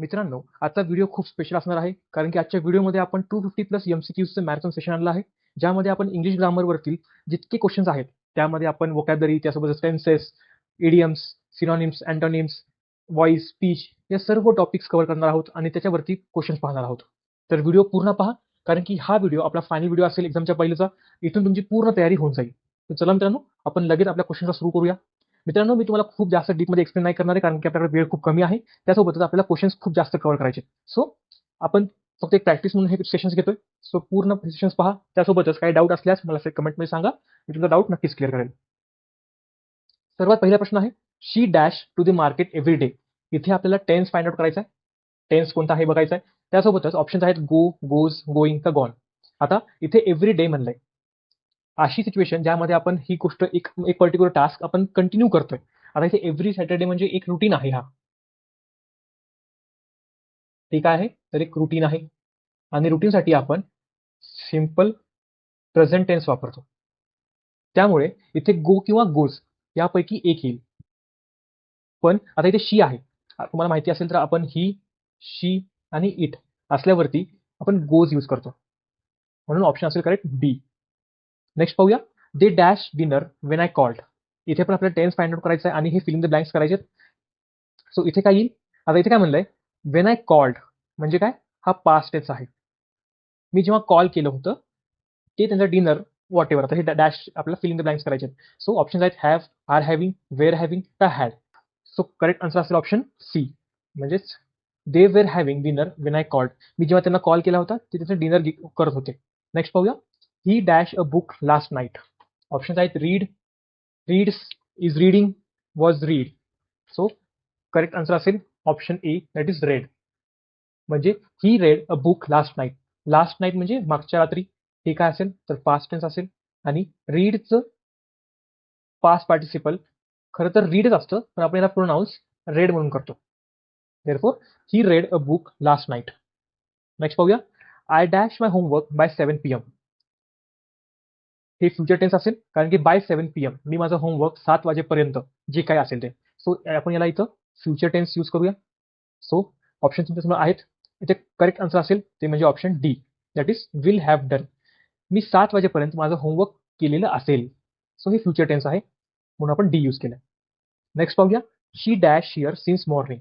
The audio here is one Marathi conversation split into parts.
मित्रांनो, आजचा व्हिडिओ खूप स्पेशल असणार आहे. कारण की आजच्या व्हिडिओमध्ये आपण 250 प्लस एम-सी-क्यूजचं मॅरेथॉन सेशन आणलं आहे. ज्यामध्ये आपण इंग्लिश ग्रामरवरतील जितके क्वेश्चन्स आहेत, त्यामध्ये आपण व्होकॅब्युलरी, त्यासोबतच tenses, idioms, synonyms, antonyms, voice, speech या सर्व टॉपिक्स कव्हर करणार आहोत आणि त्याच्यावरती क्वेश्चन्स पाहणार आहोत. तर व्हिडिओ पूर्ण पहा, कारण की हा व्हिडिओ आपला फायनल व्हिडिओ असेल एक्झामच्या पहिलेचा. इथून तुमची पूर्ण तयारी होऊन जाईल. तर चला मित्रांनो, आपण लगेच आपल्या क्वेश्चनला सुरू करूया. मित्रांनो, मी तुम्हाला खूप जास्त डीपमध्ये एक्सप्लेन नाही करणार आहे, कारण की आपल्याकडे वेळ खूप कमी आहे. त्यासोबतच आपल्याला क्वेश्चन्स खूप जास्त कव्हर करायचे. सो आपण फक्त एक प्रॅक्टिस म्हणून हे सेशन्स घेतोय. सो पूर्ण सेशन्स पहा. त्यासोबतच काही डाऊट असल्यास मला कमेंटमध्ये सांगा. मी तुमचा डाऊट नक्कीच क्लिअर करेल. सर्वात पहिला प्रश्न आहे, she dash to the market every day. इथे आपल्याला टेन्स फाइंड आउट करायचा आहे. टेन्स कोणता आहे बघायचा आहे. त्यासोबतच ऑप्शन्स आहेत गो, गोज, गोईंग का गॉन. आता इथे एव्हरी डे म्हणलंय. अशी सिच्युएशन ज्यामध्ये आपण ही गोष्ट एक एक पर्टिक्युलर टास्क आपण कंटिन्यू करतोय. आता इथे एव्हरी सॅटर्डे म्हणजे एक रुटीन आहे हा. ते काय आहे? तर एक रुटीन आहे आणि रुटीनसाठी आपण सिंपल प्रेझेंट टेन्स वापरतो. त्यामुळे इथे गो किंवा गोज यापैकी एक येईल. पण आता इथे शी आहे. तुम्हाला माहिती असेल तर आपण ही, शी आणि इट असल्यावरती आपण गोज यूज करतो. म्हणून ऑप्शन असेल करेक्ट बी. नेक्स्ट पाहूया. They dash dinner when I called. इथे पण आपल्याला टेन्स फाइंड आउट करायचं आहे आणि हे फिल इन द ब्लँक्स करायचे. सो इथे काय येईल? आता इथे काय म्हणलंय? व्हेन आय कॉल्ड म्हणजे काय? हा पास्ट टेन्स आहे. मी जेव्हा कॉल केलं होतं, ते त्यांचं डिनर व्हॉटएव्हर. आता हे डॅश आपल्याला फिल इन द ब्लँक्स करायचे आहेत. सो ऑप्शन्स आहेत have, are having, were having का हॅड. सो करेक्ट आन्सर असेल ऑप्शन सी. म्हणजेच they were having dinner when I called. मी जेव्हा त्यांना कॉल केला होता, ते त्यांचं डिनर करत होते. नेक्स्ट पाहूया. He dash a book last night. Options आहेत read, reads, is reading, was read. So correct answer असेल option A, that is read. म्हणजे he read a book last night. Last night म्हणजे मागच्या रात्री. हे काय असेल? तर पास्ट टेन्स असेल. आणि रीडचं पास्ट पार्टिसिपल खरं तर रीडच असतं, पण आपण याला प्रोनाऊन्स रेड म्हणून करतो. Therefore he read a book last night. Next पाहूया. I dash my homework by 7 PM. हे फ्युचर टेन्स असेल, कारण की बाय 7 PM मी माझं होमवर्क 7 वाजेपर्यंत जे काही असेल ते. सो आपण याला इथं फ्युचर टेन्स यूज करूया. सो ऑप्शन तुमच्यासमोर आहेत. इथे करेक्ट आन्सर असेल ते म्हणजे option D, that is will have done. मी 7 वाजेपर्यंत माझं होमवर्क केलेलं असेल. सो हे फ्युचर टेन्स आहे, म्हणून आपण डी यूज केलं. नेक्स्ट पाहूया. She dash here since morning.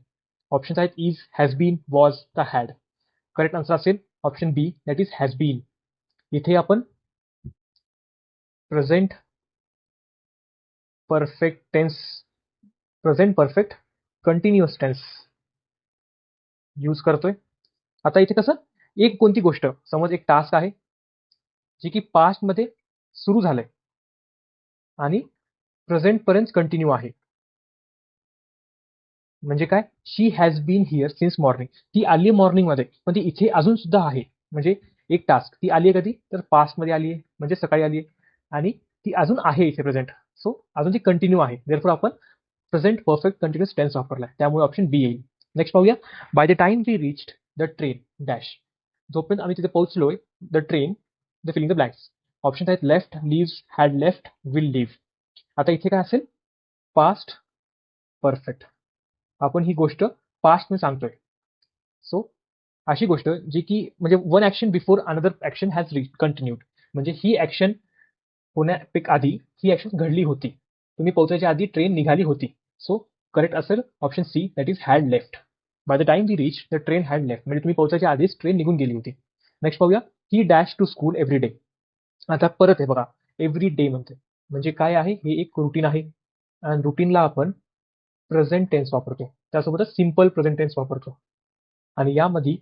Options आहेत इज, हॅज बीन, वॉज का हॅड. करेक्ट आन्सर असेल option B, that is has been. इथे आपण present perfect tense, present perfect continuous tense use करतोय. आता इथे कसं, एक कोणती गोष्ट समज एक टास्क आहे जे की पास्ट मध्ये सुरू झालंय आणि प्रेझेंट पर्यंत कंटिन्यू आहे. म्हणजे काय? She has been here since morning. ती आली मॉर्निंग मध्ये, पण ती इथे अजून सुद्धा आहे. म्हणजे एक टास्क ती आली आहे कधी, तर पास्ट मध्ये आली आहे, म्हणजे सकाळी आली आहे. आणि ती अजून आहे इथे प्रेझेंट. सो अजून ती कंटिन्यू आहे. देअरफॉर आपण प्रेझेंट परफेक्ट कंटिन्युअस टेन्स वापरलाय, त्यामुळे ऑप्शन बी येईल. नेक्स्ट पाहूया. By the time we reached the train dash. जोपर्यंत आम्ही तिथे पोहोचलोय, the train, the filling the blanks. Option आहेत left, leaves, had left, will leave. आता इथे काय असेल? Past perfect. आपण ही गोष्ट पास्ट मध्ये सांगतोय. सो अशी गोष्ट जी की म्हणजे one action before another action has continued. म्हणजे ही ऍक्शन होण्यापेक्षा आधी ही ऍक्शन घडली होती. तुम्ही पोहोचायच्या आधी ट्रेन निघाली होती. सो करेक्ट असेल option C, that is had left. By the time we reach the train had left. म्हणजे तुम्ही पोहोचायच्या आधीच ट्रेन निघून गेली होती. नेक्स्ट पाहूया. He dash to school every day. आता परत आहे बघा, एव्हरी डे म्हणते. म्हणजे काय आहे? हे एक रुटीन आहे आणि रुटीनला आपण प्रेझेंट टेन्स वापरतो. त्यासोबतच सिंपल प्रेझेंट टेन्स वापरतो. आणि यामध्ये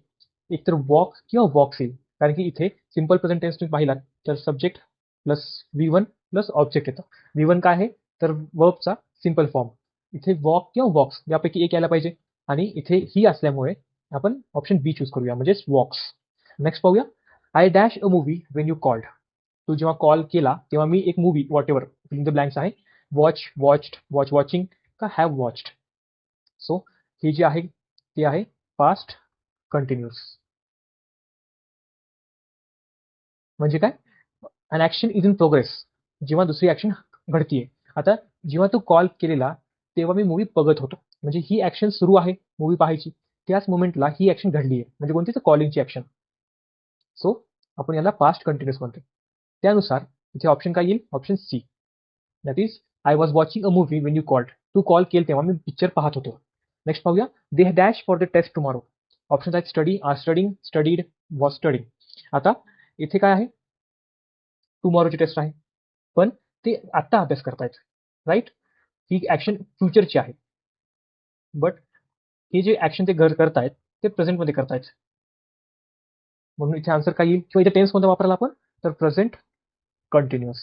एकतर वॉक किंवा वॉक्स येईल. कारण की इथे सिंपल प्रेझेंट टेन्स तुम्ही पाहिलात तर subject plus V1 plus object येतं. V1 काय आहे? तर वर्बचा सिंपल फॉर्म. इथे वॉक किंवा वॉक्स यापैकी एक यायला पाहिजे. आणि इथे ही असल्यामुळे आपण ऑप्शन बी चूज करूया, म्हणजेच वॉक्स. नेक्स्ट पाहूया. I dash a movie when you called. तू जेव्हा कॉल केला तेव्हा मी एक movie whatever filling the blanks आहे. वॉच, वॉच्ड, वॉच वॉचिंग का हॅव वॉच्ड. सो हे जे आहे ते आहे पास्ट कंटिन्युअस. म्हणजे काय? An action is in progress. जेव्हा दुसरी ऍक्शन घडतीये. आता जेव्हा तू कॉल केलेला तेव्हा मी मूवी बघत होतो. म्हणजे ही ऍक्शन सुरू आहे मूवी पाहायची. त्याच मोमेंटला ही ऍक्शन घडली आहे, म्हणजे कोणती तर कॉलिंगची ऍक्शन. सो आपण याला पास्ट कंटिन्युअस म्हणतो. त्यानुसार इथे ऑप्शन काय येईल? Option C, that is I was watching a movie when you called. तू कॉल केल तेव्हा मी पिक्चर पाहत होतो. नेक्स्ट पाहूया, they dash for the test tomorrow. Option आहेत study, are studying, studied, was studying. आता इथे काय आहे? टुमॉरोची टेस्ट आहे, पण ते आत्ता अभ्यास करतायत, राईट? ही ऍक्शन फ्युचरची आहे, बट हे जे ऍक्शन ते करतायत ते प्रेझेंटमध्ये करतायत. म्हणून इथे आन्सर काय येईल? किंवा इथे टेन्स कोणता वापरायला आपण? तर प्रेझेंट कंटिन्युअस.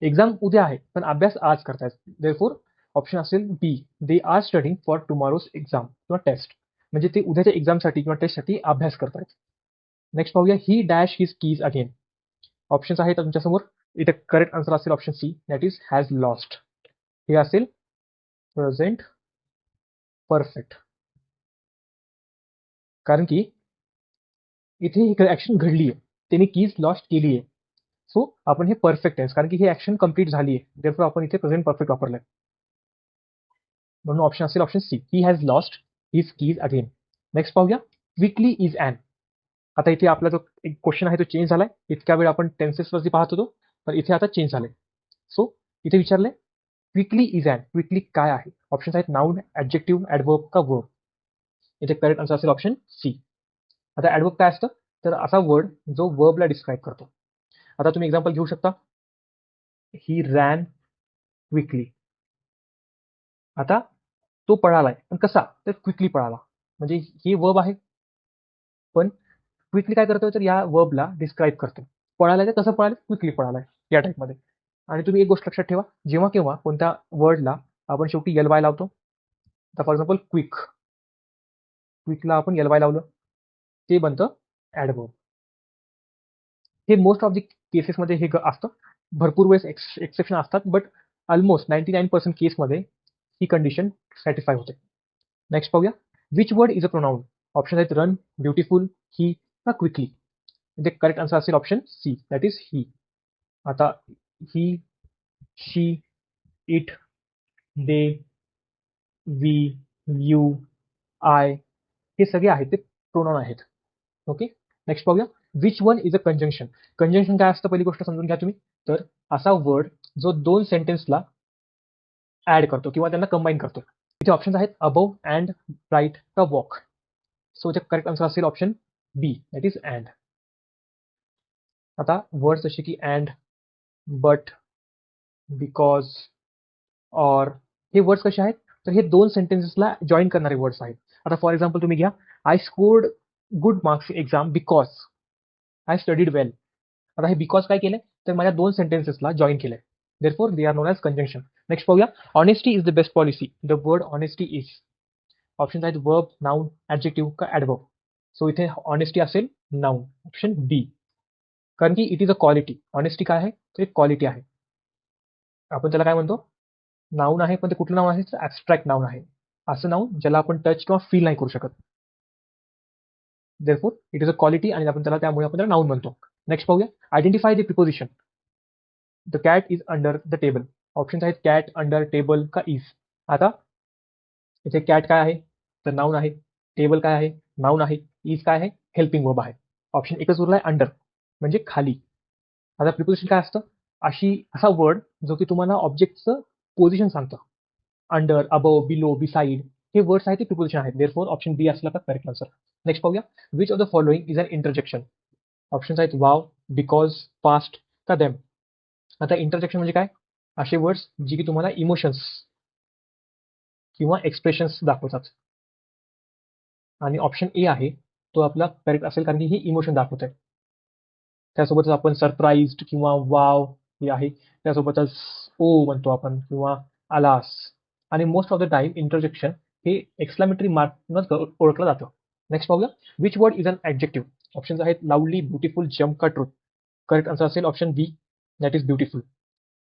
एक्झाम उद्या आहे, पण अभ्यास आज करतायत. देअरफॉर ऑप्शन असेल B, they are studying for tomorrow's exam किंवा टेस्ट. म्हणजे ते उद्याच्या एक्झामसाठी किंवा टेस्टसाठी अभ्यास करतायत. नेक्स्ट पाहूया, he dash his keys again. Options आहेत तुमच्यासमोर. इथे करेक्ट आन्सर असेल option C, that is has lost. हे असेल प्रेझेंट परफेक्ट, कारण की इथे ही ऍक्शन घडली आहे, त्यांनी कीज लॉस्ट केली आहे. सो आपण हे परफेक्ट आहे, कारण की ही ऍक्शन कंप्लीट झाली आहे. देअरफॉर आपण इथे प्रेझेंट परफेक्ट वापरलंय. म्हणून ऑप्शन असेल option C, he has lost his keys again. Next पाहूया, क्विकली इज ॲन. आता इथे आपला जो एक क्वेश्चन आहे तो चेंज झालाय. इतक्या वेळ आपण टेन्सेसवरती पाहत होतो, पण इथे आता चेंज झालंय. सो इथे विचारलंय क्विकली इज ॲन. क्विकली काय आहे? ऑप्शन आहेत नाऊन, ऍडजेक्टिव्ह, ऍडवर्ब का वर्ब. इथे करेक्ट आन्सर असेल ऑप्शन सी. आता ऍडवर्ब काय असतं? तर असा वर्ड जो वर्बला डिस्क्राईब करतो. आता तुम्ही एक्झाम्पल घेऊ शकता, ही रॅन क्विकली. आता तो पळालाय, पण कसा? तर क्विकली पळाला. म्हणजे हे वर्ब आहे, पण क्विकली काय करतोय? तर या वर्बला डिस्क्राईब करतो. पळालाय तर कसं पळालाय? क्विकली पळालाय, या टाईपमध्ये. आणि तुम्ही एक गोष्ट लक्षात ठेवा, जेव्हा केव्हा कोणत्या वर्डला आपण शेवटी एल वाय लावतो. आता फॉर एक्झाम्पल क्विक, क्विकला आपण एल वाय लावलं, ते बनतं ऍडवर्ब. हे मोस्ट ऑफ द केसेसमध्ये हे असतं. भरपूर वेळेस एक्सेप्शन असतात, बट ऑलमोस्ट 99% केसमध्ये ही कंडिशन सॅटिस्फाय होते. नेक्स्ट पाहूया, which word is a pronoun. Option आहेत रन, ब्युटिफुल, ही का क्विकली. म्हणजे करेक्ट आन्सर असेल option C, that is he. आता he, she, it, they, we, you, I, हे सगळे आहेत ते प्रोनाउन आहेत. ओके. नेक्स्ट पाहूया, which one is a conjunction. Conjunction काय असतं पहिली गोष्ट समजून घ्या तुम्ही. तर असा वर्ड जो दोन सेंटेन्सला ऍड करतो किंवा त्यांना कंबाईन करतो. इथे ऑप्शन्स आहेत अबव, अँड, राईट का वॉक. सो इथे करेक्ट आन्सर असेल option B, that is and. आता वर्ड्स जसे की अँड, बट, बिकॉज, ऑर, हे वर्ड्स कसे आहेत? तर हे दोन सेंटेन्सेसला जॉईन करणारे वर्ड्स आहेत. आता फॉर एक्झाम्पल तुम्ही घ्या, I scored good marks exam because I studied well. आता हे बिकॉज काय केलंय? तर माझ्या दोन सेंटेन्सेसला जॉईन केलंय. Therefore they are known as conjunction. Next पाहूया, honesty is the best policy. The word honesty is. Option आहेत वर्ब, नाऊन, ऍडजेक्टिव्ह का ऍडवर्ब. सो इथे ऑनेस्टी असेल नाऊन, ऑप्शन बी. कारण की it is a quality. Honesty काय आहे? तर एक क्वालिटी आहे. आपण त्याला काय म्हणतो? नाऊन आहे, पण ते कुठलं नाऊन आहे? तर ऍबस्ट्रॅक्ट नाऊन आहे. असं नाऊन ज्याला आपण टच किंवा फील नाही करू शकत. Therefore it is a quality आणि आपण त्यामुळे आपण त्याला नाऊन म्हणतो. नेक्स्ट पाहूया, identify the preposition. The cat is under the table. Option आहेत कॅट, अंडर, टेबल का इज. आता इथे कॅट काय आहे? तर नाऊन आहे. टेबल काय आहे? नाऊन आहे. इज काय आहे? हेल्पिंग वर्ब आहे. ऑप्शन एकच उरलाय अंडर, म्हणजे खाली. आता प्रिपोजिशन काय असतं? असा वर्ड जो की तुम्हाला ऑब्जेक्टचं पोझिशन सांगतं. अंडर, अबव, बिलो, बिसाइड, हे वर्ड्स आहेत ते प्रिपोजिशन आहेत. देअरफॉर ऑप्शन बी असला तर करेक्ट आन्सर. नेक्स्ट पाहूया, which of the following is an interjection. Option आहेत वाव, बिकॉज, पास्ट का देम. आता इंटरजेक्शन म्हणजे काय? असे वर्ड्स जे की तुम्हाला इमोशन्स किंवा एक्सप्रेशन्स दाखवतात. आणि ऑप्शन ए आहे तो आपला करेक्ट असेल, कारण की हे इमोशन दाखवत आहे. त्यासोबतच आपण सरप्राईज्ड किंवा वाव हे आहे. त्यासोबतच ओ म्हणतो आपण किंवा आलास. आणि most of the time interjection हे एक्सक्लामेटरी मार्कनच ओळखलं जातं. नेक्स्ट पाहूया, which word is an adjective. Options आहेत लाऊडली, ब्युटिफुल, जम्प का ट्रूथ. करेक्ट आन्सर असेल option B, that is beautiful.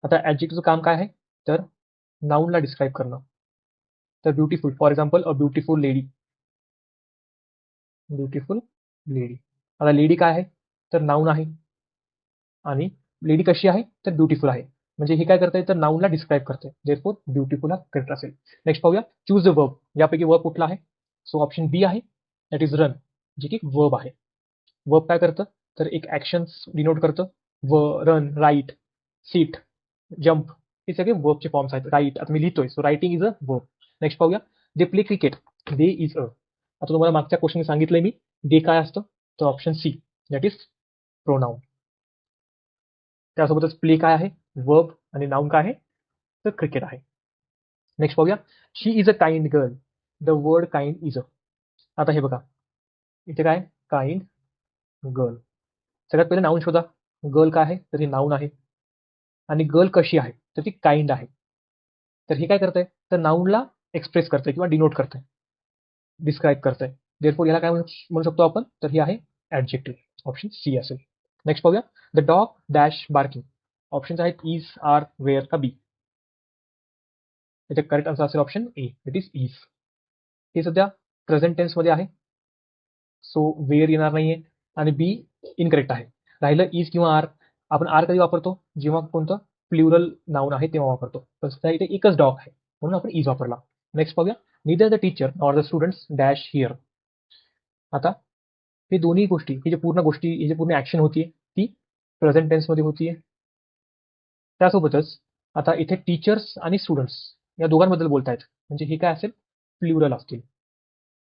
आता ऍडजेक्टिव्हचं काम काय आहे? तर नाऊनला डिस्क्राईब करणं. तर beautiful, for example a beautiful lady. Beautiful lady. आता लेडी काय आहे? तर नाऊन आहे. आणि लेडी कशी आहे? तर ब्युटिफुल आहे. म्हणजे हे काय करतंय तर नाऊनला डिस्क्राईब करतंय. देअरफॉर ब्युटिफुल हा करेक्ट असेल. नेक्स्ट पाहूया, चूज द वर्ब. यापैकी वर्ब कुठला आहे? सो ऑप्शन बी आहे, दॅट इज रन, जे की वर्ब आहे. वर्ब काय करतं तर एक ऍक्शन डिनोट करतं. रन, राईट, सीट, जम्प, हे सगळे वर्बचे फॉर्म्स आहेत. राईट आता मी लिहितोय, so writing is a verb. Next पाहूया, they play cricket. They is a. आता तुम्हाला मागच्या क्वेश्चन सांगितलंय मी, दे काय असतं तर option C, that is pronoun. त्यासोबतच प्ले काय आहे, वर्ब, आणि नाउन काय आहे तर क्रिकेट आहे. नेक्स्ट पाहूया, she is a kind girl. The word kind is a. आता हे बघा, इथे काय काइंड गर्ल. सगळ्यात पहिले नाउन शोधा. गर्ल काय आहे तर हे नाउन आहे, आणि गर्ल कशी आहे तर ती काइंड आहे. तर हे काय करतंय तर नाउनला एक्सप्रेस करतंय किंवा डिनोट करतंय, डिस्क्राईब करतंय. देअरफॉर याला काय म्हणू शकतो आपण तर हे आहे ऍडजेक्टिव्ह. ऑप्शन सी असेल. नेक्स्ट पाहूया, the dog dash barking. Options आहेत इज, आर, वेअर का बी. याचा करेक्ट आन्सर असेल option A, it is is. हे सध्या प्रेझेंट टेन्स मध्ये आहे, सो वेअर येणार नाहीये, आणि बी इनकरेक्ट आहे. राहिलं इज किंवा आर. आपण आर कधी वापरतो जेव्हा कोणतं प्लुरल नाउन आहे तेव्हा वापरतो, पण सध्या इथे एकच डॉग आहे म्हणून आपण इज वापरला. नेक्स्ट पाहूया, neither the teacher or the students dash here. आता हे दोन्ही गोष्टी, ही जे पूर्ण गोष्टी, ही जे पूर्ण ऍक्शन होतीये ती प्रेझेंट टेन्स मध्ये होतीये. त्यासोबतच आता इथे टीचर्स आणि स्टुडंट्स या दोघांबद्दल बोलतायत, म्हणजे हे काय असेल प्लुरल असतील,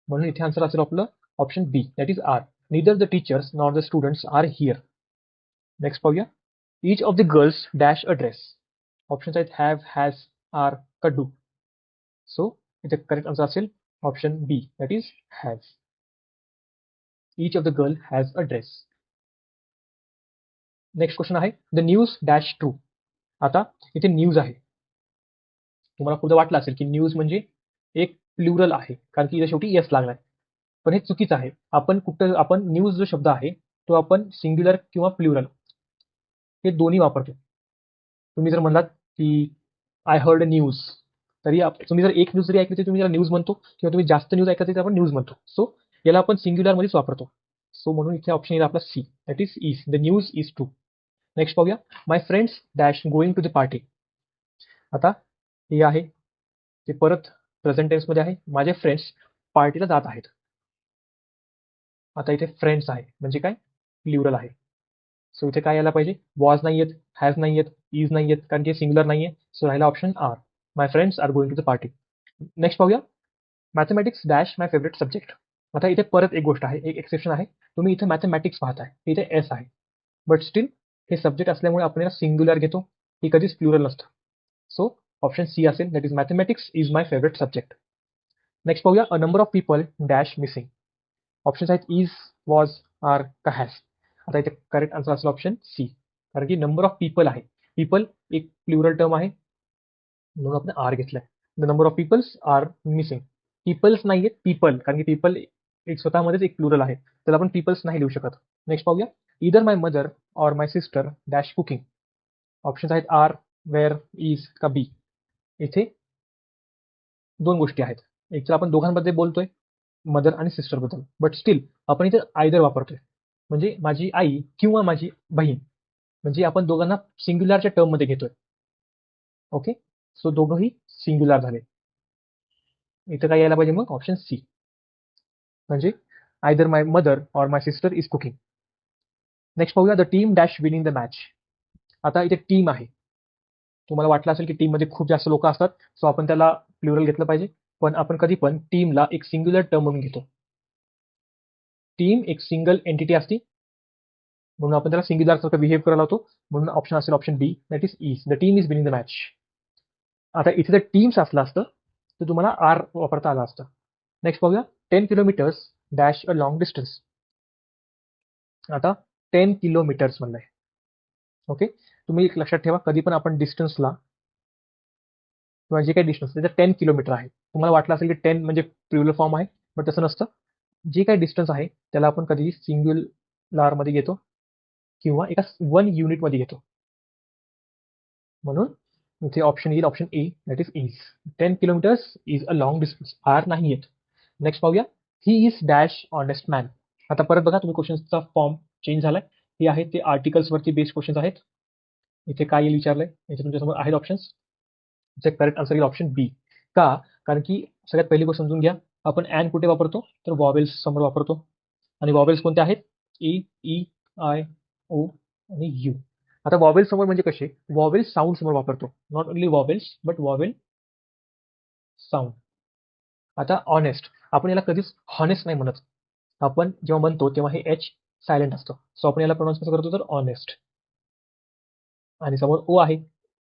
म्हणून इथे आन्सर असेल आपलं option B, that is are. Neither the teachers nor the students are here. Next पाहूया, each of the girls dash a dress. Options आहेत हॅव, हॅज, आर का डू. सो इथे करेक्ट आन्सर असेल option B, that is has. Each of the girl has a dress. Next question आहे, द न्यूज डॅश ट्रू. आता इथे न्यूज आहे. तुम्हाला खूपदा वाटलं असेल की न्यूज म्हणजे एक प्लुरल आहे, कारण की इथे शेवटी यस लागलाय, पण हे चुकीचं आहे. आपण न्यूज जो शब्द आहे तो आपण सिंग्युलर किंवा प्लुरल हे दोन्ही वापरतो. तुम्ही जर म्हणलात की आय हर्ड न्यूज, तरी तुम्ही जर एक न्यूज जरी ऐकली तरी तुम्ही त्याला न्यूज म्हणतो, किंवा तुम्ही जास्त न्यूज ऐकत तर आपण न्यूज म्हणतो. सो याला आपण सिंग्युलर मध्येच वापरतो. सो म्हणून इथे ऑप्शन येईल आपला C, that is the news is true. Next पाहूया, my friends dash going to the party. आता हे आहे ते परत प्रेझेंट टेन्स मध्ये आहे, माझे फ्रेंड्स पार्टीला जात आहेत. आता इथे फ्रेंड्स आहे म्हणजे काय प्लुरल आहे. सो इथे काय यायला पाहिजे, वॉज नाही येत, हॅज नाही येत, इज नाही येत, कारण की सिंग्युलर नाहीये. सो राहिला option are, my friends are going to the party. Next पाहूया, mathematics dash my favourite subject. आता इथे परत एक गोष्ट आहे, एक एक्सेप्शन आहे. तुम्ही इथे मॅथमॅटिक्स पाहताय, इथे एस आहे, बट स्टील हे सब्जेक्ट असल्यामुळे आपण याला सिंग्युलर घेतो, ही कधीच प्लुरल नसतं. सो ऑप्शन सी असेल, that is mathematics is my favourite subject. Next पाहूया, a number of people dash missing. Options आहेत इज, वॉज, आर का हॅज. आता इथे करेक्ट आन्सर असेल ऑप्शन सी, कारण की नंबर ऑफ पीपल आहे. पीपल एक प्लुरल टर्म आहे म्हणून आपण आर घेतलाय. The number of peoples are missing. Peoples नाहीये, पीपल, कारण की पीपल एक स्वतःमध्येच एक प्लुरल आहे, तर आपण पीपल्स नाही लिहू शकत. नेक्स्ट पाहूया, either my mother or my sister dash cooking. Options आहेत आर, वेअर, इज का बी. इथे दोन गोष्टी आहेत, एक तर आपण दोघांबद्दल बोलतोय, मदर आणि सिस्टर बद्दल, बट स्टील आपण इथे आयदर वापरतोय, म्हणजे माझी आई किंवा माझी बहीण, म्हणजे आपण दोघांना सिंग्युलरच्या टर्म मध्ये घेतोय. ओके, सो दोघंही सिंग्युलर झाले. इथं काय यायला पाहिजे मग ऑप्शन सी, म्हणजे either my mother or my sister is cooking. Next पाहूया, the team dash winning the match. आता इथे टीम आहे, तुम्हाला वाटलं असेल की टीम मध्ये खूप जास्त लोक असतात, सो आपण त्याला प्लुरल घेतलं पाहिजे, पण आपण कधी पण टीमला एक सिंग्युलर टर्म म्हणून घेतो. टीम एक सिंगल एंटिटी असते म्हणून आपण त्याला सिंग्युलर सारखं बिहेव्ह करायला होतो, म्हणून ऑप्शन असेल option B, that is the team is winning the match. आता इथे जर टीम्स असलं असतं तर तुम्हाला आर वापरता आलं असतं. नेक्स्ट पाहूया, 10 किलोमीटर्स डॅश अ लॉंग डिस्टन्स. आता 10 किलोमीटर्स म्हणलंय. ओके, तुम्ही एक लक्षात ठेवा, कधी पण आपण डिस्टन्सला किंवा जे काही डिस्टन्स त्याचं 10 किलोमीटर आहे, तुम्हाला वाटलं असेल की 10 म्हणजे प्लुरल फॉर्म आहे, बट तसं नसतं. जे काही डिस्टन्स आहे त्याला आपण कधीही सिंग्युलर मध्ये घेतो किंवा एका 1 युनिट मध्ये घेतो, म्हणून इथे ऑप्शन येईल option A, that is 10 kilometres is a long distance. Are नाही येत. नेक्स्ट पाहूया, he is dash honest man. आता परत बघा तुम्ही क्वेश्चनचा फॉर्म चेंज झालाय. हे आहेत ते आर्टिकल्स वरती बेस्ड क्वेश्चन आहेत. इथे काय येईल विचारलंय, इथे तुमच्यासमोर आहेत ऑप्शन्स. इथे करेक्ट आन्सर येईल ऑप्शन बी. का? कारण की सगळ्यात पहिली गोष्ट समजून घ्या, आपण अँड कुठे वापरतो, तर वॉवेल्स समोर वापरतो. आणि वॉवेल्स कोणते आहेत? ई, ई, आय, ओ आणि यू. आता वॉवेल्स समोर म्हणजे कसे, वॉवेल्स साऊंड समोर वापरतो, not only vowels but vowel sound. आता ऑनेस्ट, आपण याला कधीच हॉनेस्ट नाही म्हणत. आपण जेव्हा म्हणतो तेव्हा हे एच सायलेंट असतं, सो आपण याला प्रोनाऊन्स कसं करतो, तर ऑनेस्ट. आणि समोर ओ आहे,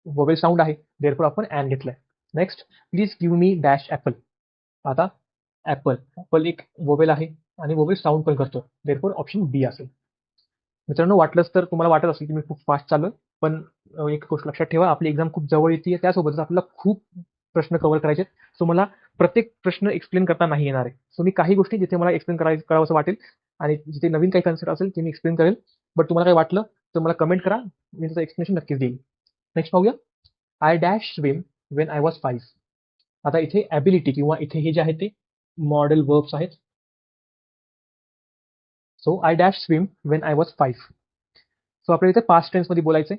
वोवेल साऊंड आहे, देअरफॉर आपण अँड घेतलाय. Next, please give me dash apple. आता ऍपल, ऍपल एक वोवेल आहे आणि वोवेल साऊंड पण करतो, देअरफॉर ऑप्शन बी असेल. मित्रांनो, वाटलंच तर तुम्हाला वाटत असेल की मी खूप फास्ट चाललोय, पण एक गोष्ट लक्षात ठेवा, आपली एक्झाम खूप जवळ येते, त्यासोबतच आपल्याला खूप प्रश्न कव्हर करायचे आहेत. सो मला प्रत्येक प्रश्न एक्सप्लेन करता नाही येणार आहे. सो मी काही गोष्टी जिथे मला एक्सप्लेन करावं असं वाटेल आणि जिथे नवीन काही कन्सेप्ट असेल ते मी एक्सप्लेन करेल. बट तुम्हाला काय वाटलं तर मला कमेंट करा, मी त्याचं एक्सप्लेनेशन नक्कीच देईल. नेक्स्ट पाहूया. I dash swim when I was 5. आता इथे ॲबिलिटी किंवा इथे हे जे आहे ते मॉडेल वर्ब्स आहेत. So I dash swim when I was 5. So आपल्याला इथे पास्ट टेन्स मध्ये बोलायचंय.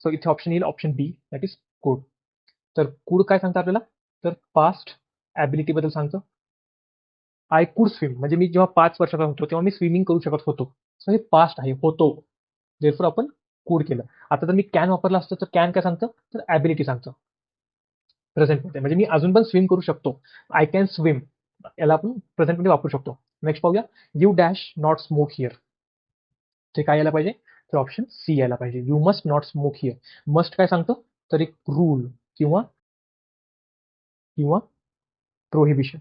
सो इथे ऑप्शन येईल ऑप्शन बी, दॅट इज कुड. तर कुड काय सांगतं आपल्याला, तर पास्ट ॲबिलिटी बद्दल सांगतं. आय कुड स्विम म्हणजे मी जेव्हा 5 वर्षाचा होतो तेव्हा मी स्विमिंग करू शकत होतो. सो हे पास्ट आहे, होतो, देअरफॉर आपण कुड केलं. आता जर मी कॅन वापरला असतं तर कॅन काय सांगतं, तर ॲबिलिटी सांगतं प्रेझेंटमध्ये, म्हणजे मी अजून पण स्विम करू शकतो. आय कॅन स्विम याला आपण प्रेझेंटमध्ये वापरू शकतो. नेक्स्ट पाहूया. You dash not smoke here. ते काय यायला पाहिजे, तर ऑप्शन सी यायला पाहिजे. You must not smoke here. Must काय सांगतो, तर एक रूल किंवा किंवा प्रोहिबिशन,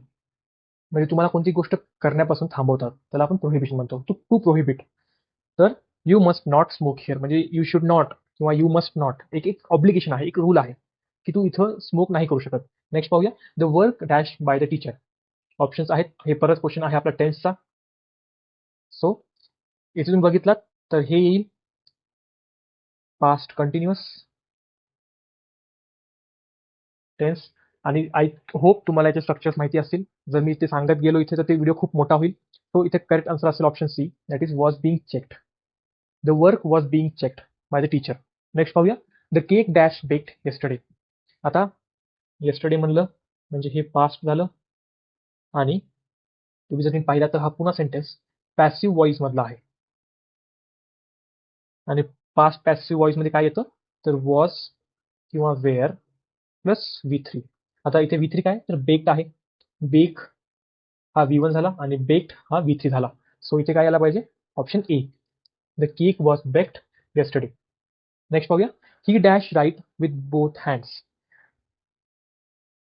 म्हणजे तुम्हाला कोणती गोष्ट करण्यापासून थांबवतात, त्याला आपण प्रोहिबिशन म्हणतो. To prohibit. तर you must not smoke here म्हणजे यू शुड नॉट किंवा यू मस्ट नॉट, एक एक ऑब्लिगेशन आहे, एक रूल आहे की तू इथं स्मोक नाही करू शकत. नेक्स्ट पाहूया. The work dash by the teacher. Options आहेत, हे परत क्वेश्चन आहे आपला टेन्सचा. सो इथे तुम्ही बघितलात तर हे येईल पास्ट कंटिन्युअस टेन्स. आणि आय होप तुम्हाला याचे स्ट्रक्चर्स माहिती असतील. जर मी ते सांगत गेलो इथे तर ते व्हिडिओ खूप मोठा होईल. तो इथे करेक्ट आन्सर असेल option C, that is was being checked. The work was being checked by the teacher. Next पाहूया. The cake dash baked yesterday. आता येस्टरडे म्हणलं म्हणजे हे पास्ट झालं आणि तुम्ही जर पाहिला तर हा पुन्हा सेंटेन्स पॅसिव्ह व्हॉइस मधला आहे. आणि पास्ट पॅसिव्ह व्हॉइस मध्ये काय येतं, तर वॉज किंवा वेअर प्लस V3. आता इथे V3 काय, तर बेक्ड आहे. बेक हा V1 झाला आणि बेक्ड हा V3 झाला. सो इथे काय यायला पाहिजे, option A. The cake was baked yesterday. Next पाहूया. He dash write with both hands.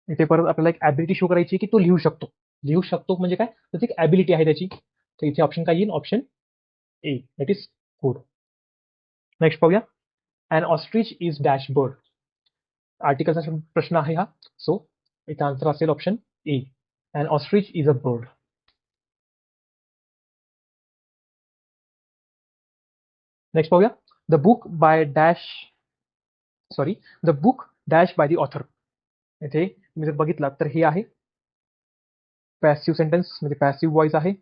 इथे परत आपल्याला एक ॲबिलिटी शो करायची की तो लिहू शकतो. लिहू शकतो म्हणजे काय, तर ती एक ॲबिलिटी आहे त्याची. तर इथे ऑप्शन काय येईल, option A, that is good. Next पाहूया. And ostrich is dash bird. आर्टिकलचा प्रश्न आहे हा. सो इथे आन्सर असेल option A. And ostrich is a bird. Next पाहूया. The book by dash, sorry, the book dash by the author. इथे तुम्ही जर बघितलात तर हे आहे पॅसिव्ह सेंटेन्स म्हणजे पॅसिव्ह व्हॉइस आहे.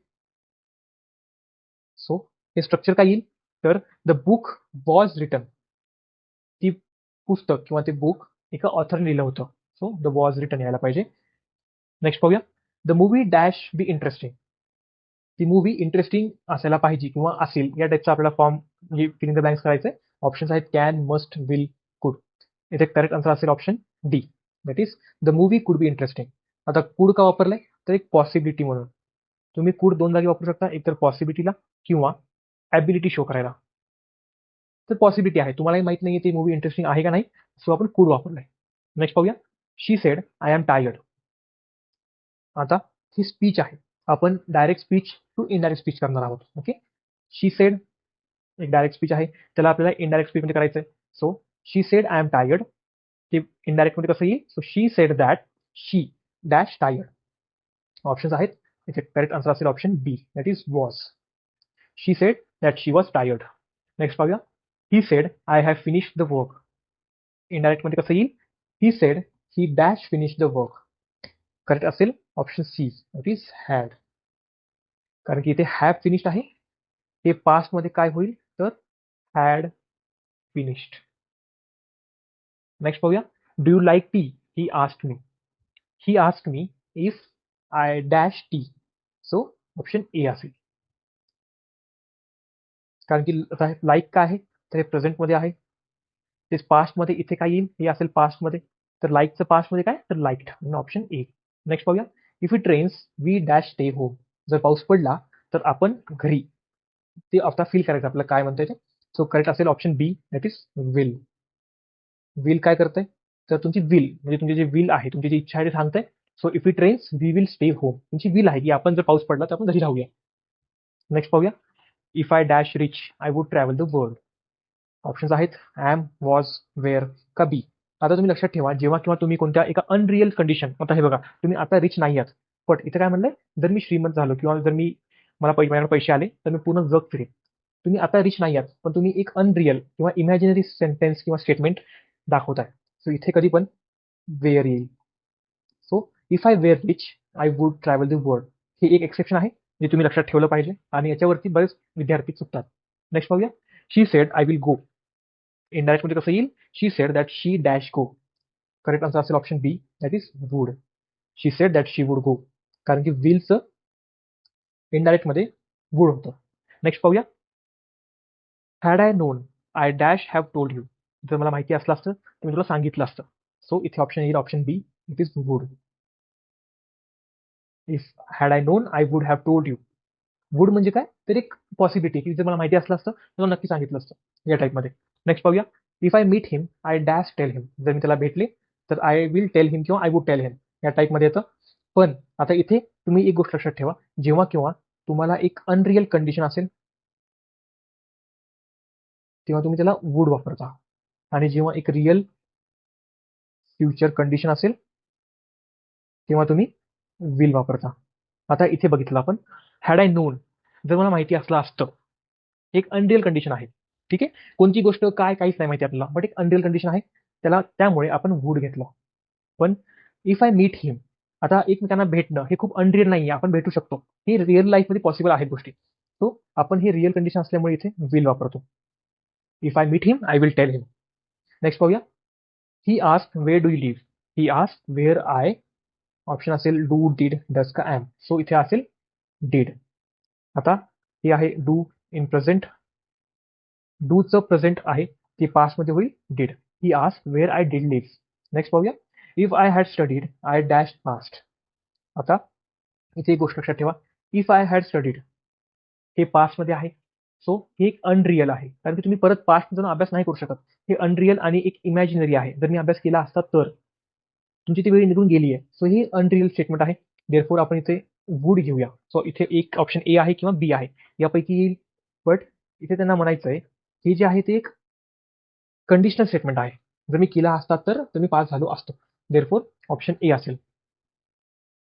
सो हे स्ट्रक्चर काय येईल, तर द बुक वॉज रिटन. ती पुस्तक किंवा ते बुक एका ऑथरने लिहिलं होतं. सो द वॉज रिटन यायला पाहिजे. नेक्स्ट पाहूया. The movie dash be interesting. ती मूवी इंटरेस्टिंग असायला पाहिजे किंवा असेल या टाईपचा आपल्याला फॉर्म म्हणजे फिलिंग द ब्लँक्स करायचंय. ऑप्शन्स आहेत कॅन, मस्ट, विल, कुड. इथे करेक्ट आन्सर असेल option D, that is the movie could be interesting. आता कुड का वापरलंय, तर एक पॉसिबिलिटी म्हणून. तुम्ही कुड दोन जागी वापरू शकता, एक तर पॉसिबिलिटीला किंवा ॲबिलिटी शो करायला. तर पॉसिबिलिटी आहे, तुम्हालाही माहित नाहीये ती मूवी इंटरेस्टिंग आहे का नाही, सो आपण कुड वापरलाय. नेक्स्ट पाहूया. She said I am tired. आता ही स्पीच आहे, आपण direct speech to indirect speech करणार आहोत. ओके. शी सेड एक डायरेक्ट स्पीच आहे, त्याला आपल्याला इनडायरेक्ट स्पीच मध्ये करायचंय. So she said I am tired, ते इनडायरेक्ट मध्ये कसं येईल, so she said that she dash tired. Options आहेत, इथे करेक्ट आन्सर असेल option B, that is was. She said that she was tired. Next पाहूया. He said I have finished the work. Indirect मध्ये कसं येईल, he said he dash finish the work. Correct असेल option C, that is had. कारण की इथे हॅव फिनिश्ड आहे, हे पास्ट मध्ये काय होईल, तर हॅड फिनिश्ड. नेक्स्ट पाहूया, do you like tea, he asked me. He asked me if I dash T. So option A असेल. कारण की आता लाईक काय आहे, तर हे प्रेझेंटमध्ये आहे. तेच पास्टमध्ये इथे काय येईल, हे असेल पास्टमध्ये. तर लाईकचं पास्टमध्ये काय, तर लाईक्ड, म्हणून ऑप्शन ए. नेक्स्ट पाहूया, if it rains we dash stay home. जर पाऊस पडला तर आपण घरी. ते आता फील करायचं आपल्याला काय म्हणतंय ते. सो करेक्ट असेल option B, that is will. Will काय करतंय, तर तुमची विल म्हणजे तुमची जी विल आहे, तुमची जी इच्छा आहे ते सांगतंय. So if it rains we will stay home. तुमची विल आहे की आपण जर पाऊस पडला तर आपण घरी राहूया. नेक्स्ट पाहूया, if I dash rich I would travel the world. Options आहेत ॲम, वॉज, वेअर, का बी. आता तुम्ही लक्षात ठेवा, जेव्हा किंवा तुम्ही कोणत्या एका अनरिअल कंडिशन, आता हे बघा तुम्ही आता रिच नाही आहात, पण इथे काय म्हणलंय, जर मी श्रीमंत झालो किंवा जर मी माझ्याकडे पैसे आले तर मी पूर्ण जग फिरेन. तुम्ही आता रिच नाही आहात, पण तुम्ही एक अनरिअल किंवा इमॅजिनरी सेंटेन्स किंवा स्टेटमेंट दाखवताय. सो इथे कधी पण वेअर येईल. So if I were rich I would travel the world. हे एक एक्सेप्शन आहे जे तुम्ही लक्षात ठेवलं पाहिजे आणि याच्यावरती बरेच विद्यार्थी चुकतात. नेक्स्ट पाहूया, she said I will go. Indirect मध्ये कसं येईल, she said that she dash go. Correct answer असेल option B, that is would. She said that she would go, कारण की विलचं इनडायरेक्ट मध्ये वुड होतं. नेक्स्ट पाहूया, had I known I dash have told you. जर मला माहिती असलं असतं तर मी तुला सांगितलं असतं. सो इथे ऑप्शन येईल option B, it is would. If had I known I would have told you. Would म्हणजे काय, तर एक पॉसिबिलिटी की जर मला माहिती असलं असतं तर मला नक्की सांगितलं असतं या टाईपमध्ये. नेक्स्ट पाहूया, if I meet him I dash tell him. जर मी त्याला भेटले तर आय विल टेल हिम किंवा आय वुड टेल हिम या टाईपमध्ये येतं. पण आता इथे तुम्ही एक गोष्ट लक्षात ठेवा, जेव्हा किंवा तुम्हाला एक अनरिअल कंडिशन असेल तेव्हा तुम्ही त्याला वुड वापरता, आणि जेव्हा एक रिअल फ्युचर कंडिशन असेल तेव्हा तुम्ही विल वापरता. आता इथे बघितलं आपण, हॅड आय नोन, जर मला माहिती असलं असतं, एक अनरिअल कंडिशन आहे. ठीक आहे, कोणती गोष्ट काय काहीच नाही माहिती आपल्याला, बट एक अनरिअल कंडिशन आहे, त्याला त्यामुळे आपण वुड घेतलं. पण इफ आय मीट हिम, आता एकमेकांना भेटणं हे खूप अनरिअल नाहीये, आपण भेटू शकतो, हे रिअल लाईफमध्ये पॉसिबल आहेत गोष्टी. सो आपण हे रिअल कंडिशन असल्यामुळे इथे विल वापरतो. If I meet him I will tell him. Next पाहूया, he ask where do you live. He ask where I, option असेल डू, डीड, डस का एम. सो इथे असेल डीड. आता हे आहे डू इन प्रेझेंट, डूचं प्रेझेंट आहे ते पास्टमध्ये होईल did. He ask where I did live. Next पाहूया, if I had studied I dash past. आता इथे एक गोष्ट लक्षात ठेवा, इफ आय हॅड स्टडीड हे पास्टमध्ये आहे. सो हे एक अनरिअल आहे, कारण की तुम्ही परत पास्ट जाऊन अभ्यास नाही करू शकत. हे अनरिअल आणि एक इमॅजिनरी आहे. जर मी अभ्यास केला असता तर तुमची ती वेळ निघून गेली आहे. सो ही अनरिअल स्टेटमेंट आहे. देअरफोर आपण इथे वुड घेऊया. सो इथे एक ऑप्शन ए आहे किंवा बी आहे, यापैकी येईल. बट इथे त्यांना म्हणायचंय हे जे आहे ते एक कंडिशनल स्टेटमेंट आहे. जर मी केला असता तर मी पास झालो असतो. देअरफोर ऑप्शन ए असेल,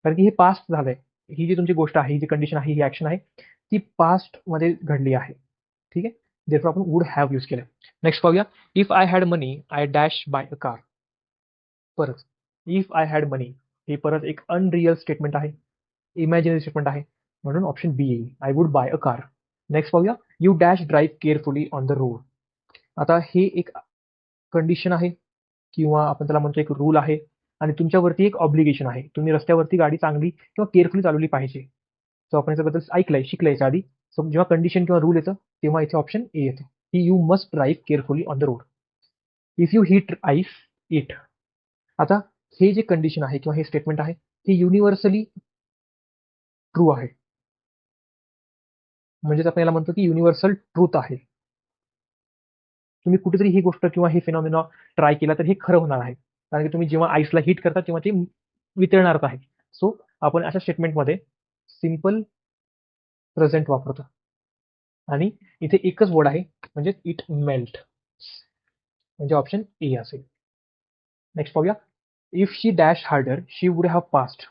कारण की हे पास्ट झालंय. ही जी तुमची गोष्ट आहे, ही जी कंडिशन आहे, ही ऍक्शन आहे, ती पास्ट मध्ये घडली आहे. ठीक आहे, देअरफोर आपण वुड हॅव यूज केलंय. नेक्स्ट पाहूया, if I had money I dash buy a car. परत इफ आय हॅड मनी हे परत एक अनरिअल स्टेटमेंट आहे, इमॅजिनरी स्टेटमेंट आहे, म्हणून ऑप्शन बी येईल, I would buy a car. Next पाहूया, you dash drive carefully on the road. आता हे एक कंडिशन आहे किंवा आपण त्याला म्हणतो एक रूल आहे, आणि तुमच्यावरती एक ऑब्लिगेशन आहे, तुम्ही रस्त्यावरती गाडी चांगली किंवा केअरफुली चालवली पाहिजे. सो आपण याच्याबद्दल ऐकलंय, शिकलंय याच्या आधी. सो जेव्हा कंडिशन किंवा रूल येतं तेव्हा इथे ऑप्शन ए येतं, की you must drive carefully on the road. If you hit ice it. आता हे जे कंडिशन आहे किंवा हे स्टेटमेंट आहे हे युनिव्हर्सली ट्रू आहे. म्हणजेच आपण याला म्हणतो की युनिव्हर्सल ट्रूथ आहे. तुम्ही कुठेतरी ही गोष्ट किंवा हे फिनॉमिना ट्राय केला तर हे खरं होणार आहे, कारण की तुम्ही जेव्हा आईसला हिट करता तेव्हा ते वितळणारच आहे. सो आपण अशा स्टेटमेंटमध्ये सिम्पल प्रेझेंट वापरतो, आणि इथे एकच वर्ड आहे म्हणजे इट मेल्ट, म्हणजे ऑप्शन ए असेल. नेक्स्ट पाहूया, if she dash harder she would have past.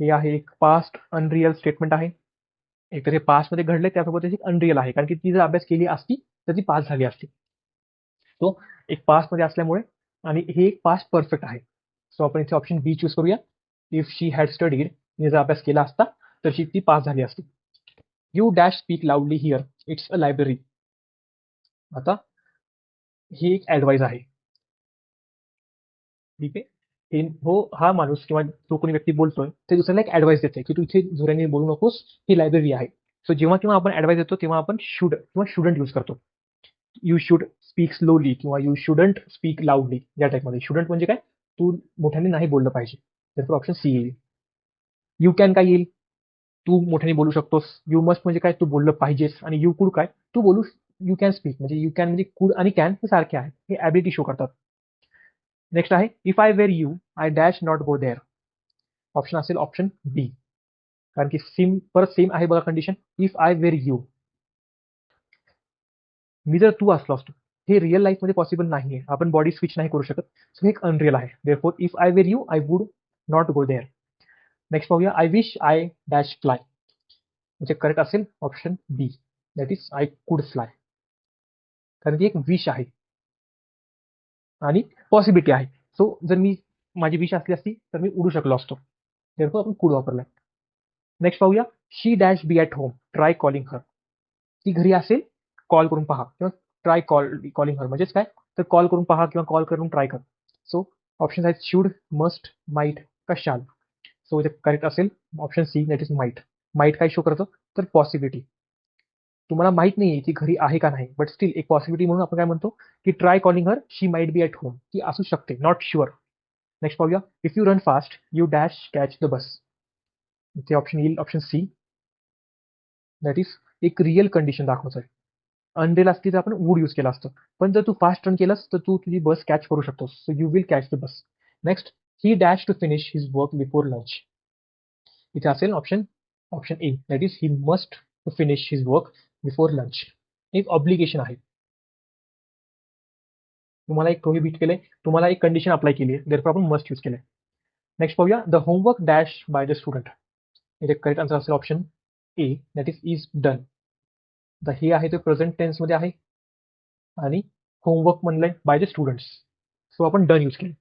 हे आहे एक पास्ट अनरिअल स्टेटमेंट आहे. एकतर हे पास्टमध्ये घडलंय, त्यासोबत एक अनरिअल आहे, कारण की ती जर अभ्यास केली असती तर ती पास झाली असती. सो एक पास्टमध्ये असल्यामुळे, आणि हे एक पास्ट परफेक्ट आहे. सो आपण इथे ऑप्शन बी चूज करूया. इफ शी हॅड स्टडीड, तिने जर अभ्यास केला असता तर ती पास झाली असती. You dash speak loudly here, it's a library. आता ही एक ऍडवाइस आहे, ठीक आहे. हा माणूस किंवा जो कोणी व्यक्ती बोलतोय ते दुसऱ्याला एक ऍडवाइस देते की तू इथे जोराने बोलू नकोस, ही लायब्ररी आहे. सो जेव्हा केव्हा आपण ऍडवाइस देतो तेव्हा आपण शुड किंवा शुडंट यूज करतो. यू शुड स्पीक स्लोली किंवा यू शुडंट स्पीक लाऊडली या टाईपमध्ये. शुडंट म्हणजे काय, तू मोठ्याने नाही बोललं पाहिजे. तर ऑप्शन सी येईल. यू कॅन काय येईल, तू मोठ्याने बोलू शकतोस. यू मस्ट म्हणजे काय, तू बोललं पाहिजेस. आणि यू कुड काय, तू बोलू. यू कॅन स्पीक म्हणजे यू कॅन म्हणजे कुड आणि कॅन हे सारखे आहे, हे ॲबिलिटी शो करतात. नेक्स्ट आहे if I were you I dash not go there. Option असेल ऑप्शन बी. कारण की परत सेम आहे बघा condition. If I were you, मी जर तू असलो असतो, हे रिअल लाईफ मध्ये पॉसिबल नाहीये. आपण बॉडी स्विच नाही करू शकत. सो हे एक अनरिअल आहे. Therefore if I were you I would not go there. Next पाहूया I wish I dash fly. म्हणजे करेक्ट असेल option B, that is I could fly. कारण ती एक विश आहे आणि पॉसिबिलिटी आहे. सो जर माझी विश असली असती तर मी उडू शकलो असतो. देअरफॉर आपण कुड वापरलाय. नेक्स्ट पाहूया she dash be at home try calling her. ती घरी असेल, कॉल करून पहा किंवा ट्राय कॉलिंग हर म्हणजेच काय, तर कॉल करून पहा किंवा कॉल करून ट्राय कर. सो ऑप्शन आहेत शुड, मस्ट, माईट का शाल. सो इथे करेक्ट असेल option C, that is might. Might काय शो करतं, तर पॉसिबिलिटी. तुम्हाला माहित नाहीये ती घरी आहे का नाही, बट स्टील एक पॉसिबिलिटी म्हणून आपण काय म्हणतो की try calling her, she might be at home. ती असू शकते, नॉट शुअर. नेक्स्ट पाहूया if you run fast you dash catch the bus. इथे ऑप्शन येईल ऑप्शन सी, दॅट इज एक रिअल कंडिशन दाखवतोय. अनरिअल असती तर आपण वूड यूज केलं असतं. पण जर तू फास्ट रन केलंस तर तू तुझी बस कॅच करू शकतोस. So you will catch the bus. Next he dash to finish his work before lunch. इथे असेल option option A, that is he must to finish his work before lunch. एक ऑब्लिगेशन आहे. तुम्हाला एक प्रोहिबिट केलंय, तुम्हाला एक कंडिशन अप्लाय केली आहे, देअरफॉर आपण मस्ट यूज केलंय. नेक्स्ट पाहूया the homework dash by the student. इथे करेक्ट आन्सर असेल option A, that is done. The हे आहे ते प्रेझेंट टेन्स मध्ये आहे आणि होमवर्क म्हणलंय बाय द स्टुडंट्स. सो आपण डन यूज केलं.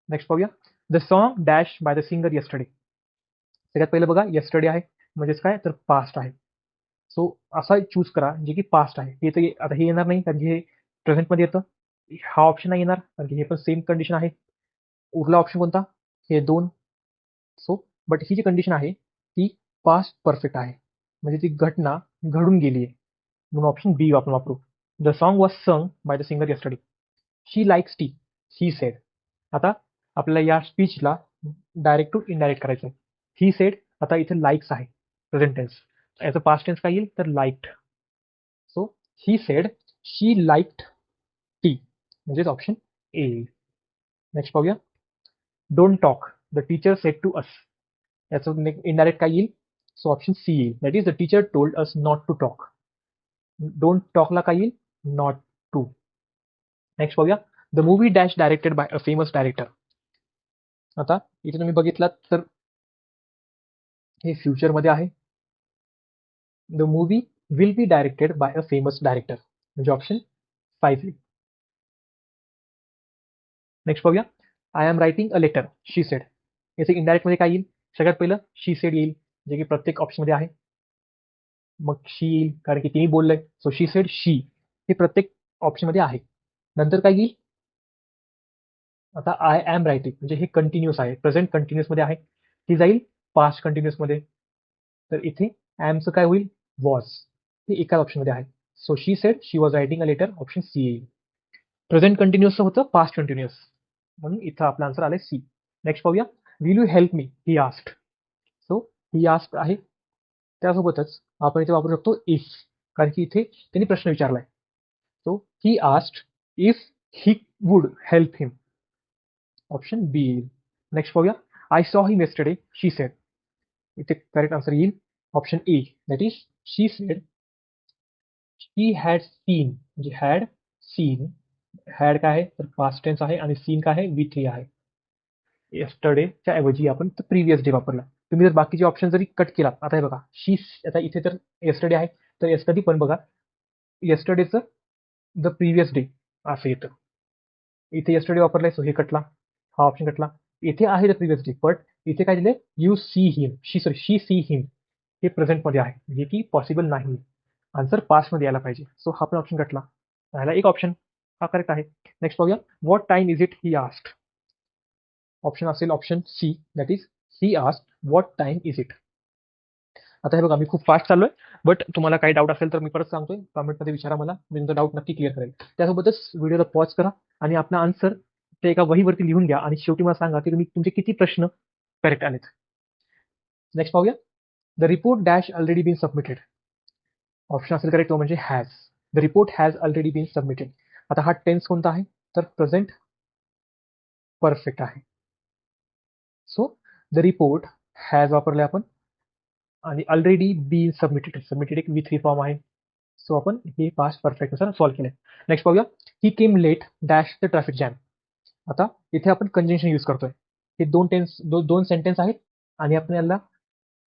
नेक्स्ट पाहूया the song dash by the singer yesterday. सगळ्यात पहिलं बघा येस्टरडे आहे म्हणजेच काय, तर पास्ट आहे. सो असा चूज करा जे की पास्ट आहे. हे तर आता हे येणार नाही कारण की हे प्रेझेंटमध्ये येतं. हा ऑप्शन नाही येणार कारण की हे पण सेम कंडिशन आहे. उरला ऑप्शन कोणता, हे दोन. सो बट ही जी कंडिशन आहे ती पास्ट परफेक्ट आहे, म्हणजे ती घटना घडून गेली आहे. म्हणून ऑप्शन बी आपण वापरू. द सॉन्ग वॉज सङ bye the singer yesterday. She likes T, he said. आता आपल्याला या स्पीचला डायरेक्ट टू इनडायरेक्ट करायचं आहे. ही सेड, आता इथे लाईक्स आहे प्रेझेंट टेन्स, याचं पास्ट टेन्स काय येईल, तर liked. So he said she liked tea म्हणजेच ऑप्शन ए. नेक्स्ट पाहूया don't talk the teacher said to us. याचं इनडायरेक्ट काय येईल, सो ऑप्शन सी येईल, that is the teacher told us not to talk. Don't टॉकला काय येईल, नॉट टू. नेक्स्ट पाहूया the movie dash directed by a famous director. आता इथे तुम्ही बघितलात तर हे फ्युचरमध्ये आहे. The movie will be directed by a famous director म्हणजे ऑप्शन 5. नेक्स्ट पाहूया I am writing a letter she said. याचं इंडायरेक्ट मध्ये काय येईल, सगळ्यात पहिलं शी सेड येईल जे की प्रत्येक ऑप्शनमध्ये आहे. मग शी येईल कारण की तिने बोललंय. सो शी सेड शी, हे प्रत्येक ऑप्शनमध्ये आहे. नंतर काय येईल, आता आय एम रायटिंग म्हणजे हे कंटिन्युअस आहे, प्रेझेंट कंटिन्युअस मध्ये आहे. ती जाईल पास्ट कंटिन्युअस मध्ये. तर इथे ॲमचं काय होईल, वॉज. हे एकाच ऑप्शनमध्ये आहे. So she said she was writing a letter, option C येईल. प्रेझेंट कंटिन्युअसचं होतं पास्ट कंटिन्युअस, म्हणून इथं आपलं आन्सर आलंय सी. नेक्स्ट पाहूया will you help me he asked. So he asked आहे, त्यासोबतच आपण इथे वापरू शकतो इफ, कारण की इथे त्यांनी प्रश्न विचारलाय. So he asked if he would help him, option B येईल. नेक्स्ट पाहूया I saw him yesterday she said. इथे करेक्ट आन्सर येईल option A, that is she said she had seen म्हणजे हॅड सीन. हॅड काय आहे, तर पास्ट टेन्स आहे आणि सीन काय आहे, V3 आहे. येस्टरडेच्या ऐवजी आपण प्रिव्हियस डे वापरला. तुम्ही जर बाकीचे ऑप्शन जरी कट केला, आता हे बघा शी, आता इथे तर येस्टरडे आहे, तर येस्टरडे पण बघा येस्टरडेचं द प्रिव्हियस डे असं येतं. इथे येस्टरडे वापरलाय, सो हे कटला, हा ऑप्शन कटला. इथे आहे द प्रिव्हियस डे, बट इथे काय दिले, you see him, she see him. हे प्रेझेंटमध्ये आहे जे की पॉसिबल नाही. आन्सर पास्टमध्ये यायला पाहिजे. सो हा पण ऑप्शन कटला, राहिला एक ऑप्शन, हा करेक्ट आहे. नेक्स्ट पाहूया what time is it he asked. Option असेल option C, that is he asked what time is it. आता हे बघा मी खूप फास्ट चाललोय, बट तुम्हाला काही डाऊट असेल तर मी परत सांगतोय, कमेंटमध्ये विचारा मला, मी तुमचा डाऊट नक्की क्लिअर करेल. त्यासोबतच व्हिडिओला पॉज करा आणि आपला आन्सर ते एका वहीवरती लिहून घ्या आणि शेवटी मला सांगा की तुम्ही तुमचे किती प्रश्न करेक्ट आलेत. नेक्स्ट पाहूया. The report dash already been submitted. Option असेल करेक्ट तो म्हणजे has. The report has already been submitted. आता हा टेन्स कोणता आहे, तर प्रेझेंट परफेक्ट आहे. सो द रिपोर्ट हॅज वापरले आपण आणि ऑलरेडी बीन सबमिटेड. सबमिटेड एक V3 फॉर्म आहे. सो आपण हे पास्ट परफेक्ट नुसार सॉल्व्ह केले. नेक्स्ट पाहूया. He came late dash the traffic jam. आता इथे आपण कंजंक्शन यूज करतोय. हे दोन सेंटेन्स आहेत आणि आपण याला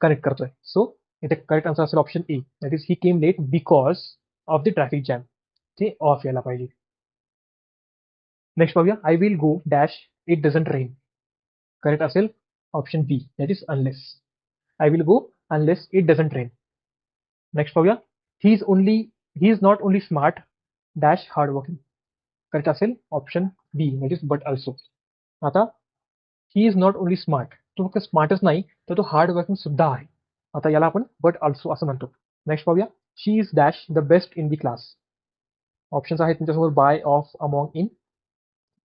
कनेक्ट करतोय. सो इथे करेक्ट आन्सर असेल option A, that is he came late because of the traffic jam. ते ऑफ यायला पाहिजे. नेक्स्ट पाहूया. I will go dash it doesn't rain. Correct असेल option B, that is unless. I will go unless it doesn't rain. Next पाहूया. He is not only smart dash hard working. Correct असेल option B, that is but also. आता he is not only smart, तो फक्त स्मार्टच नाही तर तो हार्ड वर्किंग सुद्धा आहे. आता याला आपण बट ऑल्सो असं म्हणतो. नेक्स्ट पाहूया. She is dash the best in the class. Options आहेत तुमच्यासमोर by, of, among, in.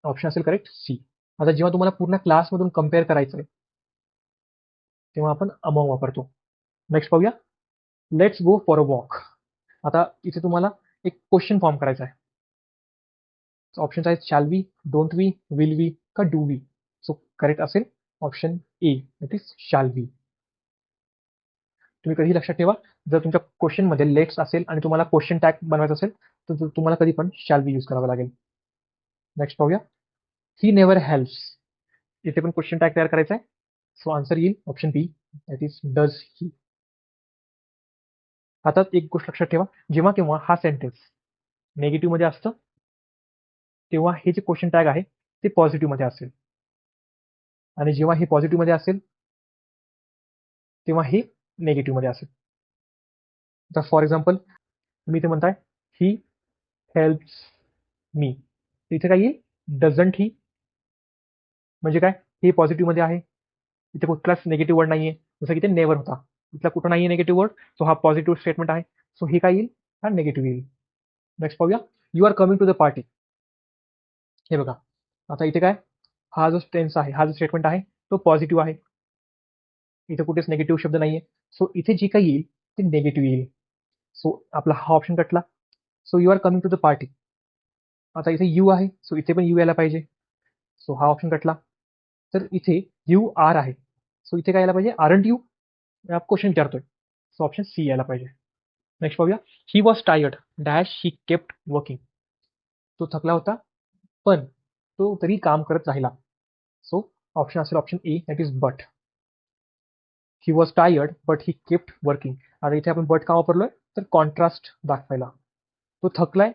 Option असेल करेक्ट सी. आता जेव्हा तुम्हाला पूर्ण क्लासमधून कम्पेअर करायचं आहे तेव्हा आपण अमॉंग वापरतो. नेक्स्ट पाहूया. Let's go for a walk. आता इथे तुम्हाला एक क्वेश्चन फॉर्म करायचा आहे. ऑप्शन्स आहेत shall we, don't we, will we का डू वी. सो करेक्ट असेल option A, that is shall we. तुम्ही कधी लक्षात ठेवा, जर तुमच्या क्वेश्चनमध्ये लेट्स असेल आणि तुम्हाला क्वेश्चन टॅग बनवायचा असेल तर तुम्हाला कधी पण शॅल वी यूज करावं लागेल. नेक्स्ट पाहूया. He never helps. इथे पण क्वेश्चन टॅग तयार करायचा आहे. सो आन्सर येईल option B, that is does he. आता एक गोष्ट लक्षात ठेवा, जेव्हा केव्हा हा सेंटेन्स नेगेटिव्ह मध्ये असतं तेव्हा हे जे क्वेश्चन टॅग आहे ते पॉझिटिव्ह मध्ये असेल आणि जेव्हा हे पॉझिटिव्ह मध्ये असेल तेव्हा हे नेगेटिव्ह मध्ये असेल. तर फॉर एक्झाम्पल तुम्ही इथे म्हणताय ही हेल्प्स मी, इथे काय येईल डझंट ही. म्हणजे काय, हे पॉझिटिव्ह मध्ये आहे, इथे कुठलाच नेगेटिव्ह वर्ड नाहीये. जसं की इथे नेवर होता, इथला कुठं नाहीये नेगेटिव्ह वर्ड, सो हा पॉझिटिव्ह स्टेटमेंट आहे. सो हे काय येईल, हा नेगेटिव्ह येईल. नेक्स्ट पाहूया. You are coming to the party. हे बघा आता इथे काय, हा जो टेन्स आहे, हा जो स्टेटमेंट आहे तो पॉझिटिव्ह आहे, इथे कुठेच नेगेटिव्ह शब्द नाहीये. सो इथे जे काही येईल ते नेगेटिव्ह येईल. सो आपला हा ऑप्शन कटला. So you are coming to the party. आता इथे यू आहे, सो इथे पण यू यायला पाहिजे. सो हा ऑप्शन कटला. तर इथे यू आर आहे, सो इथे काय यायला पाहिजे, आरंट यू. क्वेश्चन विचारतोय, सो ऑप्शन सी यायला पाहिजे. नेक्स्ट पाहूया. He was tired dash he kept working. तो थकला होता पण तो तरी काम करत राहिला. सो ऑप्शन असेल option A, that is but. He was tired but he kept working. आता इथे आपण बट का वापरलोय, तर कॉन्ट्रास्ट दाखवायला. तो थकलाय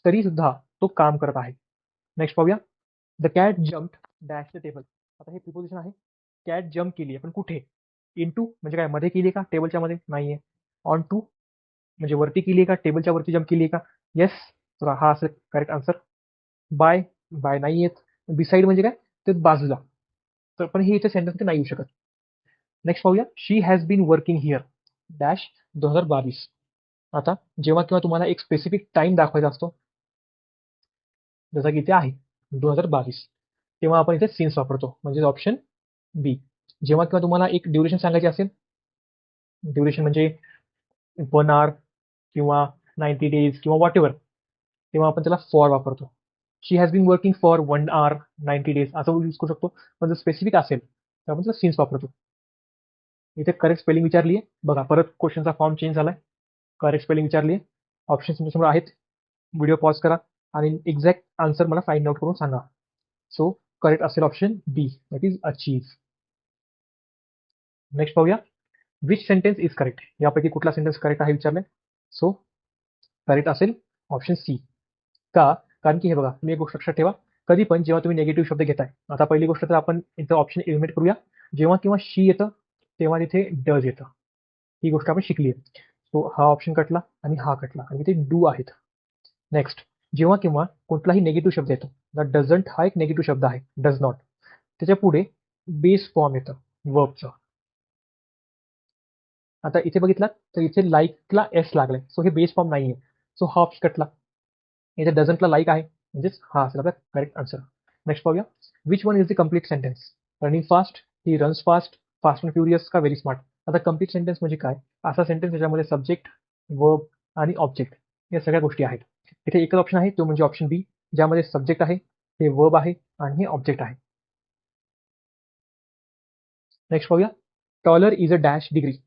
तरी सुद्धा तो काम करत आहे. नेक्स्ट पाहूया. The cat jumped dash the table. आता हे प्रिपोजिशन आहे. कॅट जम्प केली आहे पण कुठे, इन टू म्हणजे काय मध्ये केली का, टेबलच्या मध्ये नाहीये. ऑन टू म्हणजे वरती केली आहे का, टेबलच्या वरती जम्प केली आहे का, येस. तर हा असेल करेक्ट आन्सर. बाय, बाय नाही येत. बिसाईड म्हणजे काय, ते बाजूला. तर पण हे इथे सेंटेन्स नाही येऊ शकत. नेक्स्ट पाहूया. She has been working here dash 2022. आता जेव्हा केव्हा तुम्हाला एक स्पेसिफिक टाइम दाखवायचा असतो, जसं की इथे आहे 2022, तेव्हा आपण इथे सिन्स वापरतो, म्हणजे ऑप्शन बी. जेव्हा केव्हा तुम्हाला एक ड्युरेशन सांगायची असेल, ड्युरेशन म्हणजे 1 आवर किंवा 90 डेज किंवा वॉट एव्हर, तेव्हा आपण त्याला फॉर वापरतो. She has been working for 1 hour 90 days असं यूज करू शकतो. पण जर स्पेसिफिक असेल तर आपण त्याला सिन्स वापरतो. इथे करेक्ट स्पेलिंग विचारली आहे बघा, परत क्वेश्चनचा फॉर्म चेंज झालाय. करेक्ट स्पेलिंग विचारली आहे, ऑप्शन तुमच्यासमोर आहेत. व्हिडिओ पॉज करा आणि एक्झॅक्ट आन्सर मला फाइंड आउट करून सांगा. सो करेक्ट असेल option B, that is achieve. Next पाहूया. Which sentence is correct. यापैकी कुठला सेंटेन्स करेक्ट आहे विचारलंय. सो करेक्ट असेल ऑप्शन सी. का, कारण की हे बघा, तुम्ही एक गोष्ट लक्षात ठेवा, कधी पण जेव्हा तुम्ही नेगेटिव्ह शब्द घेताय, आता पहिली गोष्ट तर आपण इथं ऑप्शन एलिमिनेट करूया. जेव्हा किंवा शी येतं तेव्हा तिथे डज येतं, ही गोष्ट आपण शिकली आहे. सो हा ऑप्शन कटला आणि हा कटला आणि इथे डू आहेत. नेक्स्ट, जेव्हा केव्हा कुठलाही नेगेटिव्ह शब्द येतो, डझंट हा एक नेगेटिव्ह शब्द आहे, डज नॉट. त्याच्या पुढे बेस फॉर्म येतं वर्बचं. आता इथे बघितलात तर इथे लाईकला एस लागलाय, सो हे बेस फॉर्म नाहीये, सो हा ऑप्शन कटला. इथे डझंटला लाईक आहे, म्हणजेच हा असेल आपला करेक्ट आन्सर. नेक्स्ट पाहूया, which one is the complete sentence? Running fast, he runs fast, fast and furious का व्हेरी स्मार्ट? आता कम्प्लीट सेंटेन्स म्हणजे काय? असा सेंटेन्स ज्याच्यामध्ये सब्जेक्ट, वर्ब आणि ऑब्जेक्ट या सगळ्या गोष्टी आहेत. इथे एकच ऑप्शन आहे, तो म्हणजे ऑप्शन बी, ज्यामध्ये सब्जेक्ट आहे, हे वर्ब आहे आणि हे ऑब्जेक्ट आहे. नेक्स्ट पाहूया, taller is a dash degree.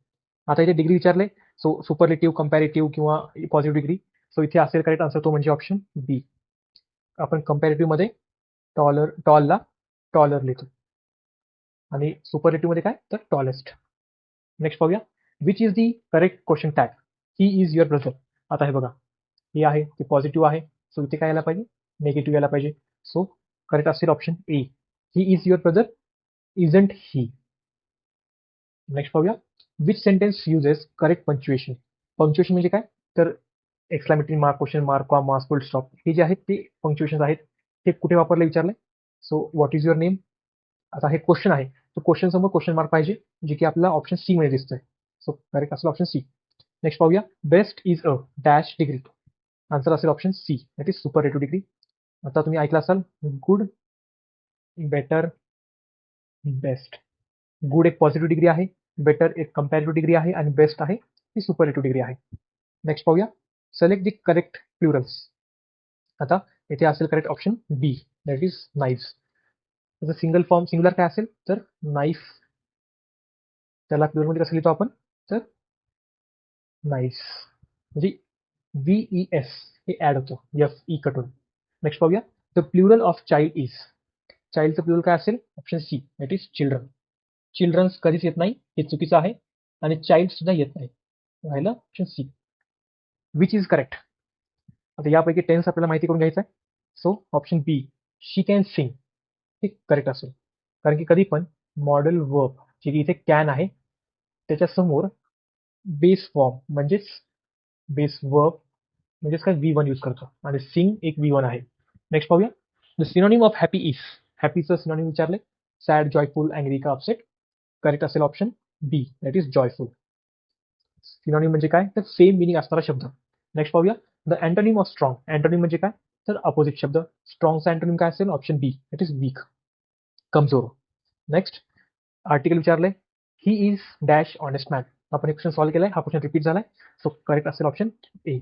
आता इथे डिग्री विचारले, सो सुपरलेटिव्ह, कंपॅरेटिव्ह किंवा पॉझिटिव्ह डिग्री. सो इथे असेल करेक्ट आन्सर तो म्हणजे ऑप्शन बी. आपण कंपॅरेटिव्ह मध्ये टॉलला टॉलर लिहितो आणि सुपरलेटिव्ह मध्ये काय तर टॉलेस्ट. नेक्स्ट पाहूया, which is the correct question tag? He is your brother. आता हे बघा, हे आहे ते पॉझिटिव्ह आहे, सो इथे काय यायला पाहिजे? निगेटिव्ह यायला पाहिजे. सो करेक्ट असेल option A, he is your brother, isn't he. Next पाहूया, which sentence uses correct punctuation? Punctuation म्हणजे काय तर exclamatory mark, question mark, comma, full stop, हे जे आहेत ते पंक्च्युएशन आहेत. ते कुठे वापरले विचारले? So what is your name? आता हे क्वेश्चन आहे, तो क्वेश्चन समोर क्वेश्चन मार्क पाहिजे, जे की आपल्याला ऑप्शन सी मध्ये दिसतोय. सो करेक्ट असेल ऑप्शन सी. नेक्स्ट पाहूया, best is a dash degree. Answer असेल option C, that is superlative degree. आता तुम्ही ऐकलं असाल गुड, बेटर, बेस्ट. गुड एक पॉझिटिव्ह डिग्री आहे, बेटर एक कंपॅरेटिव्ह डिग्री आहे आणि बेस्ट आहे ती सुपरलेटिव्ह डिग्री आहे. नेक्स्ट पाहूया, सिलेक्ट द करेक्ट प्लुरल्स. आता इथे असेल correct option B, that is knifes. त्याचं सिंगल फॉर्म सिंगुलर काय असेल तर नाईफ, त्याला प्लुरलमध्ये कसं लिहितो आपण तर नाईफ्स, म्हणजे VES हे ऍड होतो FE कटून. नेक्स्ट पाहूया, the plural of child is. चाइल्डचं प्लुरल काय असेल? Option C, that is children. Childrens कधीच येत नाही, हे चुकीचं आहे, आणि चाइल्ड सुद्धा येत नाही, राहिलं option C. Which is correct? आता यापैकी टेन्स आपल्याला माहिती करून घ्यायचं आहे. So option B, she can sing, हे करेक्ट असेल. कारण की कधी पण मॉडेल वर्ब जे की इथे कॅन आहे, त्याच्यासमोर बेस फॉर्म म्हणजेच बेस वर्ब म्हणजेच काय V1 यूज करतो, आणि सिंग एक V1 आहे. नेक्स्ट पाहूया, the synonym of happy is. हॅपीचं सिनोनिम विचारले, सॅड, जॉयफुल, अँग्री का अपसेट? करेक्ट असेल option B, that is joyful. Synonym म्हणजे काय तर सेम मिनिंग असणारा शब्द. नेक्स्ट पाहूया, the antonym of strong. Antonym म्हणजे काय तर अपोजिट शब्द. स्ट्रॉंगचा अँटोनिम काय असेल? Option B, that is weak, कमजोर. नेक्स्ट आर्टिकल विचारले, he is dash honest man. आपण एक क्वेश्चन सॉल्व्ह केलाय, हा क्वेश्चन रिपीट झालाय, सो करेक्ट असेल option A,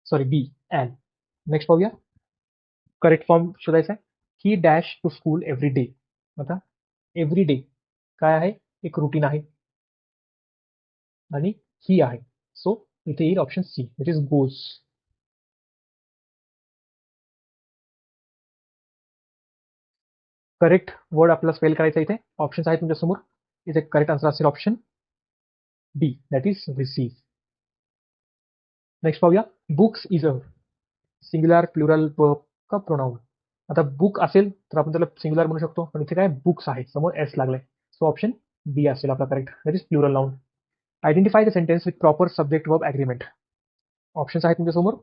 sorry B, an. Next पाहूया, करेक्ट फॉर्म शोधायचा आहे, he dash to school every day. आता एव्हरी डे काय आहे? एक रुटीन आहे, आणि ही आहे, सो इथे येईल option C, it is goes. Correct word आपल्याला स्पेल करायचा इथे, ऑप्शन्स आहेत तुमच्यासमोर. इथे करेक्ट आन्सर असेल option B, that is receive. Next पाहूया, books is a singular, plural, verb का प्रोनाउन? आता बुक असेल तर आपण त्याला सिंग्युलर म्हणू शकतो, पण इथे काय बुक्स आहे, समोर एस लागलाय, सो ऑप्शन बी असेल आपला correct, that is plural noun. Identify the sentence with proper subject verb agreement. Options आहेत तुमच्यासमोर.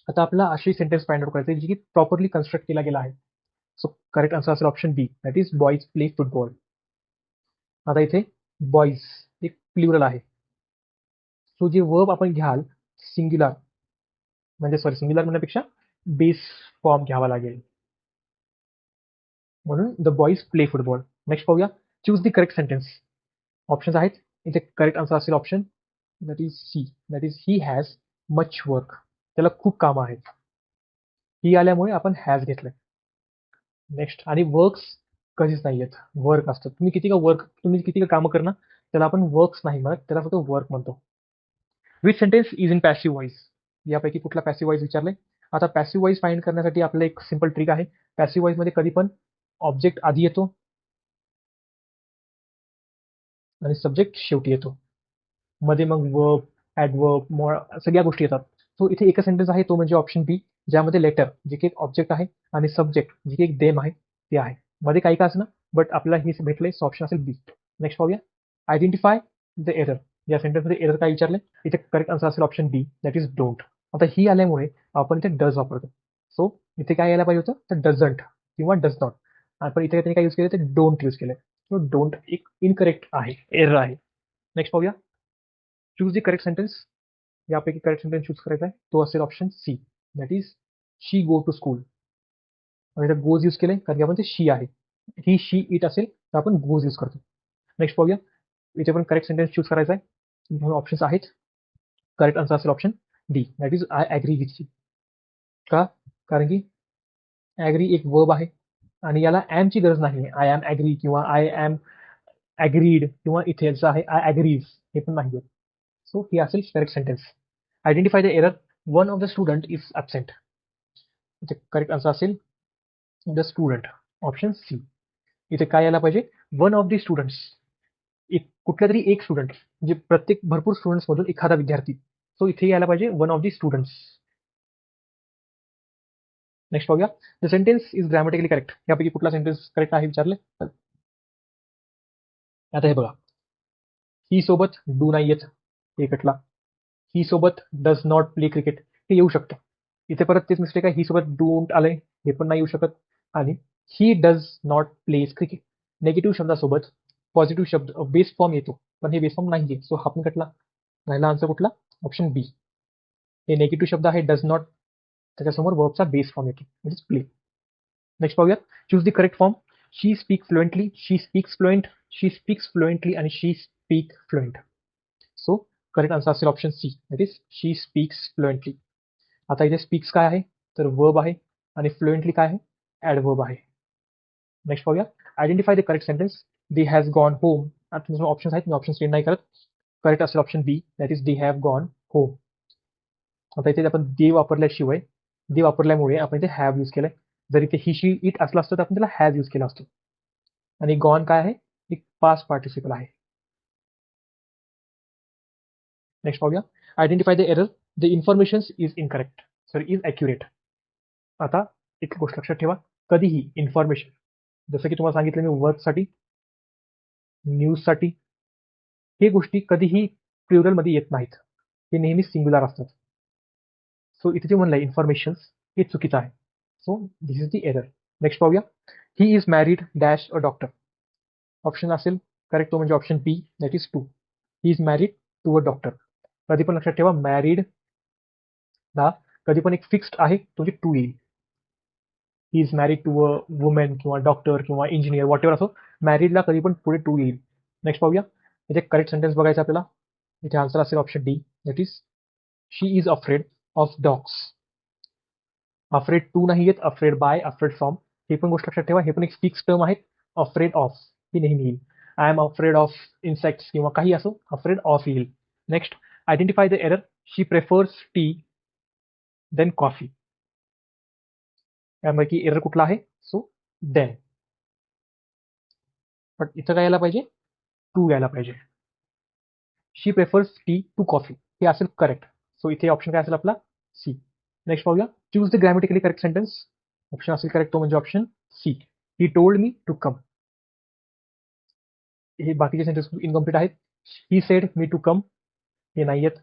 आता आपला अशी सेंटेन्स फाइंड आउट करायचं जी की प्रॉपरली कन्स्ट्रक्ट केला गेला आहे, सो करेक्ट आन्सर असेल option B, that is boys play football. आता इथे बॉईज एक प्लुरल आहे, सो जे वर्ब आपण घ्याल सिंग्युलर, म्हणजे सॉरी सिंग्युलर म्हणण्यापेक्षा बेस फॉर्म घ्यावा लागेल, म्हणून the boys play football. Next पाहूया, choose the correct sentence. Options आहेत इथे, करेक्ट आन्सर असेल option that is C, that is he has much work. त्याला खूप कामं आहेत, ही आल्यामुळे आपण हॅज घेतलंय. नेक्स्ट, आणि वर्क्स कधीच नाही येत, वर्क असतं. तुम्ही किती का कामं करणं, त्याला आपण वर्क्स नाही म्हणत, त्याला फक्त वर्क म्हणतो. Which sentence is in passive voice? यापैकी कुठला पॅसिव्ह वॉइस विचारले. आता पॅसिव्ह वॉइस फाइंड करण्यासाठी आपलं एक सिंपल ट्रिक आहे. पॅसिव्ह वॉइस मध्ये कधी पण ऑब्जेक्ट आधी येतो आणि सब्जेक्ट शेवटी येतो, मध्ये मग वर्ब, ॲडवर्ब, सगळ्या गोष्टी येतात. सो इथे एकच सेंटेन्स आहे, तो म्हणजे ऑप्शन बी, ज्यामध्ये लेटर जे की एक ऑब्जेक्ट आहे आणि सब्जेक्ट जे की एक देम आहे ते आहे, मध्ये काही का असं, बट आपल्याला हे भेटलंय, सो ऑप्शन असेल बी. नेक्स्ट पाहूया, आयडेंटिफाय द एरर. या सेंटेन्समध्ये एरर काय विचारले, इथे करेक्ट आन्सर असेल option B, that is don't. आता ही आल्यामुळे आपण इथे डज वापरतो, सो इथे काय यायला पाहिजे होतं तर डझंट किंवा डज नॉट. पण इथे त्यांनी काय यूज केलं ते डोंट यूज केलं. सो डोंट एक इनकरेक्ट आहे, एरर आहे. नेक्स्ट पाहूया, चूज द करेक्ट सेंटेन्स. यापैकी करेक्ट सेंटेन्स चूज करायचा आहे, तो असेल option C, that is she go to school. इथे गोज यूज केले कारण की आपण ते शी आहे. ही शी इट असेल तर आपण गोज यूज करतो. नेक्स्ट पाहूया, इथे पण करेक्ट सेंटेन्स चूज करायचा आहे. ऑप्शन्स आहेत. करेक्ट आन्सर असेल option D, that is I agree with you. का? कारण की ॲग्री एक वर्ब आहे आणि याला ॲमची गरज नाही. आय एम ॲग्री किंवा आय एम ॲग्रीड किंवा इथे जसं आहे आय ॲग्रीज, हे पण नाही आहे. सो हे असेल correct sentence. Identify the error, one of the student is absent. इथे करेक्ट आन्सर असेल द स्टुडंट, ऑप्शन सी. इथे काय यायला पाहिजे, वन ऑफ द स्टुडंट्स, एक कुठला तरी एक स्टुडंट, म्हणजे प्रत्येक भरपूर स्टुडंट्स मधून एखादा विद्यार्थी. सो इथे यायला पाहिजे one of the students. Next पाहूया, the sentence is grammatically correct. यापैकी कुठला सेंटेन्स करेक्ट आहे विचारले. आता हे बघा, ही सोबत डू नाही येत, हे कटला. ही सोबत डज नॉट प्ले क्रिकेट, हे येऊ शकतं. इथे परत तेच मिस्टेक आहे, ही सोबत डोंट आलंय, हे पण नाही येऊ शकत. आणि he does not plays cricket, negative शब्दासोबत पॉझिटिव्ह शब्द बेस फॉर्म येतो, पण हे बेस फॉर्म नाहीये. सो हा पण कटला. राहिला आन्सर कुठला, ऑप्शन बी. हे नेगेटिव्ह शब्द आहे डज नॉट, त्याच्यासमोर वर्बचा बेस फॉर्म येतो म्हणजे प्ले. नेक्स्ट पाहूयात, choose the correct form. She speak fluently, she speaks fluent, she speaks fluently आणि she speak fluent. So correct answer असेल option C, that is she speaks fluently. आता इथे स्पीक्स काय आहे, तर वर्ब आहे आणि फ्लुएंटली काय आहे, ॲडवर्ब आहे. नेक्स्ट पाहूया, identify the correct sentence. They has gone home. आता ऑप्शन आहेत, मी ऑप्शन स्टेट नाही करत. करेक्ट असेल option B, that is they have gone home. आता इथे आपण दे वापरल्याशिवाय, दे वापरल्यामुळे आपण इथे हॅव यूज केलंय. जर इथे ही शी इट असलं असतं तर आपण त्याला हॅज यूज केला असतो. आणि गॉन काय आहे, एक पास्ट पार्टिसिपल आहे. नेक्स्ट पाहूया, identify the error. The information is incorrect, sorry is accurate. आता एक गोष्ट लक्षात ठेवा, कधीही इन्फॉर्मेशन, जसं की तुम्हाला सांगितलं मी वर्कसाठी, न्यूजसाठी, हे गोष्टी कधीही प्लुरलमध्ये येत नाहीत, हे नेहमी सिंग्युलर असतात. सो इथे जे म्हणलंय इन्फॉर्मेशन, हे चुकीचं आहे. So this is the error. Next पाहूया, he is married dash a doctor. Option असेल करेक्ट तो म्हणजे option B, that is to. He is married to a doctor. कधी पण लक्षात ठेवा, मॅरिड ला कधी पण एक फिक्स्ड आहे तो म्हणजे टू येईल. He is married to a woman किंवा डॉक्टर किंवा इंजिनियर, वॉट एव्हर असो, मॅरिडला कधी पण पुढे टू येईल. नेक्स्ट पाहूया, इथे करेक्ट सेंटेन्स बघायचं आपल्याला. इथे आन्सर असेल option D, that is she is afraid of dogs. Afraid to नाही येत, अफ्रेड बाय, अफ्रेड फ्रॉम, हे पण गोष्ट लक्षात ठेवा. हे पण एक फिक्स टर्म आहे. अफ्रेड ऑफ ही नेहमी येईल. I am afraid of insects किंवा काही असो, अफ्रेड ऑफ येईल. Next, identify the error. She prefers tea than coffee. त्यापैकी एरर कुठला आहे, सो देन. पण इथं काय यायला पाहिजे, टू यायला पाहिजे. She prefers tea to coffee, हे असेल करेक्ट. सो इथे ऑप्शन काय असेल आपला, सी. नेक्स्ट पाहूया, choose the grammatically correct sentence. Option असेल करेक्ट तो म्हणजे option C, he told me to come. हे बाकीचे सेंटेन्स इनकम्प्लीट आहेत. He said me to come, हे नाही आहेत.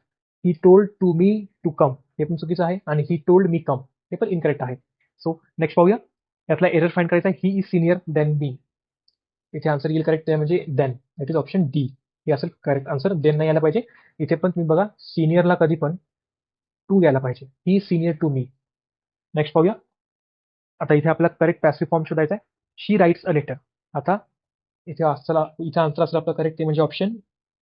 He told to me to come, हे पण चुकीचं आहे. आणि ही टोल्ड मी कम, हे पण इनकरेक्ट आहे. सो नेक्स्ट पाहूया, यातला एरर फाइंड करायचा आहे. He is senior than me. इथे आन्सर येईल करेक्ट म्हणजे than, that is option D. हे असेल करेक्ट आन्सर. देन नाही यायला पाहिजे. इथे पण तुम्ही बघा, सिनियरला कधी पण टू यायला पाहिजे. ही सिनियर टू मी. नेक्स्ट पाहूया, आता इथे आपला करेक्ट पॅसिव्ह फॉर्म शोधायचा आहे. शी राईट्स अ लेटर. आता इथे असला, इथे आन्सर असला आपला करेक्ट ते म्हणजे option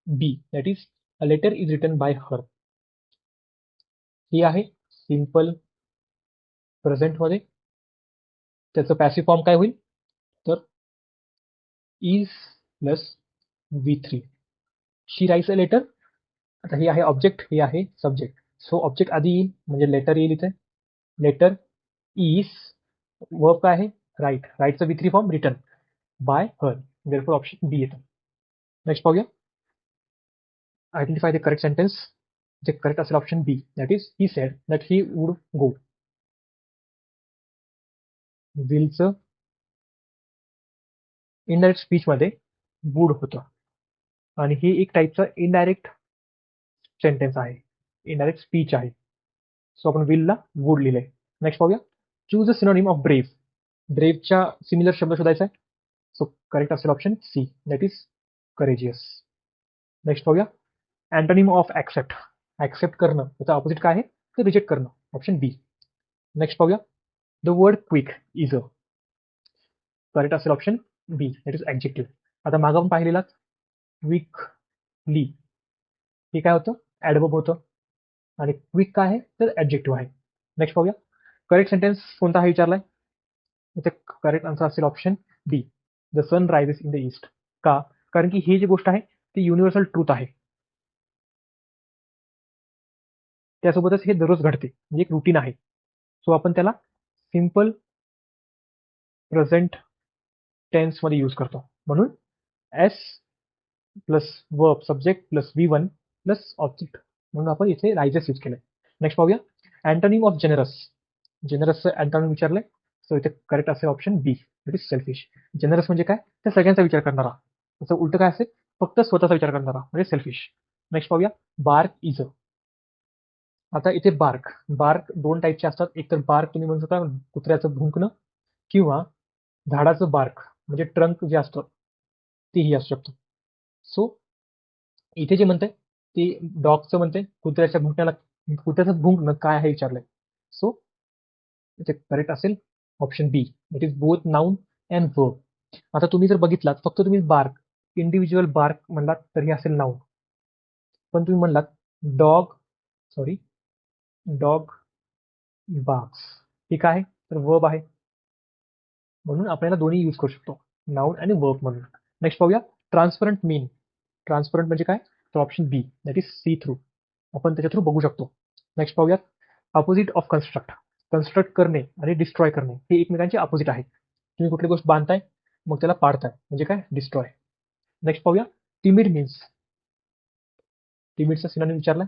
B, that is a letter is written by her. ही आहे सिम्पल प्रेझेंटमध्ये. त्याचं पॅसिव्ह फॉर्म काय होईल, तर is plus V3. She writes a letter. आता हे आहे ऑब्जेक्ट, हे आहे सब्जेक्ट. सो ऑब्जेक्ट आधी येईल म्हणजे लेटर येईल इथे. लेटर इज, वर्ब काय आहे, राईट, राईटचा V3 form written by her, therefore option B येतं. नेक्स्ट पाहूया, आयडेंटिफाय द करेक्ट सेंटेन्स. जे करेक्ट असेल option B, that is he said that he would go. विलचं इनडायरेक्ट स्पीचमध्ये वुड होतं आणि हे एक टाईपचं इनडायरेक्ट सेंटेन्स आहे, इनडायरेक्ट स्पीच आहे. सो आपण विलला वुड लिहिलंय. नेक्स्ट पाहूया, choose a synonym of brave. ब्रेवच्या सिमिलर शब्द शोधायचा आहे. सो करेक्ट असेल option C, that is courageous. Next पाहूया, अँटोनिम ऑफ ऍक्सेप्ट. ऍक्सेप्ट करणं त्याचा ऑपोजिट काय आहे, तर रिजेक्ट करणं, ऑप्शन बी. नेक्स्ट पाहूया, the word quick is a. Correct असेल option B, that is adjective. आता मागं आपण पाहिलेला क्विकली, हे काय होतं, ऍडवर्ब होतं, आणि क्विक काय आहे, तर ऍडजेक्टिव्ह आहे. नेक्स्ट पाहूया, करेक्ट सेंटेन्स कोणता आहे विचारलाय. इथे करेक्ट आन्सर असेल option B, the sun rises in the east. का, कारण की ही जी गोष्ट आहे ती युनिव्हर्सल ट्रूथ आहे, त्यासोबतच हे दररोज घडते, म्हणजे एक रुटीन आहे. सो आपण त्याला सिम्पल प्रेझेंट टेन्स मध्ये यूज करतो, म्हणून S plus verb subject plus V1 plus object, म्हणून आपण इथे रायझेस यूज केलंय. नेक्स्ट पाहूया, अँटोनिम ऑफ जनरस. जनरसचं अँटोनिम विचारलंय, सो इथे करेक्ट असेल option B, it is selfish. Generous म्हणजे काय, तर सगळ्यांचा विचार करणारा. त्याचं उलट काय असेल, फक्त स्वतःचा विचार करणारा, म्हणजे सेल्फिश. नेक्स्ट पाहूया, बार्क इज अ. आता इथे बार्क, बार्क दोन टाईपचे असतात. एक तर बार्क तुम्ही म्हणू शकता कुत्र्याचं भुंकणं, किंवा झाडाचं बार्क म्हणजे ट्रंक जे असतं तेही असू शकतं. सो इथे जे म्हणते ते डॉगचं म्हणते, कुत्र्याच्या भुंकण्याला, कुत्र्याचं भुंकणं काय आहे विचारलंय. सो इथे करेक्ट असेल option B, it is both noun and verb. आता तुम्ही जर बघितलात, फक्त तुम्ही बार्क, इंडिव्हिज्युअल बार्क म्हणलात तरी असेल नाऊन, पण तुम्ही म्हणलात डॉग, सॉरी, डॉग बार्क्स, हे काय आहे, तर वर्ब आहे, म्हणून आपल्याला दोन्ही यूज करू शकतो, नाऊन आणि वर्ब म्हणून. नेक्स्ट पाहूया, ट्रान्सपरंट मीन. ट्रान्सपरंट म्हणजे काय, तर option B, that is see through, आपण त्याच्या थ्रू बघू शकतो. नेक्स्ट पाहूयात, अपोजिट ऑफ कन्स्ट्रक्ट. कन्स्ट्रक्ट करणे आणि डिस्ट्रॉय करणे हे एकमेकांचे अपोजिट आहे. तुम्ही कुठली गोष्ट बांधताय, मग त्याला पाडताय, म्हणजे काय, डिस्ट्रॉय. नेक्स्ट पाहूया, टिमिड मीन्स. टिमिडचा सिनोनिम विचारलाय,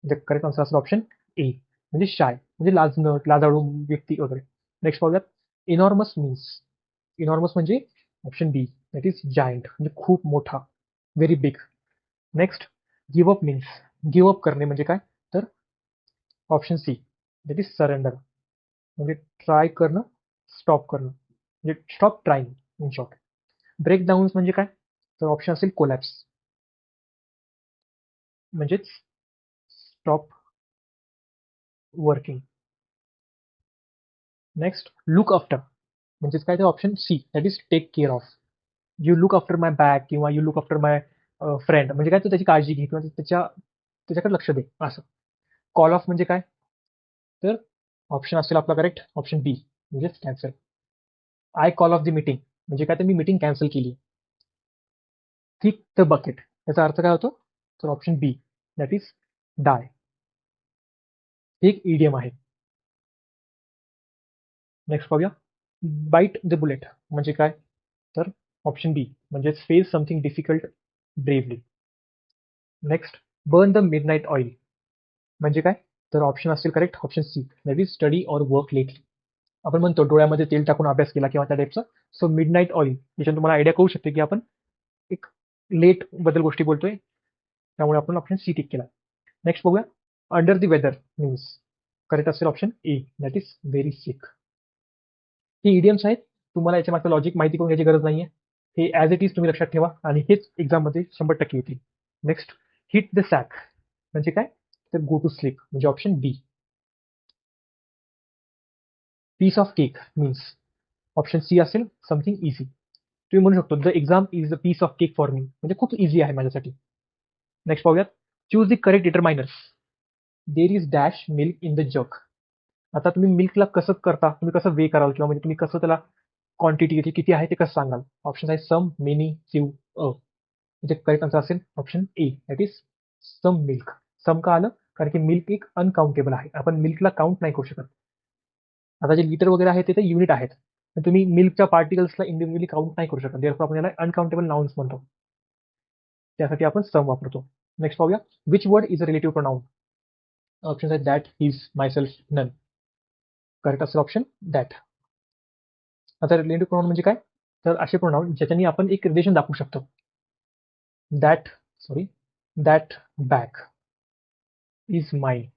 करेक्ट आन्सर असेल ऑप्शन ए, म्हणजे शाय, म्हणजे लाजणं, लाजाळू व्यक्ती वगैरे. नेक्स्ट पाहूयात, इनॉर्मस मीन्स. इनॉर्मस म्हणजे option B, that is giant, म्हणजे खूप मोठा, very big. Next, give up means. Give up करणे म्हणजे काय, तर option C, that is surrender, म्हणजे ट्राय करणं, स्टॉप करणं, म्हणजे stop trying in short. Break downs म्हणजे काय, तर ऑप्शन असेल कोलॅप्स, म्हणजेच stop working. Next, look after म्हणजेच काय, तर option C, that is take care of. You look after my bag किंवा you look after my friend, म्हणजे काय, तू त्याची काळजी घे किंवा त्याच्याकडे लक्ष दे, असं. कॉल ऑफ म्हणजे काय, तर ऑप्शन असेल आपला करेक्ट ऑप्शन बी, म्हणजेच cancel. I call off the meeting म्हणजे काय, तर मी मीटिंग कॅन्सल केली. किक द बकेट याचा अर्थ काय होतो, तर option B, that is die. हे एक इडियम आहे. नेक्स्ट पाहूया, बाईट द बुलेट म्हणजे काय, तर ऑप्शन बी, म्हणजे face something difficult bravely. Next, burn the midnight oil म्हणजे काय, तर ऑप्शन असेल correct option C, that is study or work lately. आपण म्हणतो डोळ्यामध्ये तेल टाकून अभ्यास केला किंवा त्या टाईपचं. सो मिडनाईट ऑइल याच्यातून तुम्हाला आयडिया कळू शकते की आपण एक लेट बद्दल गोष्टी बोलतोय, त्यामुळे आपण ऑप्शन सी टिक केला. नेक्स्ट बघूया, under the weather means. Correct असेल option A, that is very sick. हे इडियम्स आहेत, तुम्हाला याच्या मागचं लॉजिक माहिती करून घ्यायची गरज नाहीये, हे ॲज इट इज तुम्ही लक्षात ठेवा आणि हेच एक्झाममध्ये 100% येतील. नेक्स्ट, हिट द सॅक म्हणजे काय, तर गो टू स्लीप म्हणजे option B. Piece of cake means option C असेल समथिंग इझी. तुम्ही म्हणू शकतो the exam is a piece of cake for me, म्हणजे खूप इझी आहे माझ्यासाठी. नेक्स्ट पाहूयात, choose the correct determiners. There is dash milk in the jug. आता तुम्ही मिल्कला कसं करता, तुम्ही कसं वे कराल, किंवा म्हणजे तुम्ही कसं त्याला क्वांटिटी किती आहे ते कसं सांगाल. ऑप्शन आहे सम, मेनी, फ्यू, अ. म्हणजे करेक्ट आन्सर असेल option A, that is some milk. Some का आलं, कारण की मिल्क एक अनकाउंटेबल आहे, आपण मिल्कला काउंट नाही करू शकत. आता जे लिटर वगैरे आहे ते युनिट आहेत, तर तुम्ही मिल्कच्या पार्टिकल्सला इंडिव्हिज्युअली काउंट नाही करू शकत, देअरफॉर आपण याला अनकाउंटेबल नाउन्स म्हणतो, त्यासाठी आपण सम वापरतो. नेक्स्ट पाहूया, which word is a relative pronoun. Option आहे that, his, myself, none. Correct असेल ऑप्शन दॅट. आता रिलेटिव्ह प्रोनाउन म्हणजे काय, तर असे प्रोनाउन ज्याच्यानी आपण एक रिलेशन दाखवू शकतो. That, sorry, that bag is माईन.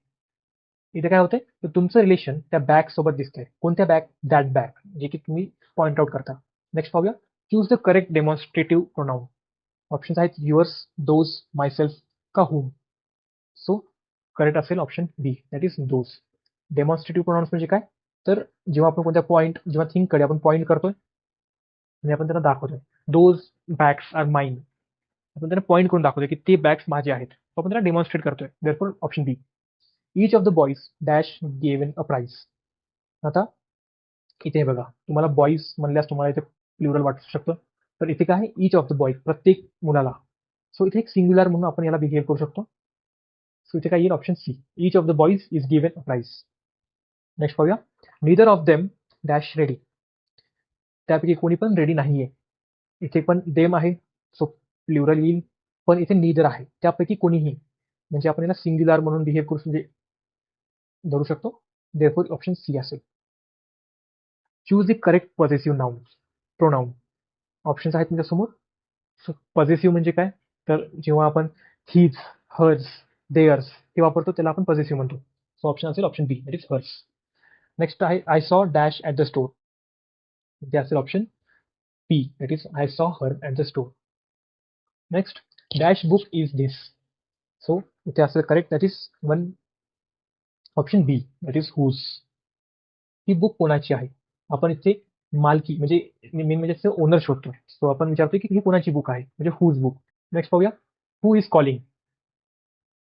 इथे काय होतंय तर तुमचं रिलेशन त्या बॅग सोबत दिसतंय. कोणत्या बॅग? दॅट बॅग, जे की तुम्ही पॉइंट आउट करता. नेक्स्ट पाहूया. Choose the correct demonstrative pronoun. Options आहेत युअर्स, दोज, मायसेल्फ का हुम. सो करेक्ट असेल option B, that is those. Demonstrative pronouns म्हणजे काय? तर जेव्हा आपण कोणत्या पॉईंट, जेव्हा थिंगकडे आपण पॉईंट करतोय आणि आपण त्यांना दाखवतोय, दोज बॅग्स आर माइन, आपण त्यांना पॉईंट करून दाखवतोय की ते बॅग्स माझे आहेत, तो आपण त्यांना डेमॉन्स्ट्रेट करतोय. Therefore option B. Each of the boys dash given a prize. आता इथे बघा, तुम्हाला बॉईज म्हणल्यास तुम्हाला इथे प्लुरल वाटू शकतं, तर इथे काय आहे, ईच ऑफ द बॉईज, प्रत्येक मुलाला. सो इथे एक सिंग्युलर म्हणून आपण याला बिहेव करू शकतो. सो इथे काय येईल? Option C, each of the boys is given a prize. Next पाहूया. Neither of them dash ready. त्यापैकी कोणी पण रेडी नाहीये. इथे पण देम आहे, सो प्लुरल येईल, पण इथे नीदर आहे, त्यापैकी कोणीही, म्हणजे आपण याला सिंग्युलर म्हणून बिहेव करू, म्हणजे धरू शकतो. देअरफॉर ऑप्शन सी असेल. Choose the correct possessive noun pronoun. Options आहेत तुमच्यासमोर. सो पॉझेसिव्ह म्हणजे काय? तर जेव्हा आपण हिज, हर्स, देअर्स हे वापरतो त्याला आपण पॉझेसिव्ह म्हणतो. सो ऑप्शन असेल option B, that is hers. Next आहे I saw dash at the store. ते असेल option P, that is I saw her at the store. Next, dash book is this. So इथे असेल correct, that is one, option B, that is whose. ही बुक कोणाची आहे? आपण इथे मालकी म्हणजे मेन म्हणजे ओनर शोधतो. सो आपण विचारतो की ही कोणाची बुक आहे, म्हणजे हुज बुक. नेक्स्ट पाहूया. Who is calling.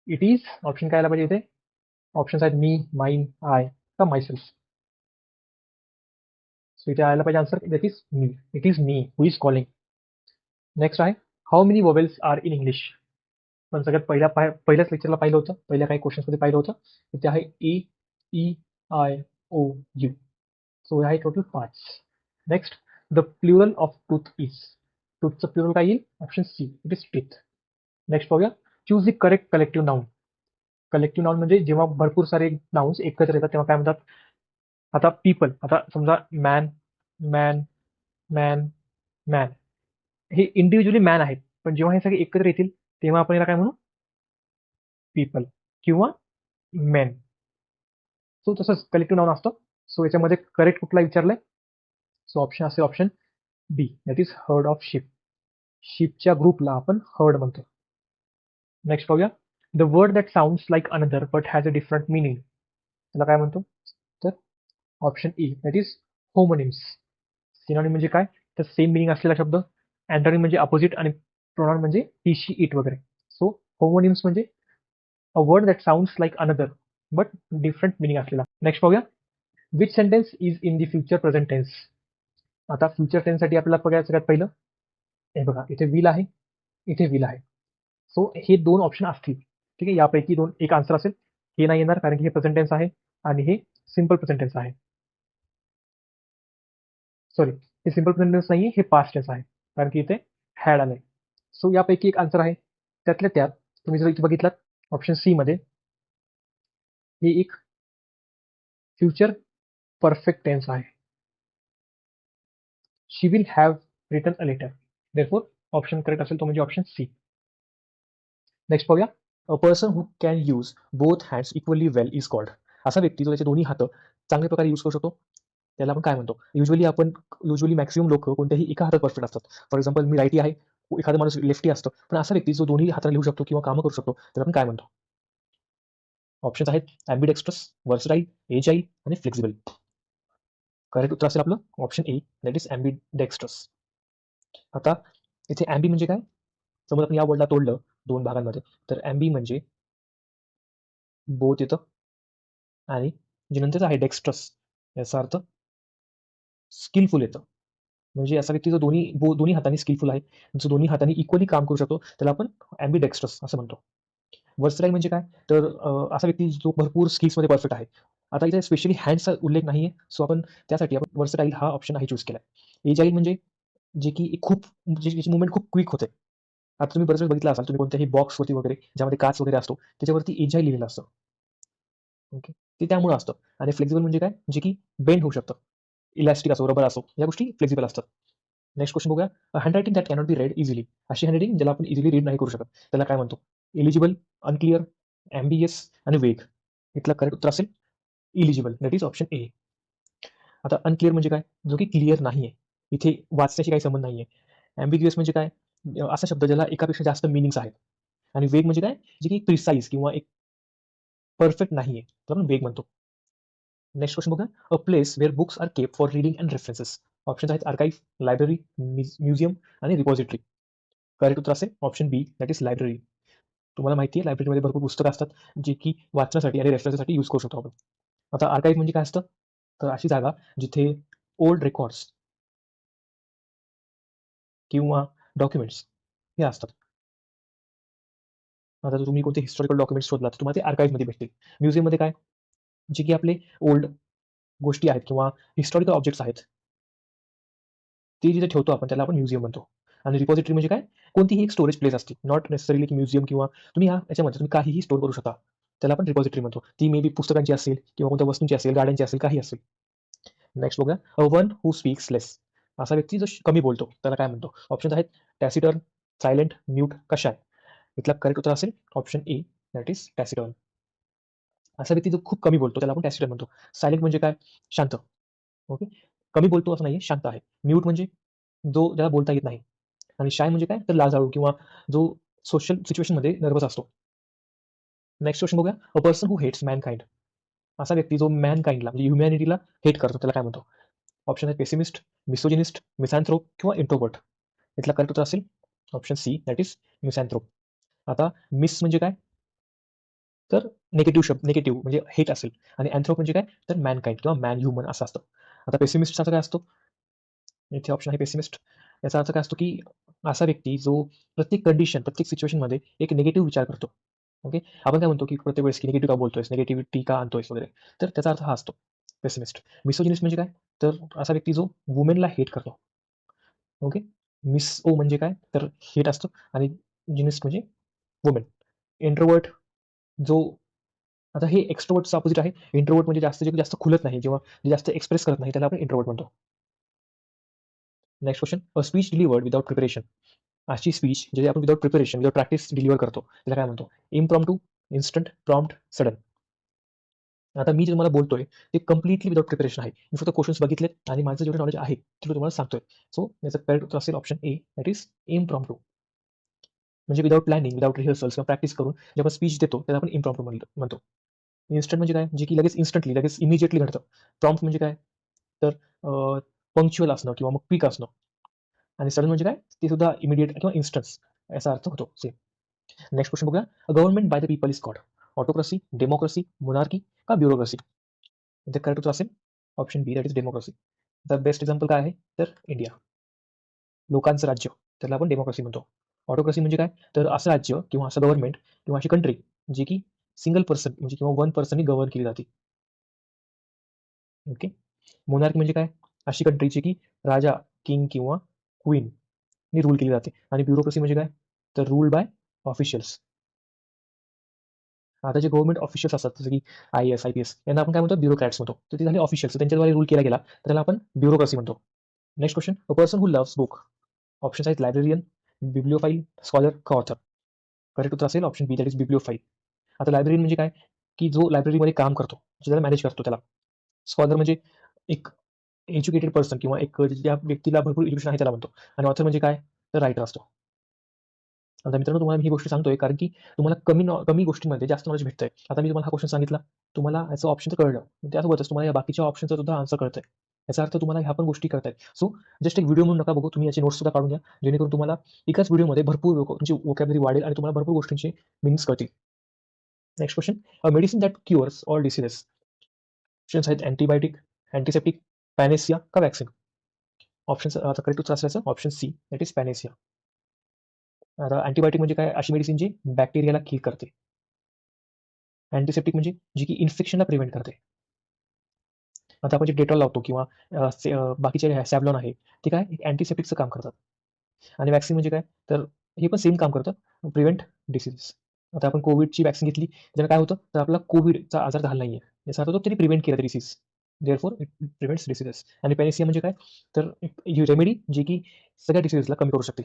It is, option काय आला पाहिजे इथे? ऑप्शन्स आहेत मी, माइन, आय का मायसेल्फ. सो इथे आयला पाहिजे answer, that is me. It is me who is calling. Next आहे how many vowels are in English. पण सगळ्यात पहिल्याच लेक्चरला पाहिलं होतं, पहिल्या काही क्वेश्चन्समध्ये पाहिलं होतं. इथे आहे A, E, I, O, U. So आहे total 5. Next, the plural of tooth is. टूथचं प्लुरल काय येईल? Option C, it is teeth. Next पाहूया. Choose the correct collective noun. Collective noun म्हणजे जेव्हा भरपूर सारे नाउन्स एकत्र येतात तेव्हा काय म्हणतात? आता पीपल, आता समजा मॅन, मॅन, मॅन, मॅन, हे इंडिव्हिज्युअली मॅन आहेत, पण जेव्हा हे सगळे एकत्र येतील तेव्हा आपण याला काय म्हणू? पीपल किंवा मेन. सो तसंच कलेक्टिव्ह नाउन असतं. सो याच्यामध्ये करेक्ट कुठला विचारलंय? सो ऑप्शन असेल option B, that is herd of ship. शिपच्या ग्रुपला आपण हर्ड म्हणतो. नेक्स्ट पाहूया. The word that sounds like another but has a different meaning. त्याला काय म्हणतो? तर option E, that is homonyms. Synonym म्हणजे काय? तर सेम मिनिंग असलेला शब्द. अँटोनिम म्हणजे अपोजिट, आणि प्रोनाउन म्हणजे ही, शी, इट वगैरे. सो होमोनिम्स म्हणजे a word that sounds like another but different meaning असलेला. नेक्स्ट पाहूया. Which sentence is in the future present tense. आता फ्युचर टेन्ससाठी आपल्याला बघायचं सगळ्यात पहिलं, हे बघा इथे विल आहे, इथे विल आहे. सो हे दोन ऑप्शन असतील, ठीक आहे, यापैकी दोन, एक आन्सर असेल. हे नाही येणार कारण की हे प्रेझेंट टेन्स आहे आणि हे सिम्पल प्रेझेंट टेन्स आहे. सॉरी, हे सिम्पल प्रेझेंट टेन्स नाहीये, हे पास्ट टेन्स आहे कारण की इथे हॅड आलंय. सो यापैकी एक आन्सर आहे. त्यातल्या त्यात तुम्ही जर इथे बघितलात ऑप्शन सी मध्ये, हे एक फ्युचर परफेक्ट टेन्स आहे. She will have written a letter. Therefore option correct असेल तो म्हणजे ऑप्शन सी. नेक्स्ट पाहूया. A person who can use both hands equally well is called. असा व्यक्ती जो त्याचे दोन्ही हात चांगल्या प्रकारे यूज करू शकतो त्याला आपण काय म्हणतो? युजली मॅक्सिमम लोक कोणत्याही एका हातात परफेक्ट असतात. फॉर एक्झाम्पल मी राईटी आहे, एखादा माणूस लेफ्टी असतो, पण असा व्यक्ती जो दोन्ही हाताने लिहू शकतो किंवा कामं करू शकतो त्याला आपण काय म्हणतो? ऑप्शन्स आहेत ॲम्बिडेक्स्ट्रस, वर्सटाईल, एजाईल आणि फ्लेक्सिबल. करेक्ट उत्तर असेल आपलं ऑप्शन ए, दॅट इज ॲम्बिडेक्स्ट्रस. आता इथे ॲम्बी म्हणजे काय? समजा आपण या वर्डला तोडलं दोन भागांमध्ये, तर ॲम्बी म्हणजे बोथ येतं, आणि जे नंतर आहे डेक्स्ट्रस, याचा अर्थ स्किलफुल येतं. म्हणजे असा व्यक्ती जो दोन्ही हातांनी स्किलफुल आहे, जो दोन्ही हातांनी इक्वली काम करू शकतो त्याला आपण ॲम्बिडेक्स्ट्रस असं म्हणतो. वर्सटाईल म्हणजे काय? तर असा व्यक्ती जो भरपूर स्किल्समध्ये परफेक्ट आहे. आता इथे स्पेशली हँड्सचा उल्लेख नाहीये, सो आपण त्यासाठी आपण वर्सटाईल हा ऑप्शन आहे चूज केलाय. एजाईल म्हणजे जे की खूप, ज्याची मुवमेंट खूप क्विक होते. आता तुम्ही बरेच वेळेस बघितलं असाल, तुम्ही कोणत्याही बॉक्सवरती वगैरे ज्यामध्ये काच वगैरे असतो त्याच्यावरती एजाईल लिहिलेलं असतं. ओके, ते त्यामुळे असतं. आणि फ्लेक्सिबल म्हणजे काय? जे की बेंड होऊ शकतं. इलास्टिक असो, रबर असो, या गोष्टी फ्लेक्सिबल असतात. नेक्स्ट क्वेश्चन बघूया. Handwriting that cannot be red easily. अशी हँडरायटिंग ज्याला आपण इझिली रीड नाही करू शकत त्याला काय म्हणतो? एलिजिबल, अनक्लिअर, ॲम्बियस आणि वेग. इथला करेक्ट उत्तर असेल eligible, that is option A. आता अनक्लिअर म्हणजे काय, जो की क्लिअर नाहीये, इथे वाचण्याशी काही संबंध नाहीये. ॲम्बिग्युअस म्हणजे काय, असा शब्द ज्याला एकापेक्षा जास्त मिनिंग्स आहेत. आणि वेग म्हणजे काय, जे की प्रिसाईज किंवा एक परफेक्ट नाहीये, तर आपण वेग म्हणतो. नेक्स्ट क्वेश्चन बघा, a place where books are kept for reading and references. Option आहेत आर्काइव्ह, लायब्ररी, म्युझियम आणि रिपॉझिटरी. करेक्ट उत्तर असेल option B, that is library. तुम्हाला माहिती आहे लायब्ररीमध्ये भरपूर पुस्तकं असतात जे की वाचण्यासाठी आणि रेफरन्ससाठी यूज करू शकतो आपण. आता आर्काइव्ह म्हणजे काय असतं, तर अशी जागा जिथे ओल्ड रेकॉर्ड्स किंवा डॉक्युमेंट्स हे असतात. आता जर तुम्ही कोणते हिस्टॉरिकल डॉक्युमेंट्स शोधला तर तुम्हाला ते आर्काइव्हमध्ये भेटतील. म्युझियममध्ये काय, जे की आपले ओल्ड गोष्टी आहेत किंवा हिस्टॉरिकल ऑब्जेक्ट्स आहेत, ती जिथे ठेवतो आपण त्याला आपण म्युझियम म्हणतो. आणि रिपॉझिटरी म्हणजे काय, कोणतीही एक स्टोरेज प्लेस असते, नॉट नेसेसरीली की म्युझियम किंवा तुम्ही याच्यामध्ये तुम्ही काहीही स्टोअर करू शकता, त्याला आपण रिपॉझिटरी म्हणतो. ती मे बी पुस्तकांची असेल किंवा कोणत्या वस्तूंची असेल, गाड्यांची असेल, काही असेल. नेक्स्ट बघूया, अ वन हू स्पीक्स लेस. असा व्यक्ती जो कमी बोलतो त्याला काय म्हणतो. ऑप्शन आहेत टॅसिटर्न, सायलेंट, म्यूट, कशाय. इथला करेक्ट उत्तर असेल ऑप्शन ए, दॅट इज टॅसिटर्न. असा व्यक्ती जो खूप कमी बोलतो त्याला आपण टॅसिटर्न म्हणतो. सायलेंट म्हणजे काय, शांत. ओके, कमी बोलतो असं नाही, शांत आहे. म्यूट म्हणजे जो ज्याला बोलता येत नाही. आणि शाय म्हणजे काय, तर लाजाळू किंवा जो सोशल सिच्युएशनमध्ये नर्वस असतो. नेक्स्ट क्वेश्चन बघूया, a person who hates mankind. असा व्यक्ती जो मॅनकाइंडला म्हणजे ह्युमॅनिटीला हेट करतो त्याला काय म्हणतो. ऑप्शन आहे पेसिमिस्ट, मिसोजिनिस्ट, मिसॅन्थ्रोप किंवा इंट्रोवर्ट. इथला करेक्ट उत्तर असेल ऑप्शन सी, दॅट इज मिसॅन्थ्रोप. आता मिस म्हणजे काय, तर निगेटिव्ह शब्द, निगेटिव्ह म्हणजे हेट असेल. आणि अँथ्रोप म्हणजे काय, तर मॅनकाइंड किंवा मॅन ह्युमन असं असतं. आता पेसिमिस्टचा काय असतो, इथे ऑप्शन आहे पेसिमिस्ट. याचा अर्थ काय असतो की असा व्यक्ती जो प्रत्येक कंडिशन, प्रत्येक सिच्युएशनमध्ये एक निगेटिव्ह विचार करतो. ओके, आपण काय म्हणतो की प्रत्येक वेळेस की निगेटिव्ह का बोलतोयस, निगेटिव्हिटी का आणतोयस वगैरे. तर त्याचा अर्थ हा असतो पेसिमिस्ट. मिसोजिनिस्ट म्हणजे काय, तर असा व्यक्ती जो वुमेनला हेट करतो. ओके, मिस ओ म्हणजे काय, तर हेट असतो. आणि जिनिस्ट म्हणजे वुमेन. इंट्रोवर्ट जो, आता हे एक्स्ट्रोवर्टचं अपोजिट आहे. इंट्रोवर्ट म्हणजे जास्त, जे जास्त खुलत नाही, जेव्हा जे जास्त एक्सप्रेस करत नाही त्याला आपण इंट्रोवर्ट म्हणतो. Next question, a speech delivered without preparation. अशी स्पीच जे आपण without preparation, without practice deliver करतो त्याला काय म्हणतो. Impromptu, instant, prompt, sudden. आता मी जे तुम्हाला बोलतोय ते कम्प्लिटली विदाउट प्रिपरेशन आहे. मी फक्त क्वेश्चन्स बघितलेत आणि माझं जेवढं नॉलेज आहे ते तुम्हाला सांगतोय. सो याचं करेक्ट उत्तर असेल option A, that is impromptu. म्हणजे विदाउट प्लॅनिंग, विदाउट रिहर्सल्स किंवा प्रॅक्टिस करून जे आपण स्पीच देतो त्याला आपण इम्प्रॉम्प्टू म्हणतो. इन्स्टंट म्हणजे काय, जे की लगेच इन्स्टंटली, लगेच इमिजिएटली घडतं. प्रॉम्प्ट म्हणजे काय, तर पंक्च्युअल असणं किंवा मग क्विक असणं. आणि सडन म्हणजे काय, ते सुद्धा इमिडिएट किंवा इन्स्टन्स याचा अर्थ होतो सेम. नेक्स्ट क्वेश्चन बघूया, government by the people is called. Autocracy, democracy, monarchy का ब्युरोक्रेसी. ते करेक्ट उत्तर असेल option B, that is democracy. The best example काय आहे, तर इंडिया. लोकांचं राज्य, त्याला आपण डेमोक्रेसी म्हणतो. ऑटोक्रेसी म्हणजे काय, तर असं राज्य किंवा असं गव्हर्नमेंट किंवा अशी कंट्री जी की सिंगल पर्सन म्हणजे किंवा वन पर्सननी गव्हर्न केली जाते. ओके, मोनार्की म्हणजे काय, अशी कंट्री जी की राजा, किंग किंवा क्वीन नी रूल केली जाते. आणि ब्युरोक्रेसी म्हणजे काय, तर रूल बाय ऑफिशियल्स. आता जे गव्हर्नमेंट ऑफिशियल्स असतात जसं की आय-ए-एस, आय-पी-एस यांना आपण काय म्हणतो, ब्युरोक्रॅट्स म्हणतो. तर ते झाले ऑफिशियल्स, त्यांच्याद्वारे रूल केला गेला तर त्याला आपण ब्युरोक्रेसी म्हणतो. Next question, a person who loves book. Options आहेत लायब्रेरियन, बिब्लिओफाईल, स्कॉलर का ऑथर. करेक्ट उत्तर असेल ऑप्शन बी, दॅट इज बिब्लिओफाईल. आता लायब्रेरियन म्हणजे काय, की जो लायब्ररीमध्ये काम करतो, जो त्याला मॅनेज करतो त्याला. स्कॉलर म्हणजे एक एज्युकेटेड पर्सन किंवा एक ज्या व्यक्तीला भरपूर एज्युकेशन आहे त्याला म्हणतो. आणि ऑथर म्हणजे काय, तर रायटर असतो. आता मित्रांनो तुम्हाला मी ही गोष्ट सांगतोय कारण की तुम्हाला कमी गोष्टींमध्ये जास्त नॉलेज भेटतंय. आता मी तुम्हाला हा क्वेश्चन सांगितला, तुम्हाला याचं ऑप्शन तर कळलं. त्यासोबतच तुम्हाला या बाकीच्या ऑप्शनचा सुद्धा आन्सर कळतंय. याचा अर्थ तुम्हाला ह्या पण गोष्टी कळतायत. सो जस्ट एक व्हिडिओ म्हणून नका बघू, तुम्ही याची नोट्स सुद्धा काढून घ्या. जेणेकरून तुम्हाला एकाच व्हिडिओमध्ये भरपूर तुमची व्होकॅब्युलरी वाढेल आणि तुम्हाला भरपूर गोष्टींचे मीनिंग्स कळतील. Next question, a medicine that cures all diseases. Options आहेत अँटिबायोटिक, अँटिसेप्टिक, पॅनेसिया का वॅक्सिन. ऑप्शन्स आता करेक्ट उत्तर असल्याचं ऑप्शन सी, दॅट इज पॅनेसिया. आता अँटिबायोटिक म्हणजे काय, अशी मेडिसिन जी बॅक्टेरियाला किल करते. अँटिसेप्टिक म्हणजे जी की इन्फेक्शनला प्रिव्हेंट करते. आता आपण जे डेटॉल लावतो किंवा बाकीचे सॅव्लॉन आहे, ते काय एक अँटिसेप्टिकचं काम करतात. आणि व्हॅक्सिन म्हणजे काय, तर हे पण सेम काम करतं, प्रिव्हेंट डिसीजेस. आता आपण कोविडची व्हॅक्सिन घेतली, त्यानं काय होतं, तर आपला कोविडचा आजार झाला नाहीये. याचा अर्थ तो त्यांनी प्रिव्हेंट केलं ते disease. Therefore it prevents diseases. आणि पॅनेसिया म्हणजे काय, तर एक रेमेडी जी की सगळ्या डिसीजेसला कमी करू शकते.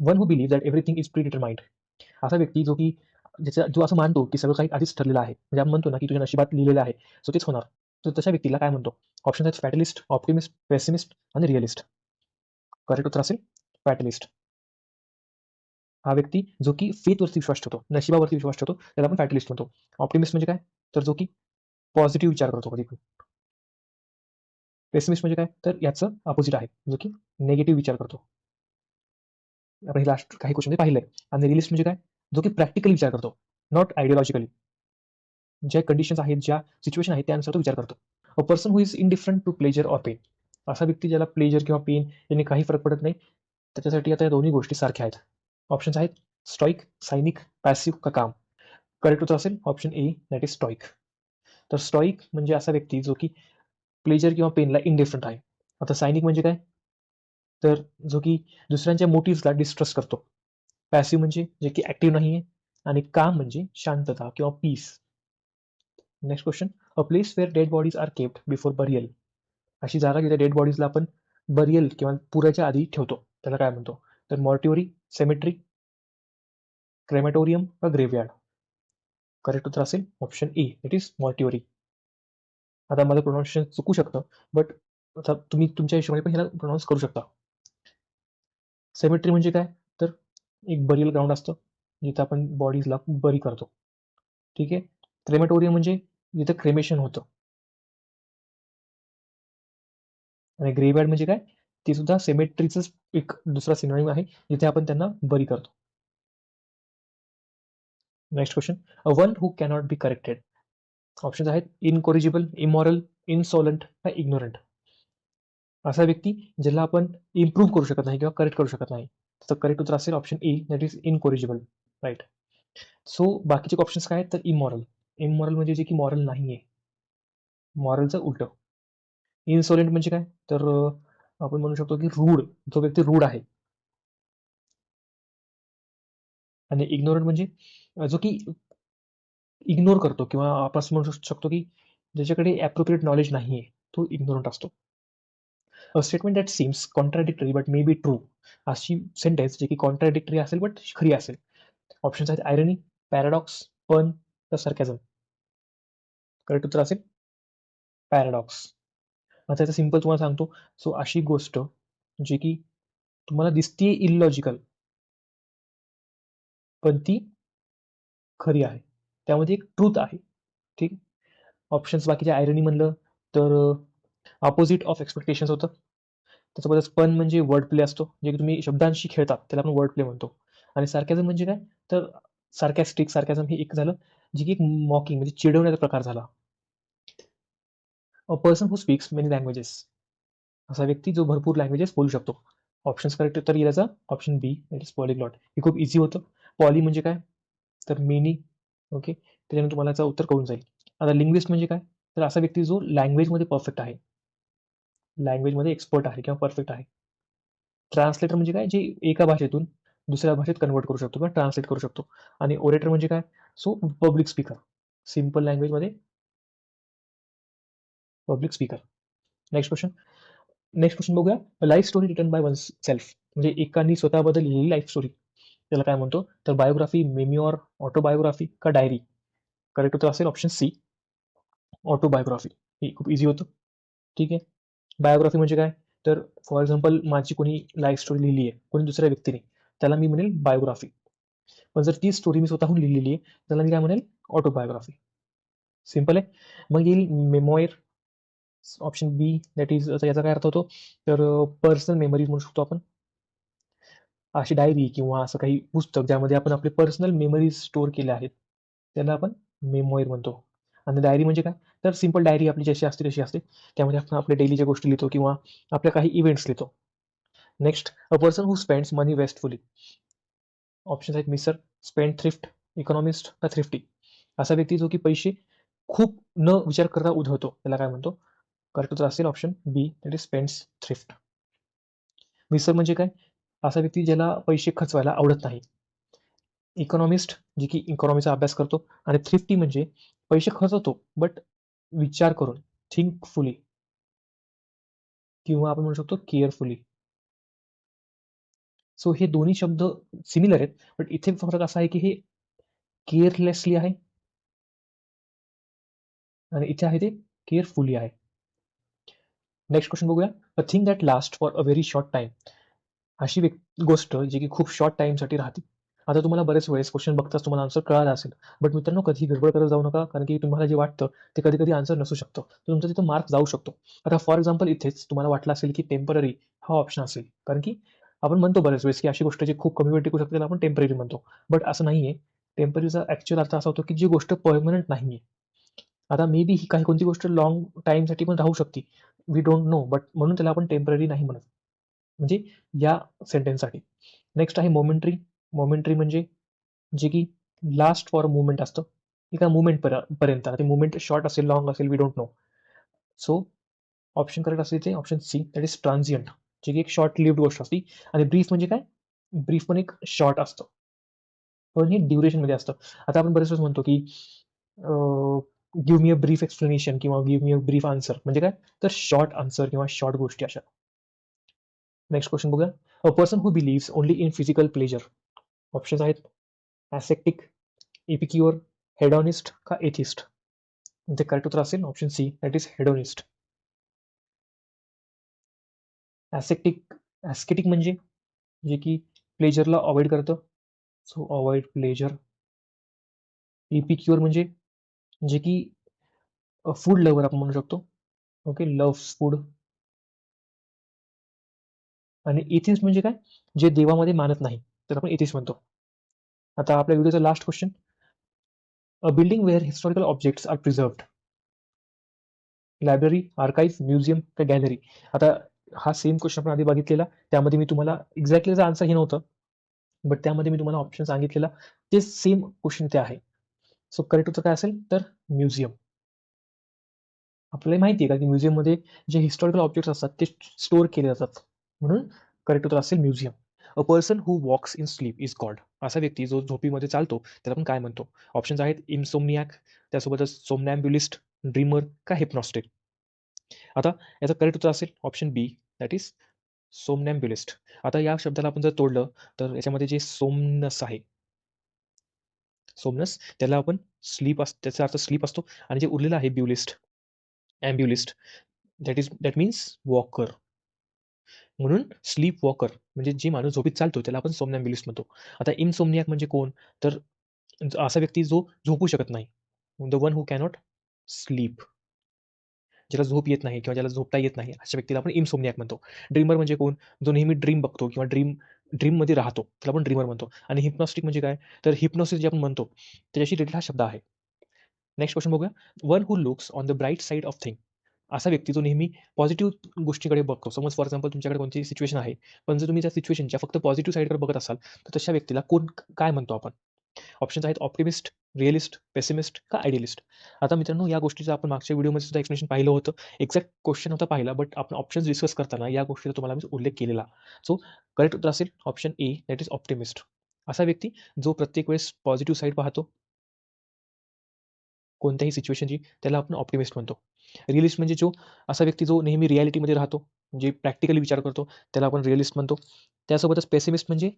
One who believe that everything is pre determined. असा व्यक्ती जो की ज्याचा जो असं मानतो की सगळं काही आधीच ठरलेलं आहे, म्हणजे आपण म्हणतो ना की तुझ्या नशिबात लिहिलेलं आहे, सो तेच होणार. तर तशा व्यक्तीला काय म्हणतो? ऑप्शन आहेत फॅटलिस्ट, ऑप्टिमिस्ट, पेसिमिस्ट आणि रिअलिस्ट. करेक्ट उत्तर असेल फॅटलिस्ट. हा व्यक्ती जो की फेथवरती विश्वास ठेवतो, नशिबावरती विश्वास ठेवतो, त्याला आपण फॅटलिस्ट म्हणतो. ऑप्टिमिस्ट म्हणजे काय? तर जो की पॉझिटिव्ह विचार करतो कधी पण. पेसिमिस्ट म्हणजे काय? तर याचं अपोजिट आहे, जो की निगेटिव्ह विचार करतो. आपण हे लास्ट काही क्वेश्चन पाहिलंय. आणि रिअलिस्ट म्हणजे काय? जो की प्रॅक्टिकली विचार करतो, नॉट आयडिओलॉजिकली. ज्या कंडिशन्स आहेत, ज्या सिच्युएशन आहेत त्यानुसार तो विचार करतो. A person who is indifferent to pleasure or pain. असा व्यक्ती ज्याला प्लेजर किंवा पेन यांनी काही फरक पडत नाही, त्याच्यासाठी आता या दोन्ही गोष्टी सारख्या आहेत. ऑप्शन्स आहेत स्टॉइक, सायनिक, पॅसिव्ह का काम. करेक्ट उत्तर असेल option A, that is stoic. तर स्टॉइक म्हणजे असा व्यक्ती जो की प्लेजर किंवा पेनला इनडिफरंट आहे. आता सायनिक म्हणजे काय? तर जो की दुसऱ्यांच्या मोटिव्हला डिस्ट्रस्ट करतो. पॅसिव्ह म्हणजे जे की ऍक्टिव्ह नाहीये. आणि काम म्हणजे शांतता किंवा peace. Next question. A place where dead bodies are kept before burial. अशी जागा जिथे डेड बॉडीजला आपण बरियल किंवा पुराच्या आधी ठेवतो, त्याला काय म्हणतो? तर मॉर्ट्युरी, सेमेट्री, क्रेमेटोरियम का ग्रेवयार्ड. करेक्ट उत्तर असेल ऑप्शन ए, इट इज मॉर्ट्युरी. आता माझं प्रोनाऊन्सिएशन चुकू शकतं, बट आता तुम्ही तुमच्या हिशोबाने पण ह्याला प्रोनाऊन्स करू शकता. सेमेट्री म्हणजे काय? तर एक बरियल ग्राउंड असतं जिथे आपण बॉडीजला बरी करतो. ठीक आहे. क्रेमेटोरियम म्हणजे जिथं क्रेमेशन होतं. आणि ग्रेवयार्ड म्हणजे काय? ते सुद्धा सेमेट्रीच एक दुसरा सिनोनिम आहे, जिथे आपण त्यांना बरी करतो. Next question. One who cannot be corrected. Option आहेत इनकोरिजिबल, इमॉरल, इनसॉलंट का इग्नोरंट. असा व्यक्ती ज्याला आपण इम्प्रूव्ह करू शकत नाही किंवा करेक्ट करू शकत नाही. त्याचं करेक्ट उत्तर असेल option A, that is incorrigible. Right. So बाकीचे ऑप्शन्स काय आहेत? तर इमॉरल. इमॉरल म्हणजे जे की मॉरल नाहीये, मॉरलचं उलट. इनसोलेंट म्हणजे काय? तर आपण म्हणू शकतो की रूड, जो व्यक्ती रूड आहे. आणि इग्नोरंट म्हणजे जो की इग्नोर करतो, किंवा आपण असं म्हणू शकतो की ज्याच्याकडे ॲप्रोप्रिएट नॉलेज नाहीये, तो इग्नोरंट असतो. A statement that seems contradictory but may be true. अशी सेंटेन्स जी की कॉन्ट्राडिक्टरी असेल बट खरी असेल. ऑप्शन्स आहेत आयरनी, पॅराडॉक्स, पण का sarcasm. करेक्ट उत्तर असेल पॅराडॉक्स. आता त्याचं सिंपल तुम्हाला सांगतो. सो अशी गोष्ट जी की तुम्हाला दिसतीये इलॉजिकल, पण ती खरी आहे. त्यामध्ये एक ट्रूथ आहे. ठीक. ऑप्शन्स बाकीचे आयरनी म्हणलं तर अपोजिट ऑफ एक्सपेक्टेशन्स होतं. त्यासोबतच पण म्हणजे वर्ड प्ले असतो, जे की तुम्ही शब्दांशी खेळतात त्याला आपण वर्ड प्ले म्हणतो. आणि सार्कॅझम म्हणजे काय? तर सार्कॅझम हे एक झालं, जे की एक मॉकिंग म्हणजे चिडवण्याचा प्रकार झाला. अ person who speaks many languages. असा व्यक्ती जो भरपूर लँग्वेजेस बोलू शकतो. ऑप्शन्स करेक्ट उत्तर येईल याचा ऑप्शन बी, इट इज पॉलिग्लॉट. हे खूप इझी होतं. पॉली म्हणजे काय? तर मेनी. ओके, त्याच्याने तुम्हाला याचं उत्तर कळून जाईल. आता लिंग्विस्ट म्हणजे काय? तर असा व्यक्ती जो लँग्वेजमध्ये परफेक्ट आहे, लँग्वेजमध्ये एक्सपर्ट आहे किंवा परफेक्ट आहे. ट्रान्सलेटर म्हणजे काय? जे एका भाषेतून दुसऱ्या भाषेत कन्व्हर्ट करू शकतो किंवा ट्रान्सलेट करू शकतो. आणि ओरेटर म्हणजे काय? So public speaker. सिंपल लँग्वेजमध्ये public speaker. Next question. Next question बघूया. Life story written by oneself. म्हणजे एकाने स्वतःबद्दल लिहिलेली लाईफ स्टोरी, त्याला काय म्हणतो? तर बायोग्राफी, मेमिऑर, ऑटोबायोग्राफी का डायरी. करेक्ट उत्तर असेल ऑप्शन सी, ऑटोबायोग्राफी. ही खूप इझी होतं. ठीक आहे. बायोग्राफी म्हणजे काय? तर फॉर एक्झाम्पल माझी कोणी लाईफ स्टोरी लिहिली आहे कोणी दुसऱ्या व्यक्तीने, त्याला मी म्हणेल बायोग्राफी. पण जर ती स्टोरी मी स्वतःहून लिहिलेली आहे, त्याला मी काय म्हणेल? ऑटोबायोग्राफी. सिंपल आहे. मग येईल memoir, option B, that is याचा काय अर्थ होतो? तर पर्सनल मेमरीज म्हणू शकतो आपण. अशी डायरी किंवा असं काही पुस्तक ज्यामध्ये आपण आपले पर्सनल मेमरीज स्टोअर केल्या आहेत, त्याला आपण मेमोयर म्हणतो. आणि डायरी म्हणजे काय? तर सिंपल डायरी आपली जशी असते तशी असते. त्यामध्ये आपण आपल्या डेलीच्या गोष्टी लिहितो किंवा आपल्या काही इव्हेंट्स लिहितो. Next. A person who spends money wastefully. Option आहेत मिसर, स्पेंड थ्रिफ्ट, इकॉनॉमिस्ट का थ्रिफ्टी. असा व्यक्ती जो की पैसे खूप न विचार करता उधळतो, त्याला काय म्हणतो? करेक्ट उत्तर असेल option B, that is spendthrift. Miser म्हणजे काय? असा व्यक्ती ज्याला पैसे खर्चवायला आवडत नाही. इकॉनॉमिस्ट जी की इकॉनॉमीचा अभ्यास करतो. आणि थ्रिफ्टी म्हणजे पैसे खर्चतो बट विचार करून, थिंकफुली, किंवा आपण म्हणू शकतो केअरफुली. सो हे दोन्ही शब्द सिमिलर आहेत, बट इथे फरक असा आहे की हे केअरलेसली आहे आणि इथे आहे ते केअरफुली आहे. नेक्स्ट क्वेश्चन बघूया. A thing that last for a very short time. अशी गोष्ट जी की खूप शॉर्ट टाइमसाठी राहते. आता तुम्हाला बरेच वेळेस क्वेश्चन बघताच तुम्हाला आन्सर कळाला असेल, बट मित्रांनो कधी गडबड करत जाऊ नका, कारण की तुम्हाला जे वाटतं ते कधी कधी आन्सर नसू शकतो, तर तुमचा तिथं मार्क जाऊ शकतो. आता फॉर एक्झाम्पल इथेच तुम्हाला वाटलं असेल की टेम्पररी हा ऑप्शन असेल, कारण की आपण म्हणतो बरेच वेळेस की अशी गोष्ट जी खूप कमी वेळ टिकू शकते त्याला आपण टेम्पररी म्हणतो, बट असं नाहीये. टेम्पररीचा ऍक्च्युअल अर्थ असा होतो की जी गोष्ट परमनंट नाहीये. आता मे बी ही काही कोणती गोष्ट लॉंग टाइमसाठी पण राहू शकते, वी डोंट नो, बट म्हणून त्याला आपण टेम्पररी नाही म्हणत, म्हणजे या सेंटेन्ससाठी. नेक्स्ट आहे मोमेंटरी. मोमेंटरी म्हणजे जे की लास्ट फॉर मुवमेंट असतं, एका मुवमेंट पर्यंत. ते मुवमेंट शॉर्ट असेल लॉंग असेल we don't know. So option correct असेल ते option C, that is transient, जे की एक शॉर्ट लिव्ड गोष्ट असते. आणि ब्रीफ म्हणजे काय? ब्रीफ पण एक शॉर्ट असतं, पण हे ड्युरेशन मध्ये असतं. आता आपण बरेच वेळेस म्हणतो की give me a brief explanation किंवा give me a brief answer, म्हणजे काय? तर शॉर्ट आन्सर किंवा शॉर्ट गोष्टी अशा. नेक्स्ट क्वेश्चन बघूया. A person who believes only in physical pleasure. Options आहेत ॲसेप्टिक, एपिक्युअर, हेडॉनिस्ट का एथिस्ट. ते करेक्ट उत्तर असेल option C, that is hedonist. Aseptic, ascetic म्हणजे जे की प्लेजरला अवॉइड करतं, सो अवॉइड प्लेजर. एपिक्युअर म्हणजे जे की फूड लवर आपण म्हणू शकतो, ओके, लव्ह फूड. आणि एथिस्ट म्हणजे काय? जे देवामध्ये मानत नाही, तर आपण एथिस्ट म्हणतो. आता आपल्या व्हिडिओचा last question. A building where historical objects are preserved. Library, archive, museum का गॅलरी. आता हा सेम क्वेश्चन आपण आधी बघितलेला, त्यामध्ये मी तुम्हाला एक्झॅक्टली आन्सर हे नव्हतं, बट त्यामध्ये मी तुम्हाला ऑप्शन सांगितलेला, ते सेम क्वेश्चन ते आहे. सो करेक्ट उत्तर काय असेल तर म्युझियम. आपल्याला माहिती आहे का की म्युझियममध्ये जे हिस्टॉरिकल ऑब्जेक्ट्स असतात ते स्टोअर केले जातात, म्हणून करेक्ट उत्तर असेल museum. A person who walks in sleep is called. असा व्यक्ती जो झोपीमध्ये चालतो त्याला आपण काय म्हणतो? ऑप्शन्स आहेत इन्सोमनियाक, त्यासोबतच सोमनॅम्ब्युलिस्ट, ड्रीमर का हिप्नॉस्टिक. आता याचं करेक्ट उत्तर असेल ऑप्शन बी, दॅट इज सोमनॅम्ब्युलिस्ट. आता या शब्दाला आपण जर तोडलं तर याच्यामध्ये जे सोमनस आहे, सोमनस, त्याला आपण स्लीप त्याचा अर्थ स्लीप असतो. आणि जे उरलेलं आहे ब्युलिस्ट, ॲम्ब्युलिस्ट, दॅट मीन्स वॉकर. म्हणून स्लीप वॉकर म्हणजे जे माणूस झोपीत चालतो त्याला आपण सोमनॅम्ब्युलिस्ट म्हणतो. आता इनसोमनियाक म्हणजे कोण? तर असा व्यक्ती जो झोपू शकत नाही, the one who cannot sleep, ज्याला झोप येत नाही किंवा ज्याला झोपता येत नाही, अशा व्यक्तीला आपण इन्सोमनियाक म्हणतो. ड्रीमर म्हणजे कोण? जो नेहमी ड्रीम बघतो किंवा ड्रीममध्ये राहतो, त्याला आपण ड्रीमर म्हणतो. आणि हिप्नॉस्टिक म्हणजे काय? तर हिप्नोसिस जे आपण म्हणतो त्याच्याशी रिलेटेड हा शब्द आहे. नेक्स्ट क्वेश्चन बघूया. One who looks on the bright side of thing. असा व्यक्ती जो नेहमी पॉझिटिव्ह गोष्टीकडे बघतो. समज फॉर एक्झाम्पल तुमच्याकडे कोणती सिच्युएशन आहे, पण जर तुम्ही त्या सिच्युएशनच्या फक्त पॉझिटिव्ह साईडकडे बघत असाल, तर तशा व्यक्तीला कोण काय म्हणतो आपण? ऑप्शन्स आहेत ऑप्टिमिस्ट, रिअलिस्ट, पेसिमिस्ट का आयडियलिस्ट. आता मित्रांनो या गोष्टीचं आपण मागच्या व्हिडिओमध्ये सुद्धा एक्सप्लेनेशन पाहिलं होतं. एक्झॅक्ट क्वेश्चन नव्हता पाहिला, बट आपण ऑप्शन्स डिस्कस करताना या गोष्टीचा तुम्हाला मी उल्लेख केलेला. सो करेक्ट उत्तर असेल option A, that is optimist. असा व्यक्ती जो प्रत्येक वेळेस पॉझिटिव्ह साईड पाहतो कोणत्याही सिच्युएशनची, त्याला आपण ऑप्टिमिस्ट म्हणतो. रिअलिस्ट म्हणजे असा व्यक्ती जो नेहमी रिॲलिटीमध्ये राहतो, जे प्रॅक्टिकली विचार करतो, त्याला आपण रिअलिस्ट म्हणतो. त्यासोबतच पेसिमिस्ट म्हणजे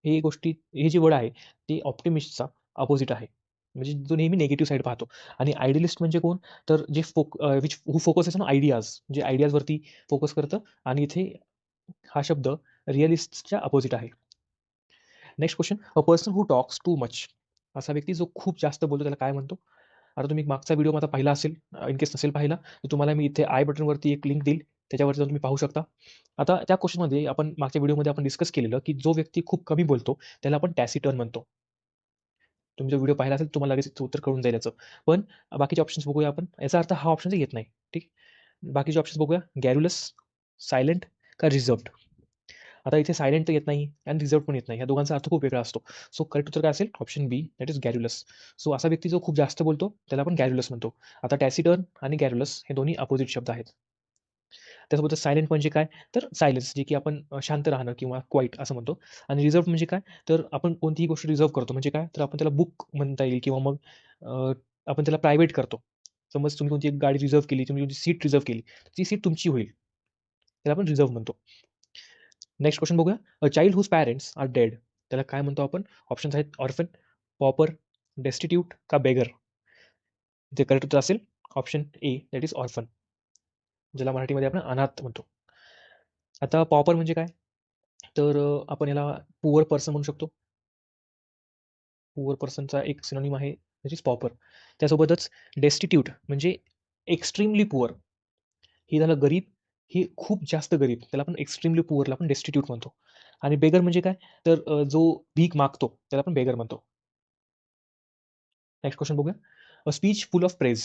हे जे वर्ड आहे ते ऑप्टिमिस्टचा अपोजिट आहे. म्हणजे जो नेहमी निगेटिव्ह साइड पाहतो. आणि आयडियलिस्ट म्हणजे कोण? तर जे हू फोकसेस ऑन आयडियाज, जे आयडियाजवरती फोकस करतं. आणि इथे हा शब्द रिअलिस्टच्या अपोजिट आहे. Next question. A person who talks too much. असा व्यक्ती जो खूप जास्त बोलतो त्याला काय म्हणतो? आता तुम्ही मागचा व्हिडिओ माझा पाहिला असेल, इन केस नसेल पाहिला, तर तुम्हाला मी इथे आय बटनवरती एक लिंक देईल. त्याच्यावरती जाऊन तुम्ही पाहू शकता. आता त्या क्वेश्चनमध्ये आपण मागच्या व्हिडिओमध्ये आपण डिस्कस केलेलं, की जो व्यक्ती खूप कमी बोलतो त्याला आपण टॅसिटर्न म्हणतो. तुम्ही जो व्हिडिओ पाहिला असेल तुम्हाला लगेच उत्तर कळून जाईल याचं. पण बाकीचे ऑप्शन्स बघूया आपण. याचा अर्थ हा ऑप्शन येत नाही. ठीक. बाकीचे ऑप्शन्स बघूया. गॅरुलस, सायलेंट का रिझर्व्ड. आता इथे सायलेंट तर येत नाही आणि रिझर्व्ड पण येत नाही. या दोघांचा अर्थ खूप वेगळा असतो. सो करेक्ट उत्तर काय असेल? Option B, that is garrulous. So असा व्यक्ती जो खूप जास्त बोलतो त्याला आपण गॅरुलस म्हणतो. आता टॅसिटर्न आणि गॅरुलस हे दोन्ही अपोजिट शब्द आहेत. त्यासोबतच सायलेंट म्हणजे काय? तर सायलेन्स, जे की आपण शांत राहणं किंवा क्वाईट असं म्हणतो. आणि रिझर्व्ड म्हणजे काय? तर आपण कोणतीही गोष्ट रिझर्व्ह करतो म्हणजे काय? तर आपण त्याला बुक म्हणता येईल किंवा मग आपण त्याला प्रायव्हेट करतो. समज तुम्ही कोणती एक गाडी रिझर्व्ह केली, तुम्ही कोणती सीट रिझर्व्ह केली, ती सीट तुमची होईल. त्याला आपण रिझर्व्ह म्हणतो. नेक्स्ट क्वेश्चन बघूया. A child whose parents are dead, त्याला काय म्हणतो आपण? ऑप्शन्स आहेत ऑर्फन, पॉपर, डेस्टिट्यूट का बेगर? इथे करेक्ट उत्तर असेल option A, that is orphan, ज्याला मराठीमध्ये आपण अनाथ म्हणतो. आता पॉपर म्हणजे काय? तर आपण याला पुअर पर्सन म्हणू शकतो. पुअर पर्सनचा एक सिनोनिम आहे दॅट इज पॉपर. त्यासोबतच डेस्टिट्यूट म्हणजे एक्स्ट्रीमली पुअर. ही झालं गरीब, ही खूप जास्त गरीब, त्याला आपण एक्स्ट्रीमली पुअरला आपण डेस्टिट्यूट म्हणतो. आणि बेगर म्हणजे काय? तर जो भीक मागतो त्याला आपण बेगर म्हणतो. नेक्स्ट क्वेश्चन बघूया. A speech full of praise.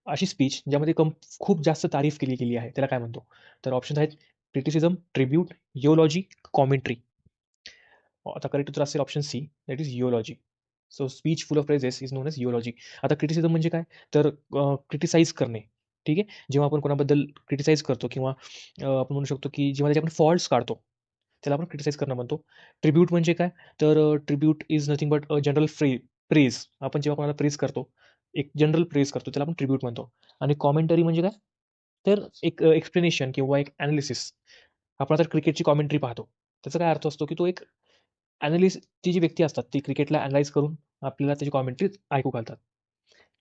अशी स्पीच ज्यामध्ये खूप जास्त तारीफ केली गेली आहे त्याला काय म्हणतो? तर ऑप्शन आहेत क्रिटिसिझम, ट्रिब्यूट, इओलॉजी, कॉमेंट्री. आता करेक्ट उत्तर असेल option C, that is eulogy. So speech full of praises is known as eulogy. आता क्रिटिसिझम म्हणजे काय? तर क्रिटिसाइज करणे. ठीक आहे, जेव्हा आपण कोणाबद्दल क्रिटिसाइज करतो किंवा आपण म्हणू शकतो की जेव्हा त्याचे आपण फॉल्ट्स काढतो त्याला आपण क्रिटिसाइज करणं म्हणतो. ट्रिब्यूट म्हणजे काय? तर tribute is nothing but general praise. आपण जेव्हा कोणाला प्रेज करतो, एक जनरल प्रेज करतो त्याला आपण ट्रिब्यूट म्हणतो. आणि कॉमेंटरी म्हणजे काय? तर एक एक्सप्लेनेशन किंवा एक ॲनालिसिस. आपण आता क्रिकेटची कॉमेंट्री पाहतो, त्याचा काय अर्थ असतो की तो एक ॲनालिस्ट, ती जी व्यक्ती असतात ती क्रिकेटला ॲनालाइज करून आपल्याला त्याची कॉमेंट्री ऐकू घालतात.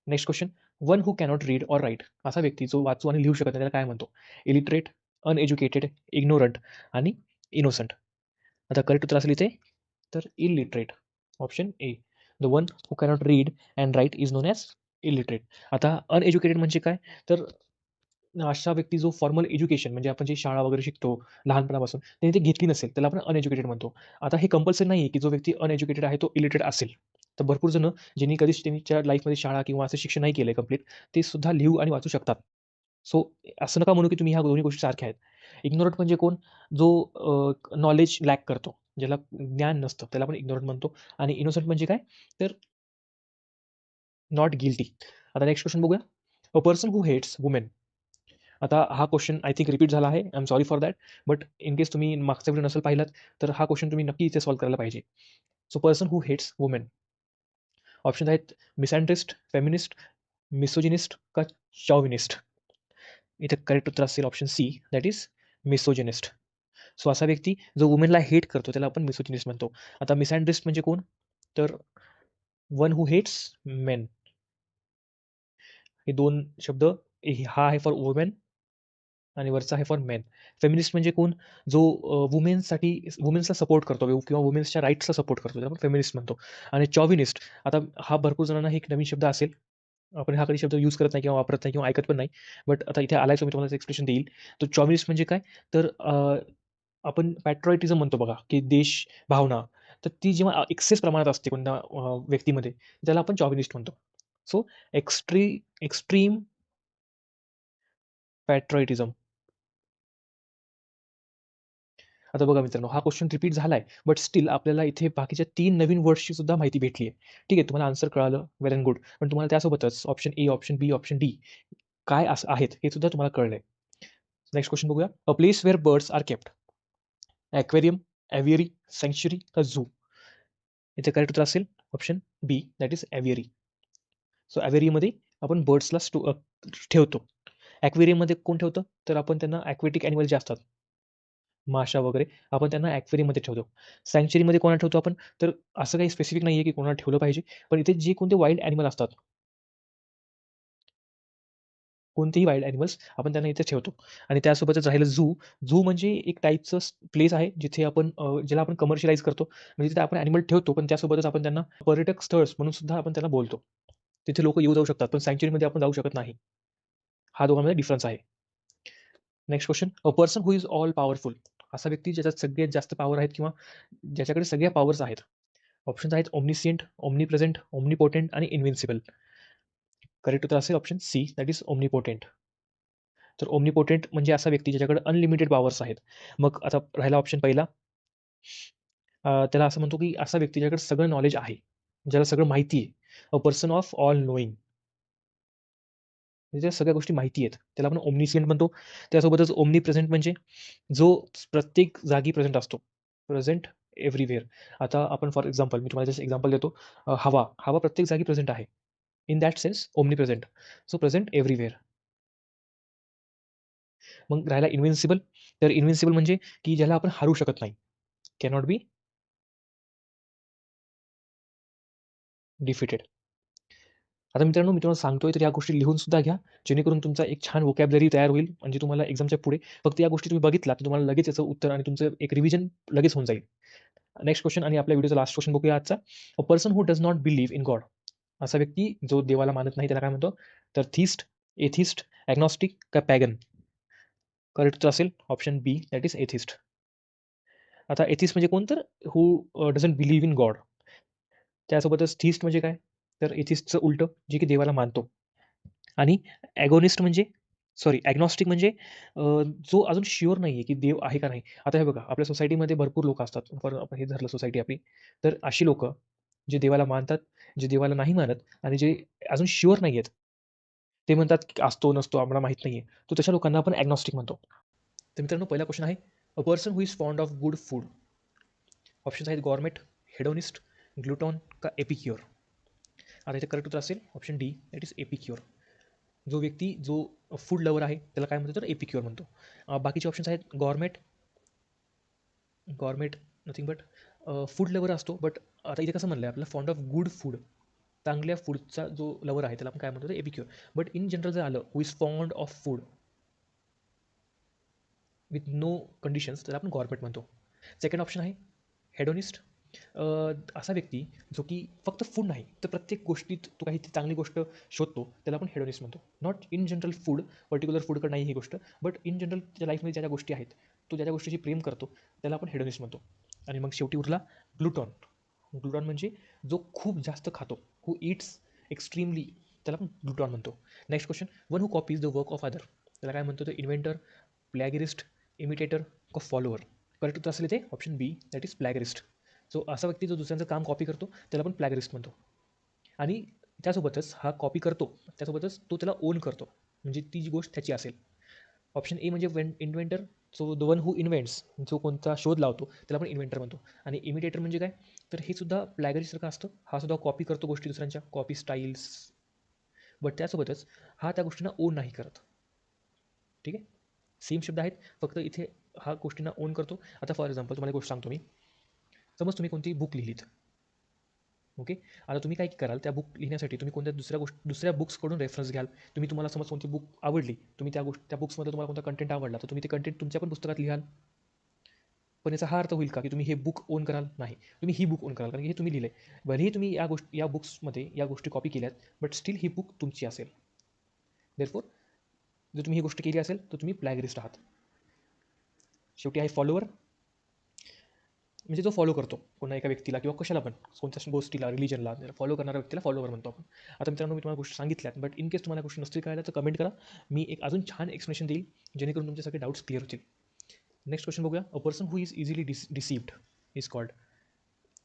Next question. One who cannot read or write. असा व्यक्ती जो वाचू आणि लिहू शकत नाही त्याला काय म्हणतो? इलिटरेट, अनएज्युकेटेड, इग्नोरंट आणि इनोसंट. आता करेक्ट उत्तर असेल इथे तर illiterate, option A. The one who cannot read and write is known as illiterate. आता अनएज्युकेटेड म्हणजे काय? तर अशा व्यक्ती जो फॉर्मल एज्युकेशन म्हणजे आपण जी शाळा वगैरे शिकतो लहानपणापासून त्यांनी ते घेतली नसेल त्याला आपण अनएज्युकेटेड म्हणतो. आता हे कंपल्सरी नाही आहे की जो व्यक्ती अनएज्युकेटेड आहे तो इलिटरेट असेल. तर भरपूर जण ज्यांनी कधीच त्यांच्या लाईफमध्ये शाळा किंवा असं शिक्षण नाही केलंय कंप्लीट, ते सुद्धा लिहू आणि वाचू शकतात. सो असं नका म्हणू की तुम्ही ह्या दोन्ही गोष्टी सारख्या आहेत. इग्नोरंट म्हणजे कोण? जो नॉलेज लॅक करतो, ज्याला ज्ञान नसतं त्याला आपण इग्नोरंट म्हणतो. आणि इनोसंट म्हणजे काय? तर नॉट गिल्टी. आता नेक्स्ट क्वेश्चन बघूया. A person who hates women. आता हा क्वेश्चन आय थिंक रिपीट झाला आहे. I am sorry for that. But in case तुम्ही मागचा व्हिडिओ नसेल पाहिलात, तर हा क्वेश्चन तुम्ही नक्की इथे सॉल्व्ह करायला पाहिजे. So person who hates women. Option आहेत मिसॅन्ड्रिस्ट, फेमिनिस्ट, मिसोजिनिस्ट का चॉविनिस्ट. इथे करेक्ट उत्तर असेल option C, that is misogynist. So असा व्यक्ती जो वुमेनला हेट करतो त्याला आपण मिसोजिनिस्ट म्हणतो. आता मिसॅन्ड्रिस्ट म्हणजे कोण? तर वन हू हेट्स मेन. हे दोन शब्द, हा आहे फॉर वुमेन आणि वरचा आहे फॉर मेन. फेमिनिस्ट म्हणजे कोण? जो वुमेन्ससाठी वुमेन्सला सपोर्ट करतो किंवा वुमेन्सच्या राईट्सला सपोर्ट करतो त्याला आपण फेमिनिस्ट म्हणतो. आणि चॉविनिस्ट, आता हा भरपूर जणांना हे एक नवीन शब्द असेल. आपण हा कधी शब्द यूज करत नाही किंवा वापरत नाही किंवा ऐकत पण नाही. बट आता इथे आलाय, मी तुम्हाला एक्सप्लेनेशन देईल. तो चॉविनिस्ट म्हणजे काय? तर आपण पॅट्रिऑटिझम म्हणतो बघा, की देश भावना. तर ती जेव्हा एक्सेस प्रमाणात असते कोणत्या व्यक्तीमध्ये, त्याला आपण चॉविनिस्ट म्हणतो. So extreme patriotism. आता बघा मित्रांनो, हा क्वेश्चन रिपीट झालाय, बट स्टिल आपल्याला इथे बाकीच्या 3 नवीन वर्ड्सची सुद्धा माहिती भेटली आहे. ठीक आहे, तुम्हाला आन्सर कळालं, वेल एंड गुड. पण तुम्हाला त्यासोबतच option A, option B, option D काय असं आहेत हे सुद्धा तुम्हाला कळलंय. नेक्स्ट क्वेश्चन बघूया. A place where birds are kept. Aquarium, aviary, sanctuary का झू. इथे करेक्ट उत्तर असेल option B, that is aviary. So एव्हियरीमध्ये आपण बर्ड्सला ठेवतो. ॲक्वेरियममध्ये कोण ठेवतं? तर आपण त्यांना ॲक्वेटिक ॲनिमल जे असतात, माशा वगैरे, आपण त्यांना ॲक्वेरियममध्ये ठेवतो. सँक्चुरीमध्ये कोणाला ठेवतो आपण? तर असं काही स्पेसिफिक नाहीये की कोणाला ठेवलं पाहिजे. पण इथे जे कोणते वाईल्ड ॲनिमल असतात, कोणतेही वाईल्ड ॲनिमल्स आपण त्यांना इथे ठेवतो. आणि त्यासोबतच राहिलं झू. झू म्हणजे एक टाईपचं प्लेस आहे जिथे आपण ज्याला आपण कमर्शियलाइज करतो. म्हणजे तिथे आपण ॲनिमल ठेवतो, पण त्यासोबतच आपण त्यांना पर्यटक स्थळ म्हणून सुद्धा आपण त्यांना बोलतो. तिथे लोकं येऊ जाऊ शकतात, पण सँक्चुरीमध्ये आपण जाऊ शकत नाही. हा दोघांमध्ये डिफरन्स आहे. Next question. A person who is all powerful. असा व्यक्ती ज्याच्यात सगळ्यात जास्त पॉवर आहेत किंवा ज्याच्याकडे सगळ्या पॉवर्स आहेत. ऑप्शन्स आहेत ओमनिसियंट, ओमनीप्रेझेंट, ओमनीपोटेंट आणि इन्व्हिन्सिबल. करेक्ट उत्तर असेल option C, that is omnipotent. तर ओमनीपोटेंट म्हणजे असा व्यक्ती ज्याच्याकडे अनलिमिटेड पॉवर्स आहेत. मग आता राहिला ऑप्शन पहिला. त्याला असं म्हणतो की असा व्यक्ती ज्याच्याकडे सगळं नॉलेज आहे, ज्याला सगळं माहिती आहे. A person of all knowing. म्हणजे सगळ्या गोष्टी माहिती आहेत. त्याला आपण ओमनिसियंट म्हणतो. त्यासोबतच ओमनी प्रेझेंट म्हणजे जो प्रत्येक जागी प्रेझेंट असतो. प्रेझेंट एव्हरीव्हेअर. आता आपण फॉर एक्झाम्पल, मी तुम्हाला जस्ट एक्झाम्पल देतो. हवा. हवा प्रत्येक जागी प्रेझेंट आहे. In that sense omnipresent. So present everywhere. मग राहिला इन्व्हिन्सिबल. तर इन्व्हिन्सिबल म्हणजे की ज्याला आपण हारू शकत नाही. Cannot be defeated. आता मित्रांनो, मी तुम्हाला सांगतोय तर या गोष्टी लिहून सुद्धा घ्या, जेणेकरून तुमचा एक छान व्होकॅब्युलरी तयार होईल. म्हणजे तुम्हाला एक्झामच्या पुढे फक्त या गोष्टी तुम्ही बघितला तर तुम्हाला लगेच याचं उत्तर आणि तुमचं एक रिव्हिजन लगेच होऊन जाईल. नेक्स्ट क्वेश्चन आणि आपल्या व्हिडिओचा लास्ट क्वेश्चन बघूया आजचा. अ person who does not believe in God. असा व्यक्ती जो देवाला मानत नाही त्याला काय म्हणतो? तर थिस्ट, एथिस्ट, ॲग्नॉस्टिक का पॅगन? करेक्ट उत्तर असेल option B, that is atheist. आता एथिस्ट म्हणजे कोण? तर who doesn't believe in God. त्यासोबतच थिस्ट म्हणजे काय? तर एथिस्टचं उलटं, जे की देवाला मानतो. आणि ॲगोनिस्ट म्हणजे ॲग्नॉस्टिक म्हणजे जो अजून शुअर नाही आहे की देव आहे का नाही. आता हे बघा, आपल्या सोसायटीमध्ये भरपूर लोकं असतात. फॉर आपण हे धरलं सोसायटी आपली. तर अशी लोकं जे देवाला मानतात, जे देवाला नाही मानत आणि जे अजून शुअर नाही आहेत. ते म्हणतात की असतो, नसतो, आम्हाला माहीत नाही आहे. तर तशा लोकांना आपण ॲग्नॉस्टिक म्हणतो. तर मित्रांनो, पहिला क्वेश्चन आहे, अ person who is fond of good food. Options आहेत गॉरमेट, हेडोनिस्ट, ग्लुटॉन का एपिक्युअर. आता इथे करेक्ट उत्तर असेल ऑप्शन डी, दॅट इज एपिक्युअर. जो व्यक्ती जो फूड लवर आहे त्याला काय म्हणतो? तर एपिक्युअर म्हणतो. बाकीचे ऑप्शन्स आहेत gourmet. Gourmet nothing but food lover असतो, बट आता इथे कसं म्हणलं आहे आपल्याला, फॉन्ड ऑफ गुड फूड, चांगल्या फूडचा जो लवर आहे त्याला आपण काय म्हणतो? तर एपिक्युअर. बट इन जनरल जर आलं, who is fond of food with no conditions, त्याला आपण गॉरमेट म्हणतो. सेकंड ऑप्शन आहे हेडोनिस्ट. असा व्यक्ती जो की फक्त फूड नाही तर प्रत्येक गोष्टीत तो काही चांगली गोष्ट शोधतो, त्याला आपण हेडोनिस्ट म्हणतो. Not in general food, particular फूडकडे नाही ही गोष्ट, बट इन जनरल त्याच्या लाईफमध्ये ज्या ज्या गोष्टी आहेत, तो ज्या ज्या गोष्टीची प्रेम करतो त्याला आपण हेडोनिस्ट म्हणतो. आणि मग शेवटी उरला ग्लुटॉन. ग्लुटॉन म्हणजे जो खूप जास्त खातो, हू इट्स एक्स्ट्रीमली, त्याला आपण ग्लुटॉन म्हणतो. Next question, one who copies the work of other, त्याला काय म्हणतो? तर इन्व्हेंटर, प्लॅगिरिस्ट, इमिटेटर का फॉलोअर. करेक्ट उत्तर असेल इथे ऑप्शन बी, दॅट इज प्लॅगिरिस्ट. जो असा व्यक्ती जो दुसऱ्यांचं काम कॉपी करतो त्याला आपण प्लॅगरिस्ट म्हणतो. आणि त्यासोबतच हा कॉपी करतो, त्यासोबतच तो त्याला ओन करतो, म्हणजे ती जी गोष्ट त्याची असेल. ऑप्शन ए म्हणजे inventor, so the one who invents, जो कोणता शोध लावतो त्याला आपण इन्व्हेंटर म्हणतो. आणि इमिटेटर म्हणजे काय? तर हे सुद्धा प्लॅगरिस्टसारखं असतं. हा सुद्धा कॉपी करतो गोष्टी दुसऱ्यांच्या, कॉपी स्टाईल्स, बट त्यासोबतच हा त्या गोष्टींना ओन नाही करत. ठीक आहे, सेम शब्द आहेत, फक्त इथे हा गोष्टींना ओन करतो. आता फॉर एक्झाम्पल तुम्हाला एक गोष्ट सांगतो मी. समज तुम्ही कोणती बुक लिहिलीत, ओके. आता तुम्ही काय कराल, त्या बुक लिहिण्यासाठी तुम्ही कोणत्या दुसऱ्या बुक्सकडून रेफरन्स घ्याल. तुम्हाला समज कोणती बुक आवडली, तुम्ही त्या बुक्समध्ये तुम्हाला कोणता कंटेंट आवडला, तर तुम्ही ते कंटेंट तुमच्या पण पुस्तकात लिहाल. पण याचा हा अर्थ होईल का की तुम्ही हे बुक ओन कराल? नाही, तुम्ही ही बुक ओन कराल, कारण की हे तुम्ही लिहिलंय. भलेही तुम्ही या बुक्समध्ये या गोष्टी कॉपी केल्यात, बट स्टील ही बुक तुमची असेल. देअरफॉर जर तुम्ही ही गोष्ट केली असेल तर तुम्ही प्लॅगरिस्ट आहात. शेवटी आहे फॉलोअर, म्हणजे जो फॉलो करतो कोणा एका व्यक्तीला किंवा कशाला पण, कोणत्या गोष्टीला, रिलीजनला फॉलो करणाऱ्या व्यक्तीला फॉलोवर म्हणतो आपण. आता मित्रांनो, मी तुम्हाला गोष्टी सांगितल्यात, बट इन केस तुम्हाला गोष्टी नसतील कळायला तर कमेंट करा. मी एक अजून छान एक्सप्लेनेशन देईल, जेणेकरून तुमचे सगळे डाऊट्स क्लिअर होतील. नेक्स्ट क्वेश्चन बघूया. A person who is easily deceived is called.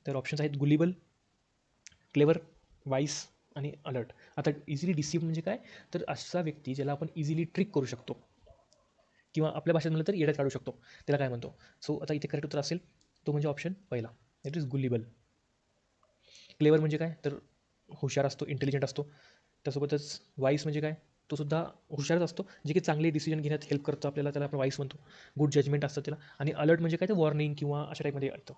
तर ऑप्शन्स आहेत गुलिबल, क्लेवर, वाईस आणि अलर्ट. आता इझिली डिसिव्ड म्हणजे काय? तर असा व्यक्ती ज्याला आपण इझिली ट्रिक करू शकतो, किंवा आपल्या भाषेत म्हणलं तर येड्यात काढू शकतो, त्याला काय म्हणतो? सो आता इथे करेक्ट उत्तर असेल तो म्हणजे ऑप्शन पहिला, दॅट इज गुलिबल. क्लेवर म्हणजे काय? तर हुशार असतो, इंटेलिजंट असतो. त्यासोबतच वाईस म्हणजे काय? तो सुद्धा हुशारच असतो, जे की चांगले डिसिजन घेण्यात हेल्प करतो आपल्याला, त्याला आपण वाईस म्हणतो. गुड जजमेंट असतं त्याला. आणि अलर्ट म्हणजे काय? ते वॉर्निंग किंवा अशा टाईपमध्ये येतं.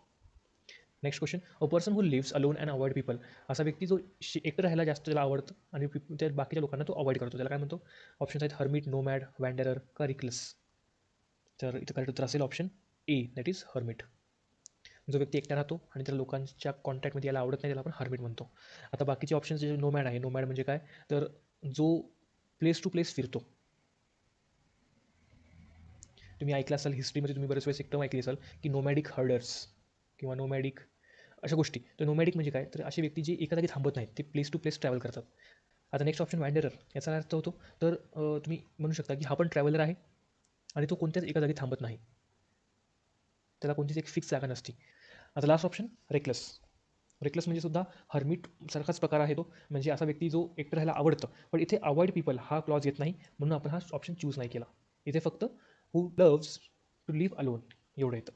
Next question, a person who lives alone and avoid people. असा व्यक्ती जो एकटं राहायला जास्त त्याला आवडतं आणि त्या बाकीच्या लोकांना तो अवॉइड करतो, त्याला काय म्हणतो? ऑप्शन्स आहेत हर्मिट, नोमॅड, वँडरर का रिकलेस. तर इथं करेक्ट उत्तर असेल option A, that is hermit. जो व्यक्ती एकटा राहतो आणि त्याला लोकांच्या कॉन्टॅक्टमध्ये यायला आवडत नाही, त्याला आपण हर्मिट म्हणतो. आता बाकीचे ऑप्शन्स जे नोमॅड आहे, नोमॅड म्हणजे काय? तर जो प्लेस टू प्लेस फिरतो. तुम्ही ऐकलं असाल, हिस्ट्रीमध्ये तुम्ही बरेच वेळेस एक टर्म ऐकली असाल की नोमॅडिक हर्डर्स किंवा नोमॅडिक अशा गोष्टी. तर नोमॅडिक म्हणजे काय? तर असे व्यक्ती जे एका जागी थांबत नाहीत, ते प्लेस टू प्लेस ट्रॅव्हल करतात. आता नेक्स्ट ऑप्शन वँडरर, याचा अर्थ होतो तर तुम्ही म्हणू शकता की हा पण ट्रॅव्हलर आहे आणि तो कोणत्याच एका जागी थांबत नाही, त्याला कोणतीच एक फिक्स जागा नसते. आता लास्ट ऑप्शन रेकलेस. रेकलेस म्हणजे सुद्धा हर्मिट सारखाच प्रकार आहे तो, म्हणजे असा व्यक्ती जो एकटं राहायला आवडतं, पण इथे अवॉइड पीपल हा क्लॉज येत नाही, म्हणून आपण हा ऑप्शन चूज नाही केला. इथे फक्त who loves to live alone एवढं येतं.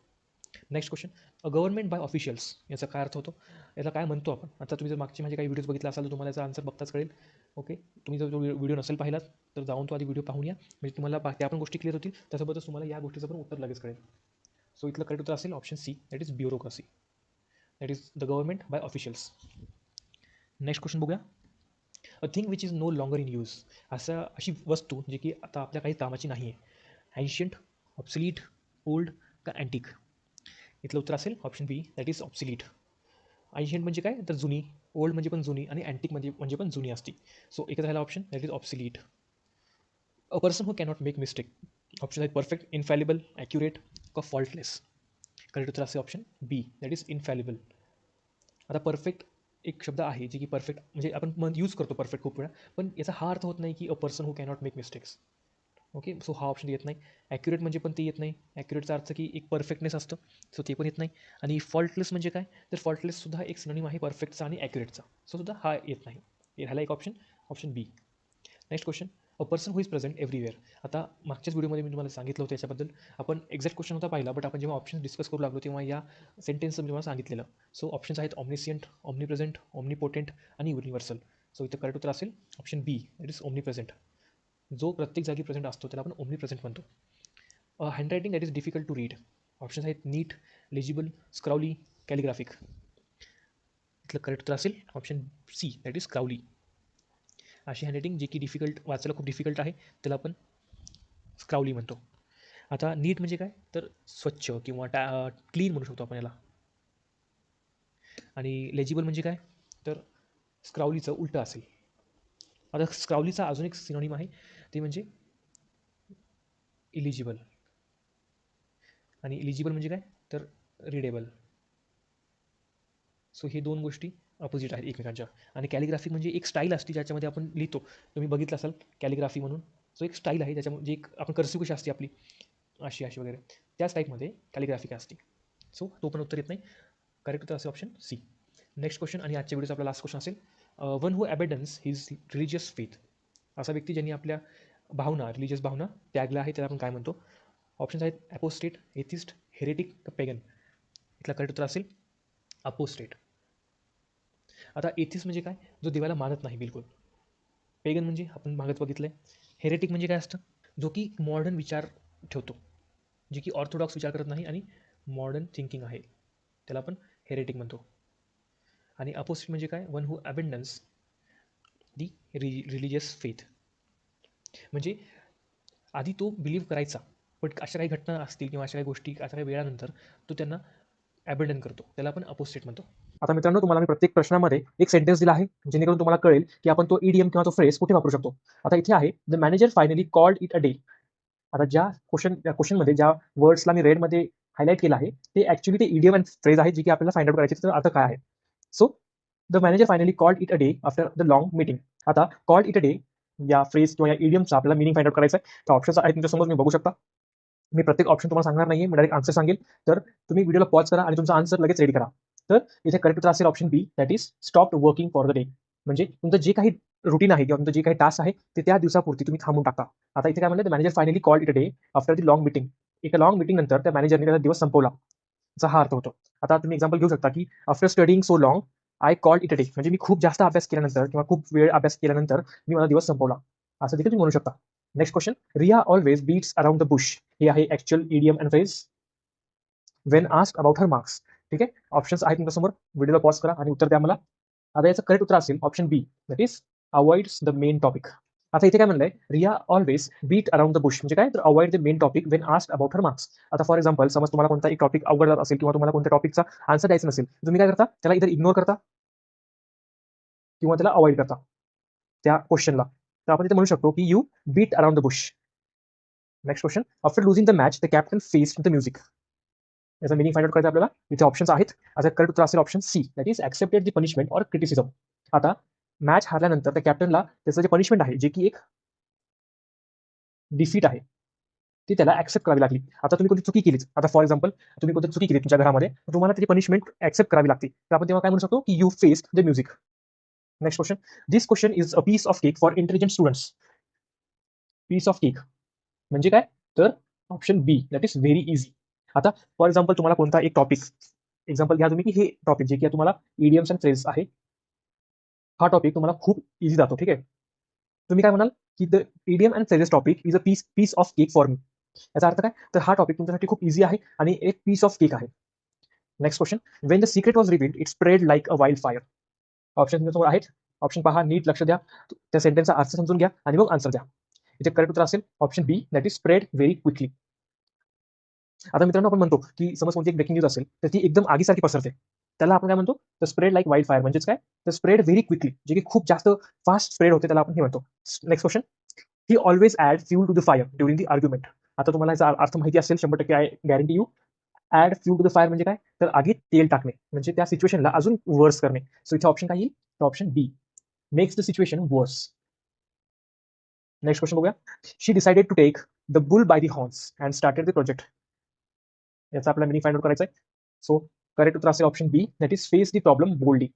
Next question, a government by officials, याचा काय अर्थ होतो? याला काय म्हणतो आपण? आता तुम्ही जर मागचे माझे काही व्हिडिओज बघितला असाल तर तुम्हाला याचा आन्सर बघताच कळेल. ओके, तुम्ही जर तो व्हिडिओ नसेल पाहिलात तर जाऊन तो आधी व्हिडिओ पाहून या, म्हणजे तुम्हाला त्या पण गोष्टी क्लिअर होतील, त्यासोबतच तुम्हाला या गोष्टीचं पण उत्तर लगेच कळेल. सो इथलं करेक्ट उत्तर असेल option C, that is bureaucracy, that is the government by officials. Next question बघूया. A thing which is no longer in use. अशी वस्तू जी की आता आपल्या काही कामाची नाही आहे. ॲन्शियंट, ऑब्सलीट, ओल्ड का अँटिक. इथलं उत्तर असेल option B, that is obsolete. Ancient म्हणजे काय, तर जुनी. ओल्ड म्हणजे पण जुनी आणि अँटिक म्हणजे पण जुनी असती. सो एकच राहिला option, that is obsolete. A person who cannot make mistake. Option आहेत परफेक्ट, इनफॅलिबल, ॲक्युरेट का फॉल्टलेस. करेक्ट उत्तर असेल ऑप्शन बी, दॅट इज इनफॅलिबल. आता परफेक्ट एक शब्द आहे जे की परफेक्ट म्हणजे आपण यूज करतो परफेक्ट खूप वेळा, पण याचा हा अर्थ होत नाही की अ पर्सन हू cannot make mistakes. Okay, so हा ऑप्शन येत नाही. ॲक्युरेट म्हणजे पण ते येत नाही. ॲक्युरेटचा अर्थ की एक परफेक्टनेस असतं, सो ते पण येत नाही. आणि फॉल्टलेस म्हणजे काय, तर फॉल्टलेससुद्धा एक सिनोनिम आहे परफेक्टचा आणि ॲक्युरेटचा, सो सुद्धा हा येत नाही. हे राहिला एक option, option B. Next question. A person who is present everywhere. आता मागच्याच व्हिडिओमध्ये मी तुम्हाला सांगितलं होतं याच्याबद्दल. आपण एक्झॅक्ट क्वेश्चन होता पाहिला, बट आपण जेव्हा ऑप्शन डिस्कस करू लागलो तेव्हा या सेंटेन्सचं मी तुम्हाला सांगितलेलं. सो ऑप्शन्स आहेत ऑमनिसियंट, ऑमनीप्रेझेंट, ऑमनीपोटेंट आणि युनिव्हर्सल. सो इथं करेक्ट उत्तर असेल option B, that is omnipresent. जो प्रत्येक जागी प्रेझेंट असतो त्याला आपण ओमनीप्रेझेंट म्हणतो. Handwriting that is difficult to read. Options आहेत नीट, लेजिबल, स्क्राउली, कॅलिग्राफिक. इथलं करेक्ट उत्तर असेल option C, that is scrawly. अशी हँडरायटिंग जी की डिफिकल्ट, वाचायला खूप डिफिकल्ट आहे, त्याला आपण स्क्राउली म्हणतो. आता नीट म्हणजे काय, तर स्वच्छ किंवा क्लीन म्हणू शकतो आपण याला. आणि लेजिबल म्हणजे काय, तर स्क्राउलीचं उलटं असेल. आता स्क्राउलीचा अजून एक सिनोनिम आहे, ते म्हणजे इलिजिबल. आणि इलिजिबल म्हणजे काय, तर रीडेबल. सो हे दोन गोष्टी अपोजिट आहेत एकमेकांच्या. आणि कॅलिग्राफी म्हणजे एक स्टाईल असते ज्याच्यामध्ये आपण लिहितो. तुम्ही बघितलं असाल कॅलिग्राफी म्हणून. सो एक स्टाईल आहे त्याच्यामध्ये, एक आपण कर्सिव कशी असते आपली अशी अशी वगैरे, त्याच टाईपमध्ये कॅलिग्राफी काय असते. सो तो पण उत्तर येत नाही. करेक्ट उत्तर असेल ऑप्शन सी. नेक्स्ट क्वेश्चन आणि आजच्या व्हिडिओचा आपला लास्ट क्वेश्चन असेल. One who abandons his religious faith. असा व्यक्ती ज्यांनी आपल्या भावना, रिलिजियस भावना त्यागल्या आहे, त्याला आपण काय म्हणतो. ऑप्शन्स आहेत ॲपोस्टेट, एथिस्ट, हेरेटिक का पेगन. इथला करेक्ट उत्तर असेल अपोस्टेट. आता एथिस्ट म्हणजे काय, जो देवाला मानत नाही बिलकुल. पेगन म्हणजे आपण मागच बघितलं आहे. हेरेटिक म्हणजे काय असतं, जो की मॉडर्न विचार ठेवतो, जे की ऑर्थोडॉक्स विचार करत नाही आणि मॉडर्न थिंकिंग आहे, त्याला आपण हेरेटिक म्हणतो. आणि अपोजिट म्हणजे काय, one who abandons the religious faith. म्हणजे आधी तो बिलीव्ह करायचा, बट अशा काही घटना असतील किंवा अशा काही गोष्टी अशा काही वेळानंतर तो त्यांना अबेंडन करतो, त्याला आपण अपोजिट म्हणतो. आता मित्रांनो, तुम्हाला मी प्रत्येक प्रश्नामध्ये एक सेंटेन्स दिला आहे, जेणेकरून तुम्हाला कळेल की आपण तो इडियम किंवा तो फ्रेज कुठे वापरू शकतो. आता इथे आहे, the manager finally called it a day. आता ज्या क्वेश्चनमध्ये ज्या वर्ड्सला मी रेडमध्ये हायलाईट केलं आहे, ते ॲक्च्युली ते इडियम अँड फ्रेज आहे, जे की आपल्याला फाइंड आउट करायचे, त्याचा अर्थ काय आहे. So the manager finally called it a day after the long meeting. आता कॉल्ड इट अ डे या फ्रेज किंवा या इडियमचा आपल्याला मिनिंग फाइंड आउट करायचा आहे. तर ऑप्शन्स आहेत तुमच्यासमोर, मी बघू शकता. मी प्रत्येक ऑप्शन तुम्हाला सांगणार नाहीये, मी डायरेक्ट आन्सर सांगेल. तर तुम्ही व्हिडिओला पॉज करा आणि तुमचा आन्सर लगेच रेडी करा. तर इथे करेक्ट उत्तर असेल option B, that is stop working for the day. म्हणजे तुमचं जे काही रुटीन आहे किंवा तुमचं जे काही टास्क आहे ते त्या दिवसापुरती तुम्ही थांबून टाकता. आता इथे काय म्हणलं, the manager finally called it a day after the long meeting. एका लॉंग मीटिंग नंतर त्या मॅनेजरने त्याचा दिवस संपवला, याचा हा अर्थ होतो. आता तुम्ही एक्झाम्पल घेऊ शकता की after studying so long I called it a day. म्हणजे मी खूप जास्त अभ्यास केल्यानंतर किंवा खूप वेळ अभ्यास केल्यानंतर मी माझा दिवस संपवला, असं देखील तुम्ही म्हणू शकता. Next question. Riya always beats around the bush. हे आहे actual idiom and phrase when asked about her marks. ठीक आहे, ऑप्शन्स आहेत तुमच्यासमोर, व्हिडिओला पॉज करा आणि उत्तर द्या मला. आता याचं करेक्ट उत्तर असेल option B, that is avoids the main topic. आता इथे काय म्हणलंय, Riya always beat around the bush म्हणजे काय, तर avoid the main topic when asked about her marks. आता फॉर एक्झाम्पल, समज तुम्हाला कोणता एक टॉपिक अवघड जात असेल किंवा तुम्हाला कोणत्या टॉपिकचा आन्सर द्यायचं नसेल, तुम्ही काय करता, त्याला इधर इग्नोर करता किंवा त्याला अवॉइड करता त्या क्वेश्चनला. तर आपण इथे म्हणू शकतो की you beat around the bush. Next question. After losing the match the captain faced the music. याचा मिनिंग फाइंड आउट करायचं आपल्याला. इथे ऑप्शन्स आहेत. आता करेक्ट उत्तर असेल option C, that is accepted the punishment or criticism. आता मॅच हारल्यानंतर त्या कॅप्टनला त्याचं जे पनिशमेंट आहे, जे की एक डिफीट आहे, ती त्याला ऍक्सेप्ट करावी लागली. आता तुम्ही कोणती चुकी केलीच, आता फॉर एक्झाम्पल तुम्ही कोणती चुकी केली तुमच्या घरामध्ये, तर तुम्हाला त्याची पनिशमेंट ऍक्सेप्ट करावी लागते. तर आपण तेव्हा काय म्हणू शकतो की you faced the music. Next question. This question is a piece of cake for intelligent students. Piece of cake म्हणजे काय, तर option B, that is very easy. आता फॉर एक्झाम्पल तुम्हाला कोणता एक टॉपिक, एक्झाम्पल घ्या तुम्ही की हे टॉपिक जे की तुम्हाला इडियम्स अँड फ्रेज आहे, हा टॉपिक तुम्हाला खूप इझी जातो. ठीक आहे, तुम्ही काय म्हणाल की the idiom and phrases topic is a piece of cake for me. याचा अर्थ काय, तर हा टॉपिक तुमच्यासाठी खूप इझी आहे आणि एक पीस ऑफ केक आहे. Next question. When the secret was revealed it spread like a wild fire. Option तुमच्यासमोर आहेत. ऑप्शन पहा, नीट लक्ष द्या, त्या सेंटेन्सचा अर्थ समजून घ्या आणि मग आन्सर द्या. इथे करेक्ट उत्तर असेल option B, that is spread very quickly. आता मित्रांनो, आपण म्हणतो की समज कोणती एक ब्रेकिंग न्यूज असेल तर ती एकदम आगीसारखी पसरते, त्याला आपण काय म्हणतो, तर स्प्रेड लाईक वाईल्ड फायर. म्हणजेच काय, तर स्प्रेड व्हेरी क्विकली, जे की खूप जास्त फास्ट स्प्रेड होते, त्याला आपण हे म्हणतो. Next question, he always add fuel to the fire during the argument. आता तुम्हाला याचा अर्थ माहिती असेल 100%, I guarantee you. Add fuel to the fire म्हणजे काय, तर आगीत तेल टाकणे, म्हणजे त्या सिच्युएशनला अजून वर्स करणे. सो इथे ऑप्शन काय येईल, तर option B, makes the situation worse. Next question बघूया. She decided to take the bull by the horns and started the project. याचा आपल्याला मिनिंग फाइंड आउट करायचा आहे. सो करेक्ट उत्तर असेल option B, that is face the problem boldly.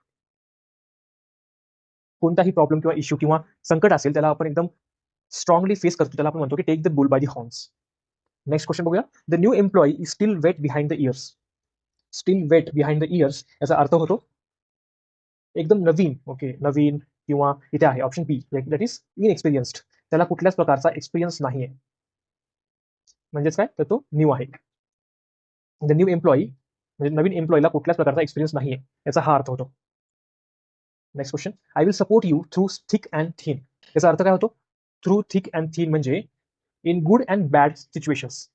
कोणताही प्रॉब्लेम किंवा इश्यू किंवा संकट असेल त्याला आपण एकदम स्ट्रॉंगली फेस करतो, त्याला आपण म्हणतो की take the bull by the horns. Next question बघूया. The new employee is still wet behind the ears. Still wet behind the ears याचा अर्थ होतो एकदम नवीन. ओके, नवीन, किंवा इथे आहे ऑप्शन बी, दॅट इज इनएक्सपिरियन्स्ड. त्याला कुठल्याच प्रकारचा एक्सपिरियन्स नाहीये, म्हणजेच काय, तर तो न्यू आहे. द न्यू एम्प्लॉई म्हणजे नवीन एम्प्लॉईला कुठल्याच प्रकारचा एक्सपिरियन्स नाहीये, याचा हा अर्थ होतो. Next question, I will support you through thick and thin. याचा अर्थ काय होतो, थ्रू थिक अँड थिन म्हणजे in good and bad situations.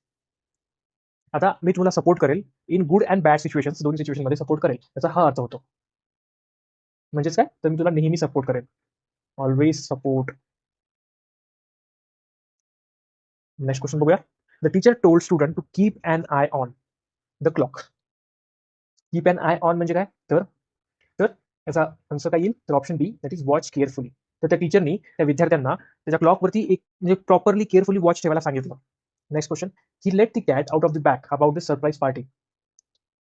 आता मी तुम्हाला सपोर्ट करेल in good and bad situations, दोन्ही सिच्युएशन मध्ये सपोर्ट करेल, याचा हा अर्थ होतो. म्हणजेच काय, तर मी तुला नेहमी सपोर्ट करेल, ऑलवेज सपोर्ट. नेक्स्ट क्वेश्चन बघूया. The teacher told student to keep an eye on the clock. Keep an eye on म्हणजे काय, तर तर याचा आन्सर काय येईल, तर option B, that is watch carefully. तर त्या टीचरनी त्या विद्यार्थ्यांना त्याच्या क्लॉकवरती एक म्हणजे प्रॉपरली केअरफुली वॉच ठेवायला सांगितलं. Next question, he let the cat out of the bag about the surprise party.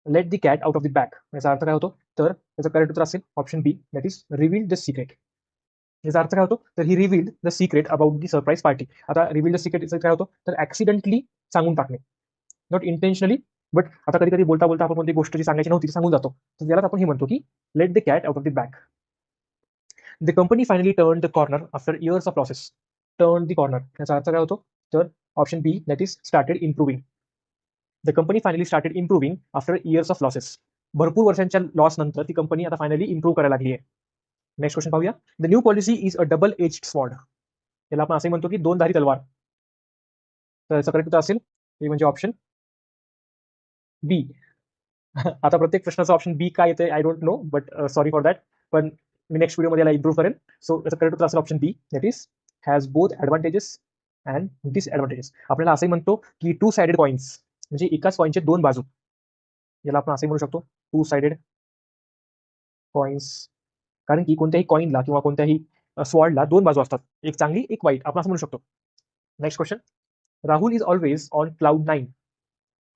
Let the cat out of the bag याचा अर्थ काय होतो, तर त्याचं करेक्ट उत्तर असेल option B, that is reveal the secret. याचा अर्थ काय होतो, तर he revealed the secret about the surprise party. आता रिव्हील द सिक्रेट काय होतो, तर ऍक्सिडेंटली सांगून टाकणे, नॉट इंटेन्शनली, बट आता कधी कधी बोलता बोलता आपण कोणती गोष्ट जी सांगायची नव्हती ती सांगून जातो, तर त्याला आपण हे म्हणतो की let the cat out of the bag. The company finally turn the corner after years of losses. Turn the corner याचा अर्थ काय होतो, तर option B, that is started improving. The company finally started improving after years of losses. भरपूर वर्षांच्या लॉस नंतर ती कंपनी आता फायनली इम्प्रूव्ह करायला लागली आहे. नेक्स्ट क्वेश्चन पाहूया. The new policy is a double edged sword. याला आपण असे म्हणतो की दोन धारी तलवार. तर याचा करेक्ट उत्तर असेल ते म्हणजे ऑप्शन बी. आता प्रत्येक प्रश्नाचा ऑप्शन बी काय येते I don't know, but sorry for that, पण मी नेक्स्ट व्हिडिओमध्ये याला इम्प्रूव्ह करेल. सो याचा करेक्ट उत्तर असेल option B, that is has both advantages and disadvantages. आपल्याला असंही म्हणतो की टू साइडेड कॉइन्स म्हणजे एकाच कॉइनचे दोन बाजू, याला आपण असे म्हणू शकतो टू साइडेड कॉइन्स. कारण की कोणत्याही कॉइनला किंवा कोणत्याही स्वॉर्डला दोन बाजू असतात, एक चांगली एक वाईट, आपण असं म्हणू शकतो. Next question, Rahul is always on cloud 9.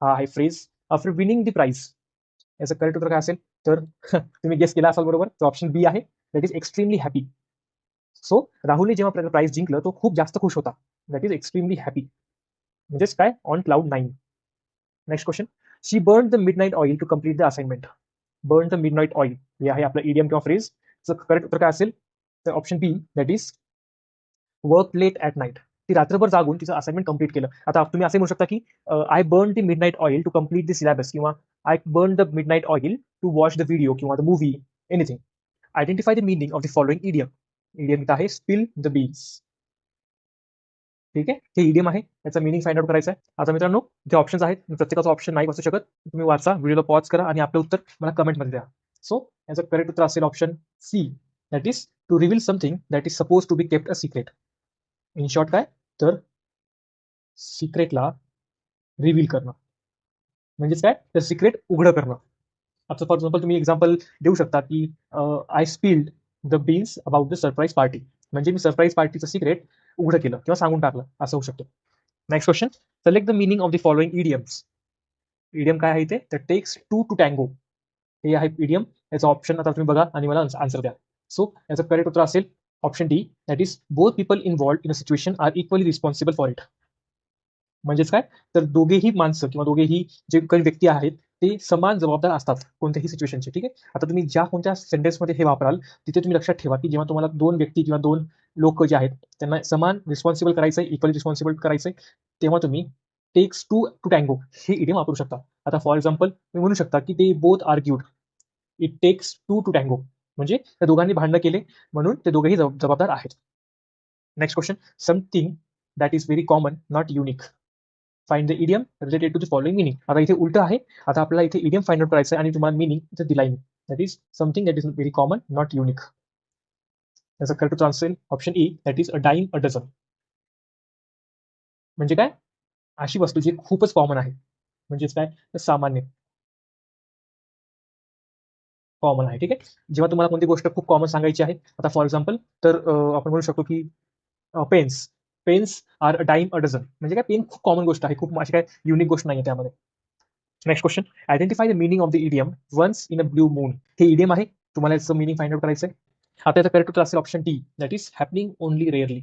हा आहे phrase after winning the prize. याचं करेक्ट उत्तर काय असेल, तर तुम्ही गेस केला असाल बरोबर, तो ऑप्शन बी आहे, that is extremely happy. So राहुलने जेव्हा प्राइज जिंकलं तो खूप जास्त खुश होता, दॅट इज एक्स्ट्रीमली हॅपी, म्हणजेच काय, on cloud 9. Next question, she burn the midnight oil to complete the assignment. Burn the midnight oil हे आहे आपलं इडियम किंवा फ्रेज. करेक्ट उत्तर काय असेल, तर option B, that is work late at night. ती रात्रभर जागून तिचं असाइनमेंट कंप्लीट केलं. आता तुम्ही असे म्हणू शकता की I burn the midnight oil to complete the syllabus, किंवा I burn the midnight oil to watch the video किंवा the movie, anything. Identify the meaning of the following idiom. Idiom इथं आहे स्पिल द बीन्स. ठीक आहे, हे इडियम आहे, याचा मिनिंग फाइंड आउट करायचा आहे. आता मित्रांनो, जे ऑप्शन्स आहेत प्रत्येकाचा ऑप्शन नाही वाचू शकत, तुम्ही वाचा, व्हिडिओला पॉज करा आणि आपलं उत्तर मला कमेंटमध्ये द्या. सो याचं करेक्ट उत्तर असेल option C, that is to reveal something that is suppose to be kept a secret. In short काय, तर सिक्रेटला रिव्हील करणं, म्हणजेच काय, तर सिक्रेट उघडं करणं. आता फॉर एक्झाम्पल तुम्ही एक्झाम्पल देऊ शकता की I spilled the beans about the surprise party, म्हणजे मी सरप्राईज पार्टीचं सिक्रेट उघडं केलं किंवा सांगून टाकलं, असं होऊ शकतं. Next question, select the meaning of the following idioms. Idiom काय आहे इथे, तर टेक्स टू टू टँगो हे आहे इडियम. याचा ऑप्शन आता तुम्ही बघा आणि मला आन्सर द्या. सो याचं करेक्ट उत्तर असेल option D, that is both people involved in a situation are equally responsible for it. म्हणजेच काय, तर दोघेही माणसं किंवा दोघेही जे काही व्यक्ती आहेत ते समान जबाबदार असतात कोणत्याही सिच्युएशनचे. ठीक आहे, आता तुम्ही ज्या कोणत्या सेंटेन्समध्ये हे वापराल तिथे तुम्ही लक्षात ठेवा की जेव्हा तुम्हाला दोन व्यक्ती किंवा दोन लोक जे आहेत त्यांना समान रिस्पॉन्सिबल करायचंय, इक्वली रिस्पॉन्सिबल करायचंय, तेव्हा तुम्ही टेक्स टू टू टँगो हे इडियम वापरू शकता. आता फॉर एक्झाम्पल तुम्ही म्हणू शकता की ते both argued, it takes two to tango. म्हणजे त्या दोघांनी भांडणं केले म्हणून ते दोघेही जबाबदार आहेत. Next question, something that is very common not unique. Find the idiom related to the following meaning. आता इथे उलट आहे. आता आपल्याला इथे इडियम फाइंड आउट करायचं आहे आणि तुम्हाला मिनिंग इथे दिलाय मी. That is something that is very common not unique. त्याचा करेक्ट आन्सर येईल option E, that is a dime a dozen. म्हणजे काय, अशी वस्तू जी खूपच कॉमन आहे, म्हणजेच काय, सामान्य कॉमन आहे. ठीक आहे. जेव्हा तुम्हाला कोणती गोष्ट खूप कॉमन सांगायची आहे, आता फॉर एक्झाम्पल तर आपण म्हणू शकतो की pens pens are a dime a dozen. म्हणजे काय, पेन खूप कॉमन गोष्ट आहे, खूप अशी काय युनिक गोष्ट नाही त्यामध्ये. Next question, identify the meaning of the idiom once in a blue moon. हे इडियम आहे, तुम्हाला याचं मिनिंग फाइंड आउट करायचं आहे. आता याचं करेक्ट उत्तर असेल option D, that is happening only rarely.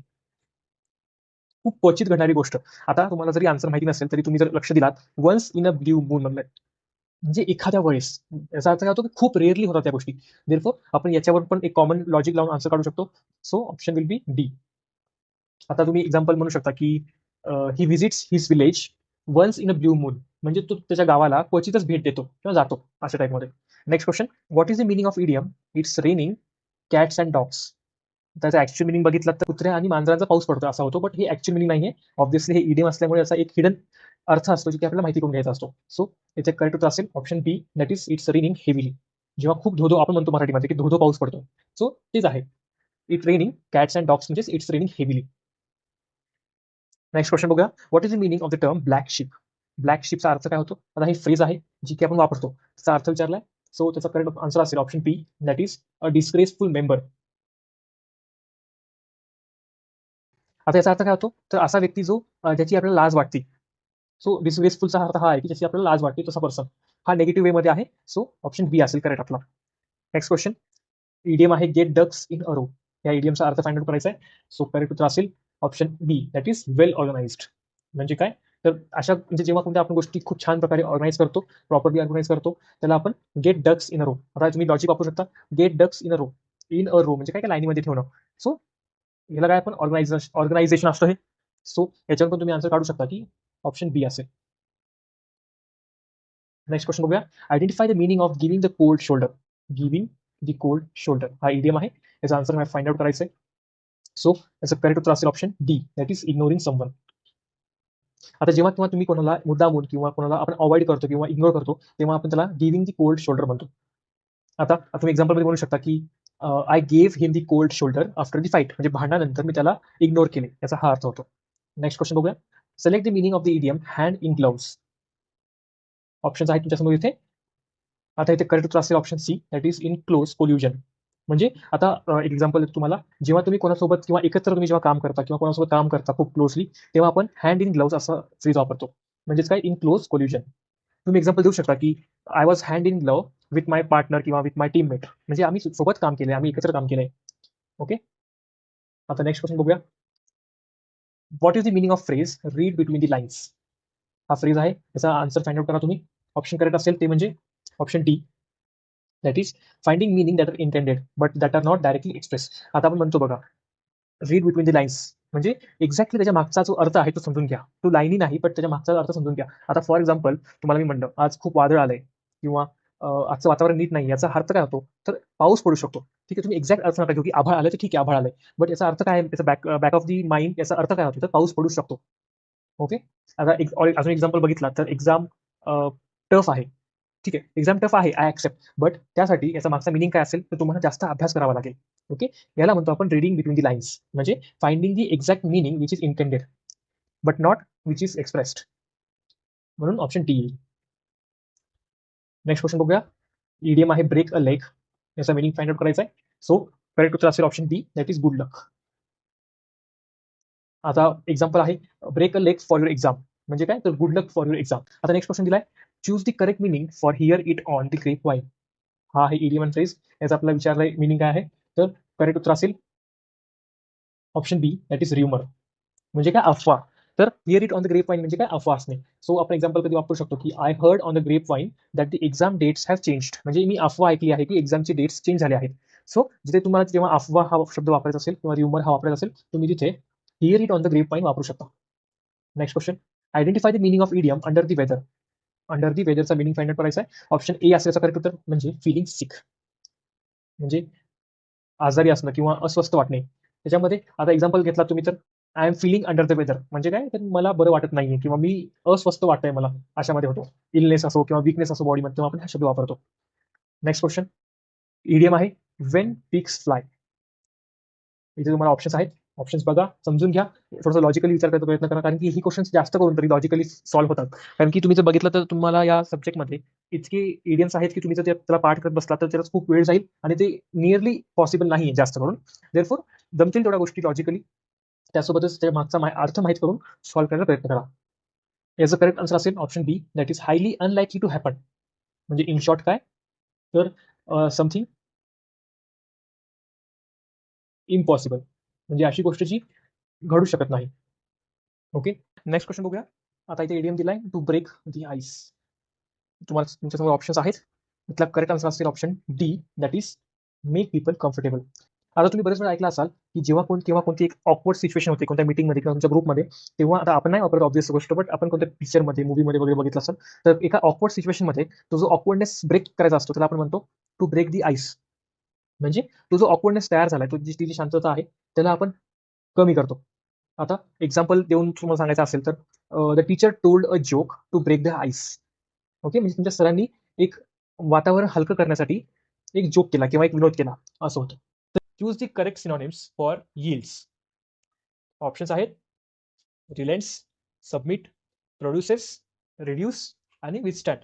खूप क्वचित घडणारी गोष्ट. आता तुम्हाला जरी आन्सर माहिती नसेल तरी तुम्ही जर लक्ष दिलात, once in a blue moon म्हणलंय, म्हणजे एखाद्या वेळेस. याचा अर्थ काय होतो की खूप रेअरली होतात त्या गोष्टी. देअरफॉर आपण याच्यावर पण एक कॉमन लॉजिक लावून आन्सर काढू शकतो. So option will be D. आता तुम्ही एक्झाम्पल म्हणू शकता की he visits his village once in a blue moon. म्हणजे तो त्याच्या गावाला क्वचितच भेट देतो किंवा जातो, अशा टाईपमध्ये. Next question, what is the meaning of idiom it's raining cats and dogs. त्याचा ऍक्च्युअल मिनिंग बघितलं तर कुत्र्या आणि मांजरांचा पाऊस पडतो असा होतो, बट हे ऍक्च्युअल मिनिंग नाहीये. ऑब्व्हियसली हे इडियम असल्यामुळे याचा एक हिडन अर्थ असतो, जे की आपल्याला माहिती करून घ्यायचा असतो. सो याचे करेक्ट उत्तर असेल option B, that is it's raining heavily. जेव्हा खूप धोधो, आपण म्हणतो मराठीमध्ये की धोधो पाऊस पडतो, सो तेच आहे. It raining cats and dogs म्हणजे it's raining heavily. Next question बघूया, what is the meaning of the term black ship. Black शिपचा अर्थ काय होतो. आता ही फ्रेज आहे जी की आपण वापरतो, त्याचा अर्थ विचारलाय. सो त्याचा करेक्ट आन्सर असेल option B, that is a disgraceful member. आता याचा अर्थ काय होतो, तर असा व्यक्ती जो ज्याची आपल्याला लाज वाटते. सो डिसग्रेसफुलचा अर्थ हा आहे की ज्याची आपल्याला लाज वाटते तसा पर्सन. हा नेगेटिव्ह वे मध्ये आहे. सो ऑप्शन बी असेल करेक्ट आपला. नेक्स्ट क्वेश्चन, इडियम आहे get ducks in a row. या इडियमचा अर्थ फाइंड आउट करायचा आहे. सो करेक्ट उत्तर असेल option B, that is well organised. म्हणजे काय, तर अशा म्हणजे जेव्हा कोणत्या आपण गोष्टी खूप छान प्रकारे ऑर्गनाईज करतो, प्रॉपरली ऑर्गनाईज करतो, त्याला आपण get ducks in a row. आता तुम्ही लॉजिक वापरू शकता. Get ducks in a row, in a row म्हणजे काय, काय लाईनीमध्ये ठेवणं. सो याला काय आपण ऑर्गनायझेशन असतो हे. सो याच्यावर पण तुम्ही आन्सर काढू शकता की ऑप्शन बी असेल. नेक्स्ट क्वेश्चन बघूया, identify the meaning of giving the cold shoulder. Giving the cold shoulder हा इडियम आहे, याचा आन्सर मला फाइंड आउट करायचा आहे. सो याचं करेक्ट उत्तर असेल option D, that is ignoring someone. आता जेव्हा केव्हा तुम्ही कोणाला मुद्दामून किंवा कोणाला आपण अवॉइड करतो किंवा इग्नोर करतो, तेव्हा आपण त्याला गिव्हिंग दी कोल्ड शोल्डर म्हणतो. आता तुम्ही एक्झाम्पल मध्ये म्हणू शकता की I gave him the cold shoulder after the fight. म्हणजे भांडणानंतर मी त्याला इग्नोर केले, याचा हा अर्थ होतो. नेक्स्ट क्वेश्चन बघूया, select the meaning of the idiom hand in gloves. Options आहेत तुमच्यासमोर इथे. आता इथे करेक्ट उत्तर असेल option C, that is in close collusion. म्हणजे आता एक एक्झाम्पल तुम्हाला, जेव्हा तुम्ही कोणासोबत किंवा एकत्र तुम्ही जेव्हा काम करता किंवा कोणासोबत काम करता खूप क्लोजली, तेव्हा आपण हँड इन ग्लोव्स असा फ्रेज वापरतो. म्हणजेच काय, इन क्लोज कोल्युजन. तुम्ही एक्झाम्पल देऊ शकता की I was hand in glove with my partner किंवा विथ माय टीममेट. म्हणजे आम्ही सोबत काम केलंय, आम्ही एकत्र काम केलंय. ओके. आता नेक्स्ट क्वेश्चन बघूया, what is the meaning of phrase read between the lines. हा फ्रेज आहे, याचा आन्सर फाइंड आउट करा तुम्ही. ऑप्शन करेक्ट असेल ते म्हणजे option D, that is finding meaning that are intended but that are not directly express. आता आपण म्हणतो बघा, रीड बिटवीन द लाईन्स म्हणजे एक्झॅक्टली त्याच्या मागचा जो अर्थ आहे तो समजून घ्या. तो लाईनी नाही, पण त्याच्या मागचा अर्थ समजून घ्या. आता फॉर एक्झाम्पल तुम्हाला मी म्हणलं आज खूप वादळ आलंय किंवा आजचं वातावरण नीट नाही, याचा अर्थ काय होतो, तर पाऊस पडू शकतो. ठीक आहे, तुम्ही एक्झॅक्ट अर्थ नका घेऊ की आभाळ आलं तर ठीक आहे आभाळ आलंय, बट याचा अर्थ काय आहे, त्याचा बॅक ऑफ दी माइंड याचा अर्थ काय होतो, तर पाऊस पडू शकतो. ओके. आता अजून एक्झाम्पल बघितला तर एक्झाम टफ आहे. ठीक आहे, एक्झाम टफ आहे, आय ऍक्सेप्ट, बट त्यासाठी याचा मागचा मिनिंग काय असेल तर तुम्हाला जास्त अभ्यास करावा लागेल. ओके. याला म्हणतो आपण रीडिंग बिटवीन दी लाईन्स, म्हणजे finding the exact meaning which is intended but not which is expressed. म्हणून ऑप्शन टी येईल. नेक्स्ट क्वेश्चन बघूया, इडियम आहे ब्रेक अ लेग. याचा मिनिंग फाइंड आउट करायचा आहे. सो करेक्ट उत्तर असेल option B, that is good luck. आता एक्झाम्पल आहे, break a leg for your exam. म्हणजे काय, तर good luck for your exam. आता नेक्स्ट क्वेश्चन दिलाय, choose the correct meaning for hear it on the grapevine. हा आहे इडियम फ्रेज, याचा आपल्याला विचारलाय मिनिंग काय आहे, तर करेक्ट उत्तर असेल option B, that is rumour. म्हणजे काय, अफवा. तर hear it on the grapevine म्हणजे काय, अफवा असणे. सो आपण एक्झाम्पल कधी वापरू शकतो की I heard on the grapevine that the exam dates have changed. म्हणजे मी अफवा ऐकली आहे की एक्झामची डेट्स चेंज झाले आहेत. सो जिथे तुम्हाला जेव्हा अफवा हा शब्द वापरायचा असेल किंवा र्युमर हा वापरायचा असेल, तुम्ही तिथे hear it on the grapevine वापरू शकता. Next question, identify the meaning of idiom under the weather. Under the वेदरचा मिनिंग फाइंड आउट करायचा आहे. ऑप्शन ए असेल करेक्ट उत्तर, म्हणजे फिलिंग सिक. म्हणजे आजारी असणं किंवा अस्वस्थ वाटणे. त्याच्यामध्ये आता एक्झाम्पल घेतला तुम्ही तर I am feeling under the weather म्हणजे काय, तर मला बरं वाटत नाहीये किंवा मी अस्वस्थ वाटतंय मला, अशामध्ये होतो. इलनेस असो किंवा वीकनेस असो बॉडीमध्ये, तेव्हा आपण हा शब्द वापरतो. नेक्स्ट क्वेश्चन, ईडीएम आहे वेन पिग्स फ्लाय. इथे तुम्हाला ऑप्शन्स आहेत. ऑप्शन्स बघा, समजून घ्या, थोडंसं लॉजिकली विचार करायचा प्रयत्न करा, कारण की ही क्वेश्चन्स जास्त करून तरी लॉजिकली सॉल्व्ह होतात. कारण की तुम्ही जर बघितलं तर तुम्हाला या सब्जेक्टमध्ये इतके इडियम्स आहेत की तुम्ही जर त्याला पाठ करत बसला तर त्याला खूप वेळ जाईल आणि ते नियरली पॉसिबल नाही जास्त करून. देअरफॉर जमतील तेवढ्या गोष्टी लॉजिकली, त्यासोबतच त्या मागचा अर्थ माहीत करून सॉल्व्ह करायचा प्रयत्न करा. याचं करेक्ट आन्सर असेल option B, that is highly unlikely to happen. म्हणजे इन शॉर्ट काय, तर समथिंग इम्पॉसिबल, म्हणजे अशी गोष्ट जी घडू शकत नाही. ओके, नेक्स्ट क्वेश्चन बघूया. आता इथे एडीएम दिलाय टू ब्रेक दी आईस. तुम्हाला तुमच्यासमोर ऑप्शन्स आहेत. इथला करेक्ट आन्सर असेल option D, that is make people comfortable. आता तुम्ही बरेच वेळा ऐकलं असाल की जेव्हा कोणती एक ऑकवर्ड सिच्युएशन होते कोणत्या मीटिंगमध्ये किंवा तुमच्या ग्रुपमध्ये, तेव्हा आता आपण नाही वापरत ऑब्वियस गोष्ट, बट आपण कोणत्या पिक्चरमध्ये मूवीमध्ये वगैरे बघितलं असेल, तर एका ऑकवर्ड सिच्युएशनमध्ये तो जो ऑकवर्डनेस ब्रेक करायचा असतो त्याला आपण म्हणतो टू ब्रेक दी आईस. म्हणजे तो जो ऑकवर्डनेस तयार झालाय, तो ती जी शांतता आहे त्याला आपण कमी करतो. आता एक्झाम्पल देऊन तुम्हाला सांगायचं असेल तर the teacher told a joke to break the ice. Okay, म्हणजे तुमच्या सरांनी एक वातावरण हलकं करण्यासाठी एक जोक केला किंवा एक विनोद केला, असं होतं. तर choose the correct synonyms for yields. Options आहेत रिलेंट्स, सबमिट, प्रोड्युसेस, रिड्यूस आणि विथस्टँड.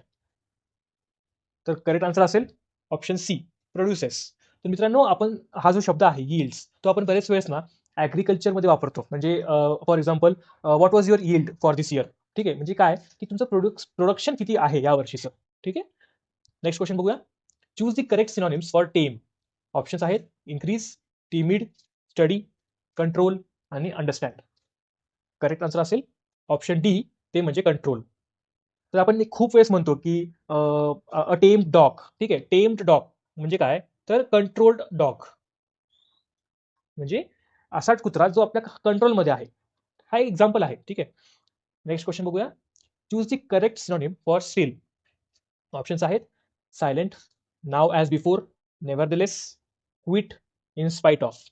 तर करेक्ट आन्सर असेल ऑप्शन सी, प्रोड्युसेस. तर मित्रांनो, आपण हा जो शब्द आहे यील्ड्स, तो आपण बरेच वेळेस ना ॲग्रिकल्चरमध्ये वापरतो. म्हणजे for example, what was your yield for this year. ठीक आहे, म्हणजे काय की तुमचं प्रोडक्शन किती आहे या वर्षीचं. ठीक आहे, नेक्स्ट क्वेश्चन बघूया. Choose the correct synonyms for TEM. Options आहेत इन्क्रीज, टिमिड, स्टडी, कंट्रोल आणि अंडरस्टँड. करेक्ट आन्सर असेल ऑप्शन डी, ते म्हणजे कंट्रोल. तर आपण खूप वेळेस म्हणतो की अ टेम्ड डॉग. ठीक आहे, टेम्ड डॉग म्हणजे काय, तर कंट्रोल्ड डॉग, म्हणजे असाच कुत्रा जो आपल्या कंट्रोलमध्ये आहे. हा एक एक्झाम्पल आहे. ठीक आहे, नेक्स्ट क्वेश्चन बघूया. Choose the correct synonym for still. Options आहेत silent, now as before, nevertheless, quiet, in spite of.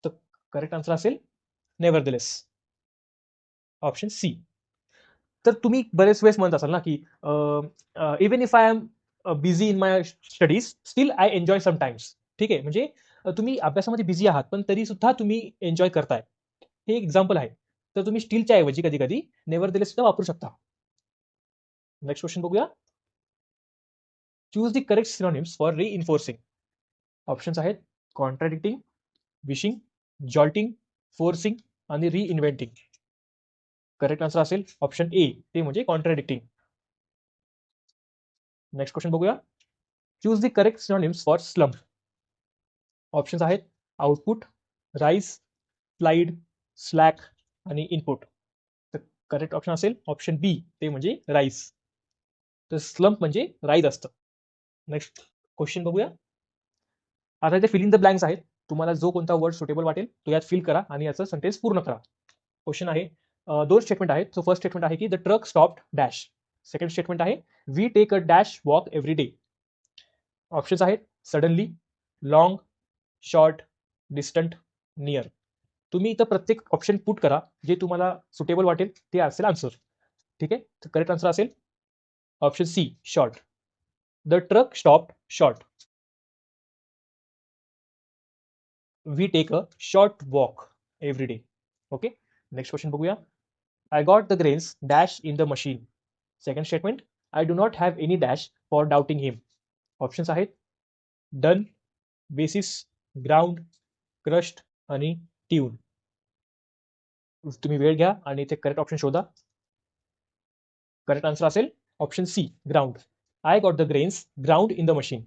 तर करेक्ट आन्सर असेल नेव्हरदलेस, ऑप्शन सी. तर तुम्ही बरेच वेळेस म्हणत असाल ना की even if I am busy in my studies still I enjoy sometimes. ठीक आहे, म्हणजे तुम्ही अभ्यासामध्ये बिझी आहात पण तरी सुद्धा तुम्ही एन्जॉय करताय, हे एक एक्झाम्पल आहे. तर तुम्ही स्टीलच्या ऐवजी कधी कधी नेव्हरदलेस सुद्धा वापरू शकता. नेक्स्ट क्वेश्चन बघूया. Choose the correct synonyms for reinforcing. Options आहेत कॉन्ट्राडिक्टिंग, विशिंग, जॉल्टिंग, फोर्सिंग आणि रिइन्व्हेंटिंग. करेक्ट आन्सर असेल ऑप्शन ए, ते म्हणजे कॉन्ट्राडिक्टिंग. नेक्स्ट क्वेश्चन बघूया. Choose the correct synonyms for slump. Options आहेत आउटपुट, राईज, स्लाइड, स्लॅक आणि इनपुट. तर करेक्ट ऑप्शन असेल ऑप्शन बी, ते म्हणजे राईज. तर स्लम्प म्हणजे राईज असतं. नेक्स्ट क्वेश्चन बघूया. आता इथे फिलिंग द ब्लँक्स आहेत. तुम्हाला जो कोणता वर्ड सुटेबल वाटेल तो यात फिल करा आणि याचं सेंटेन्स पूर्ण करा. क्वेश्चन आहे, दोन स्टेटमेंट आहेत. सो फर्स्ट स्टेटमेंट आहे की the truck stopped dash. Second statement आहे we take a dash walk every day. Options आहेत suddenly, long, short, distant, near. तुम्ही इथं प्रत्येक ऑप्शन पुट करा, जे तुम्हाला सुटेबल वाटेल ते असेल आन्सर. ठीक आहे, तर करेक्ट आन्सर असेल option C, short. The truck stopped short. We take a short walk every day. Okay, next question बघूया. I got the grains dash in the machine. Second statement, I do not have any dash for doubting him. Options आहेत done, basis, ground, crushed आणि tune. तुम्ही वेळ घ्या आणि इथे करेक्ट ऑप्शन शोधा. करेक्ट आन्सर असेल option C, ground. I got the grains ground in the machine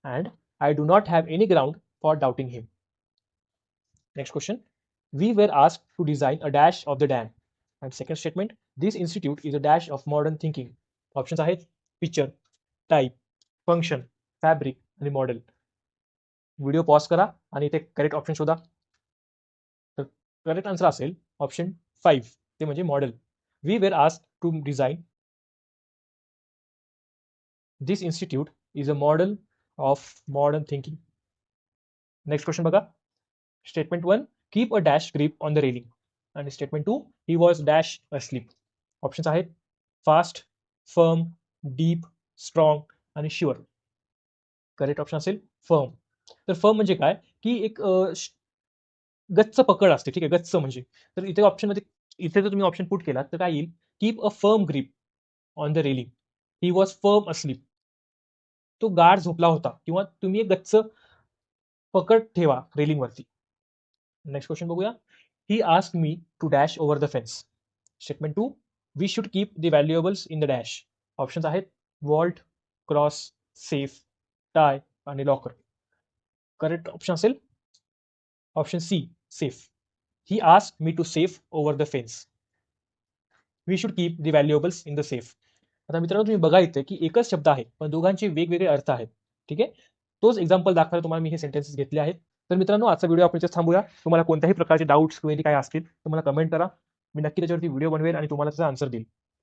and I do not have any ground for doubting him. Next question. We were asked to design a dash of the dam. And second statement, this institute is a dash of modern thinking. Options आहेत picture, type, function, fabric आणि model. व्हिडिओ पॉज करा आणि इथे करेक्ट ऑप्शन शोधा. तर करेक्ट आन्सर असेल ऑप्शन 5, ते म्हणजे model. We were asked to design this institute is a model of modern thinking. Next question बघा. Statement 1, keep a dash grip on the railing. आणि statement 2, he was dash asleep. Options आहेत फास्ट, फर्म, डीप, स्ट्रॉंग आणि शुअर. करेक्ट ऑप्शन असेल फर्म. तर फर्म म्हणजे काय की एक गच्च पकड असते, ठीक आहे, गच्च म्हणजे. तर इथे ऑप्शनमध्ये इथे जर तुम्ही ऑप्शन पुट केला तर काय येईल, keep a firm grip on the railing, he was firm asleep. तो गाढ झोपला होता किंवा तुम्ही एक गच्च पकड ठेवा रेलिंगवरती. नेक्स्ट क्वेश्चन बघूया. He ask me to dash over the fence. Statement 2, we should keep the valuables in the dash. Options आहेत वॉल्ट, क्रॉस, सेफ, टाय आणि लॉकर. करेक्ट ऑप्शन असेल option C, safe. He ask me to safe over the fence. We should keep the valuables in the safe. आता मित्रांनो तुम्ही बघा इथे की एकच शब्द आहे पण दोघांचे वेगवेगळे अर्थ आहेत. ठीक आहे, तोच एक्झाम्पल दाखवायला तुम्हाला मी हे सेंटेन्सेस घेतले आहेत. तर मित्रांनो आजचा व्हिडिओ आपण इथेच थांबूया. तुम्हाला कोणत्याही प्रकारचे डाऊट्स किंवा काय असतील तर मला कमेंट करा. मी नक्की त्याच्यावरती व्हिडिओ बनवेल आणि तुम्हाला त्याचा आन्सर देईल.